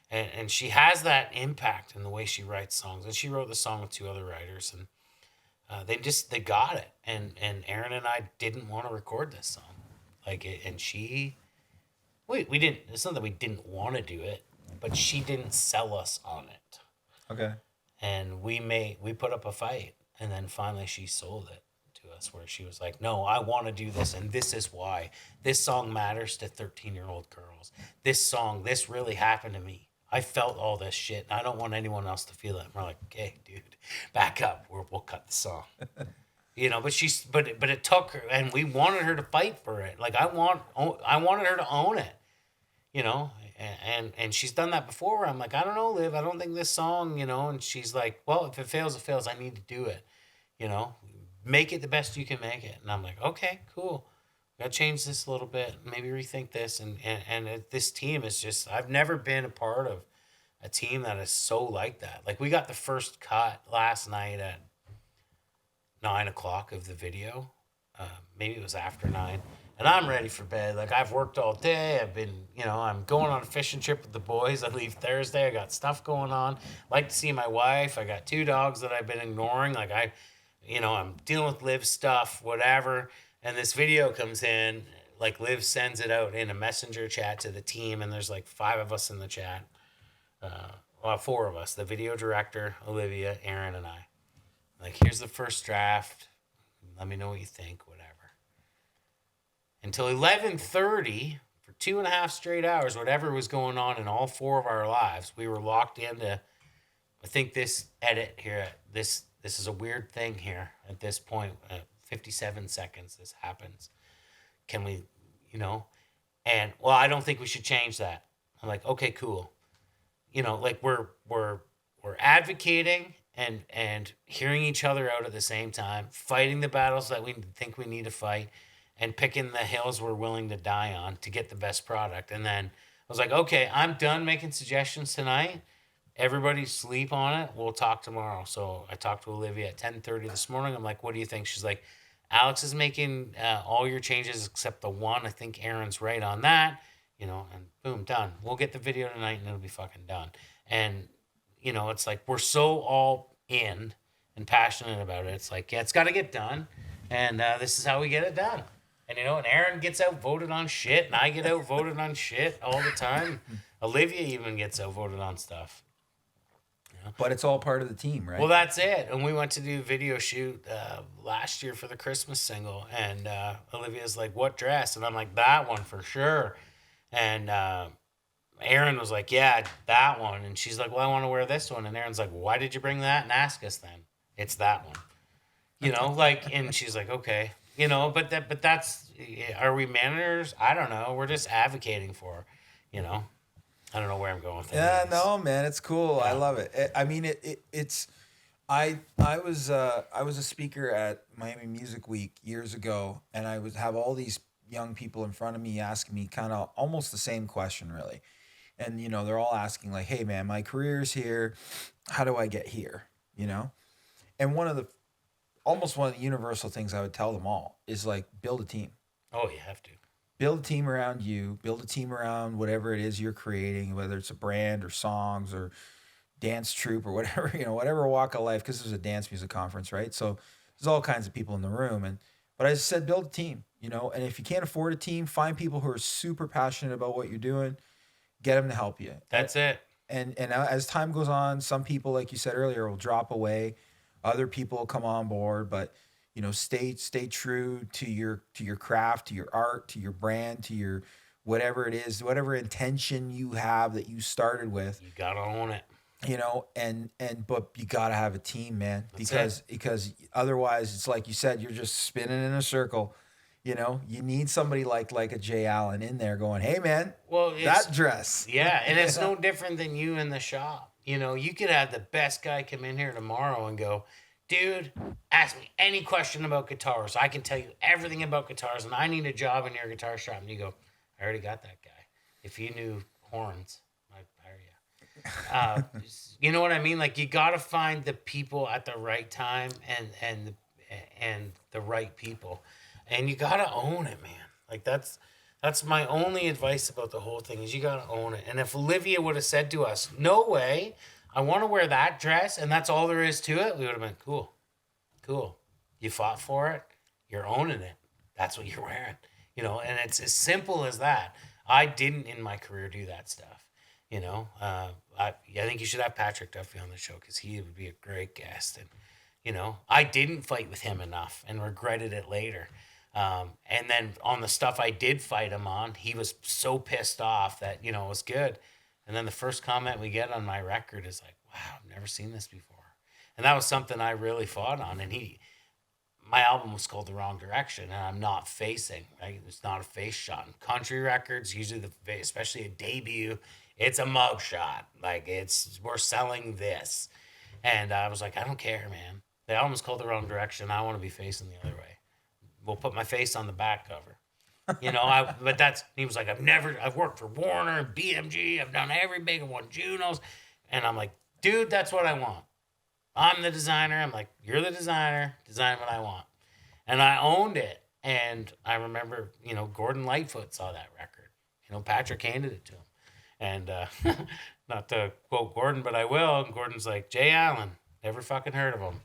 And she has that impact in the way she writes songs. And she wrote the song with 2 other writers, and they got it. And Aaron and I didn't want to record this song. We didn't, it's not that we didn't want to do it, but she didn't sell us on it. Okay. And we put up a fight, and then finally she sold it to us where she was like, no, I want to do this, and this is why. This song matters to 13-year-old girls. This really happened to me. I felt all this shit, and I don't want anyone else to feel it. And we're like, okay, dude, back up. We'll cut the song. But it took her, and we wanted her to fight for it. Like I wanted her to own it, and she's done that before. Where I'm like, I don't know, Liv, I don't think this song, and she's like, well, if it fails, it fails. I need to do it, make it the best you can make it. And I'm like, okay, cool. Got to change this a little bit, maybe rethink this. And this team is just, I've never been a part of a team that is so like that. Like we got the first cut last night at 9:00 of the video. Maybe it was after 9. And I'm ready for bed. Like I've worked all day. I've been, I'm going on a fishing trip with the boys. I leave Thursday. I got stuff going on. Like to see my wife. I got 2 dogs that I've been ignoring. Like I'm dealing with Liv's stuff, whatever. And this video comes in, like Liv sends it out in a messenger chat to the team. And there's like 5 of us in the chat. 4 of us, the video director, Olivia, Aaron, and I. Like, here's the first draft. Let me know what you think, whatever. Until 11:30, for 2.5 straight hours, whatever was going on in all 4 of our lives, we were locked into, I think this edit here, this is a weird thing here at this point, 57 seconds this happens. Can we, and, well, I don't think we should change that. I'm like, okay, cool. Like we're advocating and hearing each other out at the same time, fighting the battles that we think we need to fight, and picking the hills we're willing to die on to get the best product. And then was like, okay, I'm done making suggestions tonight. Everybody sleep on it. We'll talk tomorrow. So I talked to Olivia at 10:30 this morning. I'm like, what do you think? She's like, Alex is making all your changes except the one. I think Aaron's right on that. You know, and boom, done. We'll get the video tonight and it'll be fucking done. And, you know, it's like we're so all in and passionate about it. It's like, yeah, it's got to get done. And this is how we get it done. And, you know, and Aaron gets outvoted on shit, and I get outvoted on shit all the time. Olivia even gets outvoted on stuff. You know? But it's all part of the team, right? Well, that's it. And we went to do a video shoot last year for the Christmas single. And Olivia's like, what dress? And I'm like, that one for sure. And Aaron was like, yeah, that one. And she's like, well, I want to wear this one. And Aaron's like, why did you bring that? And ask us then. It's that one. You know, like, and she's like, okay. You know, but that's, are we managers? I don't know. We're just advocating for, you know. I don't know where I'm going with that. Yeah, no, man, it's cool. Yeah. I love it. I mean, it's. I was a speaker at Miami Music Week years ago, and I would have all these young people in front of me asking me kind of almost the same question, really. And you know, they're all asking like, "Hey, man, my career's here. How do I get here?" You know, and one of the universal things I would tell them all is like, build a team. Oh, you have to. Build a team around you. Build a team around whatever it is you're creating, whether it's a brand or songs or dance troupe or whatever, you know, whatever walk of life, because there's a dance music conference, right? So there's all kinds of people in the room. But I just said, build a team, you know, and if you can't afford a team, find people who are super passionate about what you're doing, get them to help you. That's it. And as time goes on, some people, like you said earlier, will drop away. Other people will come on board, but you know, stay true to your craft, to your art, to your brand, to your whatever it is, whatever intention you have that you started with. You gotta own it. You know, but you gotta have a team, man, because otherwise it's like you said, you're just spinning in a circle. You know, you need somebody like a Jay Allan in there going, hey man, well, that dress. Yeah, and it's no different than you in the shop. You know, you could have the best guy come in here tomorrow and go, dude, ask me any question about guitars. I can tell you everything about guitars, and I need a job in your guitar shop. And you go, I already got that guy. If you knew horns, I'd hire you. You know what I mean? Like, you got to find the people at the right time and the right people. And you got to own it, man. Like, that's my only advice about the whole thing is you got to own it. And if Olivia would have said to us, no way, I want to wear that dress, and that's all there is to it, we would have been, cool. You fought for it. You're owning it. That's what you're wearing. You know, and it's as simple as that. I didn't in my career do that stuff. You know, I think you should have Patrick Duffy on the show because he would be a great guest. And, you know, I didn't fight with him enough and regretted it later. And then on the stuff I did fight him on, he was so pissed off that, you know, it was good. And then the first comment we get on my record is like, wow, I've never seen this before. And that was something I really fought on. And my album was called The Wrong Direction, and I'm not facing, right? It's not a face shot. In country records, usually especially a debut, it's a mug shot. Like, we're selling this. And I was like, I don't care, man. The album's called The Wrong Direction. I want to be facing the other way. We'll put my face on the back cover. You know, he was like, I've worked for Warner and BMG. I've done every big one, Junos. And I'm like, dude, that's what I want. I'm the designer. I'm like, you're the designer. Design what I want. And I owned it. And I remember, you know, Gordon Lightfoot saw that record. You know, Patrick handed it to him. And not to quote Gordon, but I will. And Gordon's like, Jay Allan, never fucking heard of him.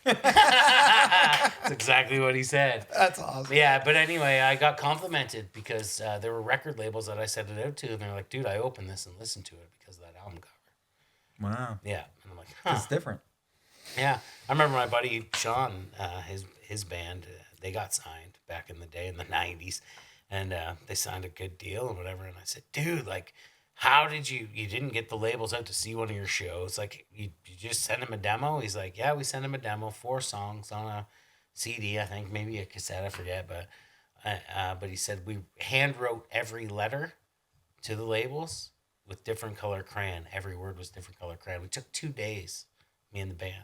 That's exactly what he said. That's awesome. Yeah, but anyway, I got complimented because there were record labels that I sent it out to, and they're like, dude, I opened this and listened to it because of that album cover. Wow. Yeah. And I'm like, huh. It's different. Yeah. I remember my buddy Sean, his band, they got signed back in the day in the 90s, and they signed a good deal and whatever. And I said, dude, like, how did you didn't get the labels out to see one of your shows? Like, you just send him a demo? He's like, yeah, we sent him a demo, 4 songs on a CD, I think, maybe a cassette, I forget. But he said we hand wrote every letter to the labels with different color crayon. Every word was different color crayon. We took 2 days, me and the band,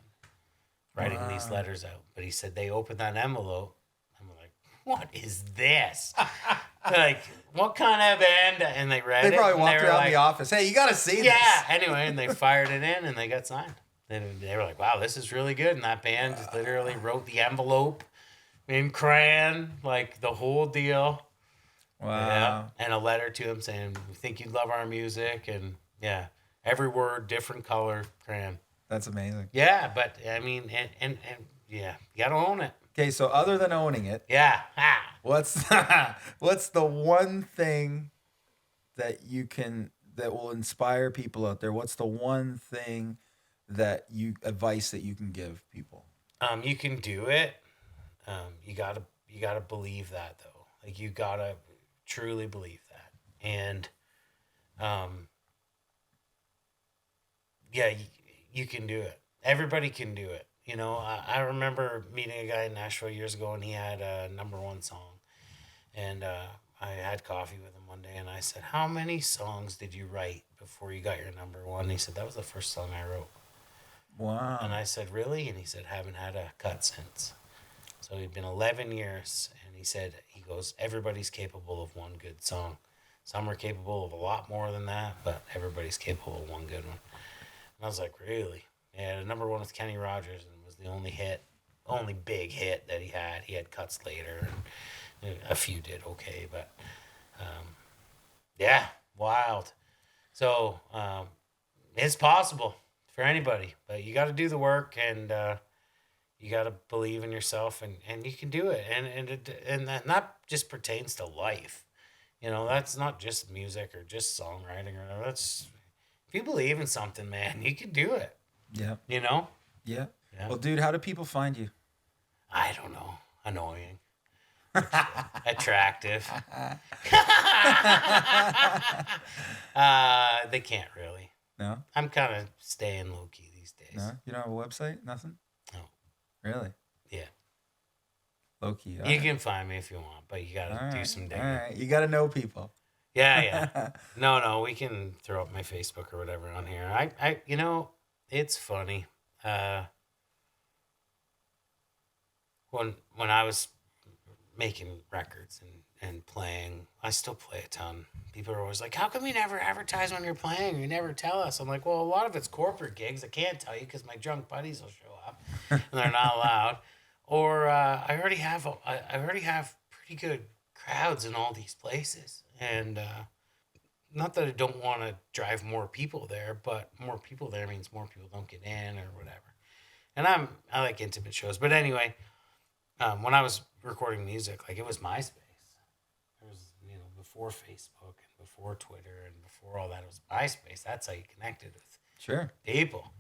writing these letters out. But he said they opened that envelope. I'm like, what is this? Like, what kind of band? And they read it. They probably and walked were around like, the office. Hey, you got to see this. yeah. Anyway, and they fired it in, and they got signed. And they were like, "Wow, this is really good." And that band just literally wrote the envelope in crayon, like the whole deal. Wow. Yeah, and a letter to him saying, "We think you'd love our music," and yeah, every word different color crayon. That's amazing. Yeah, but I mean, and yeah, you gotta own it. Okay, so other than owning it, Yeah. what's the one thing that will inspire people out there? What's the one thing advice that you can give people? You can do it. You gotta believe that though. Like you gotta truly believe that. And yeah, you can do it. Everybody can do it. You know, I remember meeting a guy in Nashville years ago, and he had a #1 song. And I had coffee with him one day, and I said, "How many songs did you write before you got your #1?" And he said, "That was the first song I wrote." Wow. And I said, "Really?" And he said, "Haven't had a cut since." So it'd been 11 years, and he goes, "Everybody's capable of one good song. Some are capable of a lot more than that, but everybody's capable of one good one." And I was like, "Really?" Yeah, the #1 was Kenny Rogers, and it was the only big hit that he had. He had cuts later, and a few did okay, but yeah, wild. So it's possible for anybody, but you got to do the work, and you got to believe in yourself, and you can do it. And that just pertains to life. You know, that's not just music or just songwriting or whatever. That's, if you believe in something, man, you can do it. Yeah. You know? Yeah. Yeah. Well, dude, how do people find you? I don't know. Annoying. Attractive. They can't really. No? I'm kind of staying low key these days. No? You don't have a website? Nothing? No. Really? Yeah. Low key. You can find me if you want, but you got to do some digging. All right. You got to know people. Yeah. No, we can throw up my Facebook or whatever on here. I you know, it's funny. When I was making records and playing, I still play a ton. People are always like, "How come you never advertise when you're playing? You never tell us." I'm like, "Well, a lot of it's corporate gigs. I can't tell you because my drunk buddies will show up and they're not allowed." Or I already have pretty good crowds in all these places, and not that I don't want to drive more people there, but more people there means more people don't get in or whatever. And I like intimate shows, but anyway, when I was recording music, like it was MySpace. It was before Facebook and before Twitter and before all that. It was MySpace. That's how you connected with people.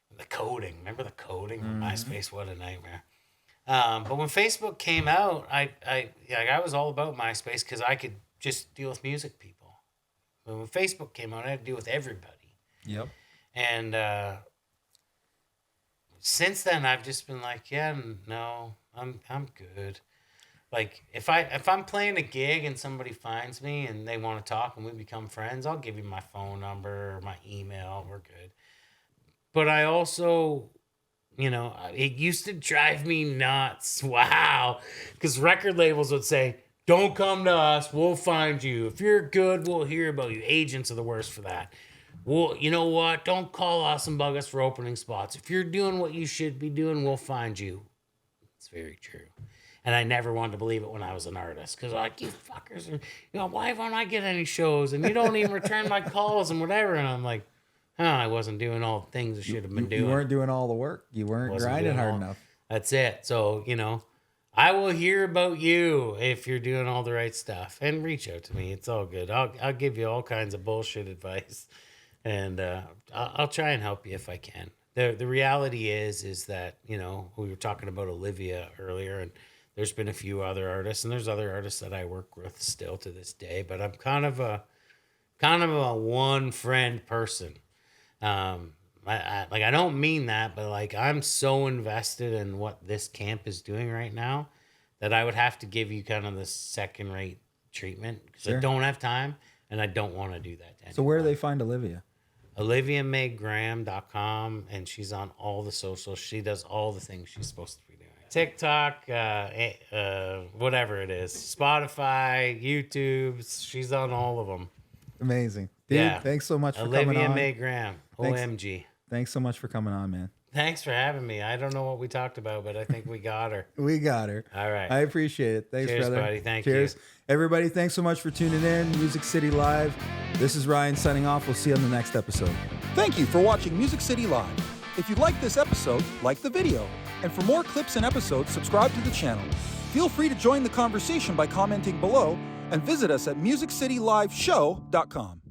And the coding, remember the coding on MySpace? What a nightmare. But when Facebook came out, I was all about MySpace because I could just deal with music people. But when Facebook came out, I had to deal with everybody. Yep. And since then, I've just been like, yeah, no, I'm good. Like if I'm playing a gig and somebody finds me and they want to talk and we become friends, I'll give you my phone number or my email. We're good. But I also, it used to drive me nuts. Wow. Because record labels would say, "Don't come to us. We'll find you. If you're good, we'll hear about you." Agents are the worst for that. Well, you know what? Don't call us and bug us for opening spots. If you're doing what you should be doing, we'll find you. It's very true. And I never wanted to believe it when I was an artist. Because like, you fuckers are, why won't I get any shows? And you don't even return my calls and whatever. And I'm like, I wasn't doing all the things I should have been doing. You weren't doing all the work. You weren't grinding hard enough. That's it. So, I will hear about you if you're doing all the right stuff. And reach out to me. It's all good. I'll give you all kinds of bullshit advice. And I'll try and help you if I can. The reality is that, we were talking about Olivia earlier, and there's been a few other artists, and there's other artists that I work with still to this day, but I'm kind of a one friend person. I don't mean that, but like I'm so invested in what this camp is doing right now that I would have to give you kind of the second rate treatment because I don't have time and I don't want to do that to anyone. So where do they find Olivia? OliviaMayGraham.com, and she's on all the socials. She does all the things she's supposed to be doing. TikTok, whatever it is, Spotify, YouTube. She's on all of them. Amazing. Dude, Yeah. thanks so much for coming Olivia on. May Graham. OMG. Thanks so much for coming on, man. Thanks for having me. I don't know what we talked about, but I think we got her. We got her. All right. I appreciate it. Thanks, Cheers, brother. buddy. Thank Cheers. you. Everybody, thanks so much for tuning in. Music City Live. This is Ryan signing off. We'll see you on the next episode. Thank you for watching Music City Live. If you liked this episode, like the video. And for more clips and episodes, subscribe to the channel. Feel free to join the conversation by commenting below and visit us at musiccityliveshow.com.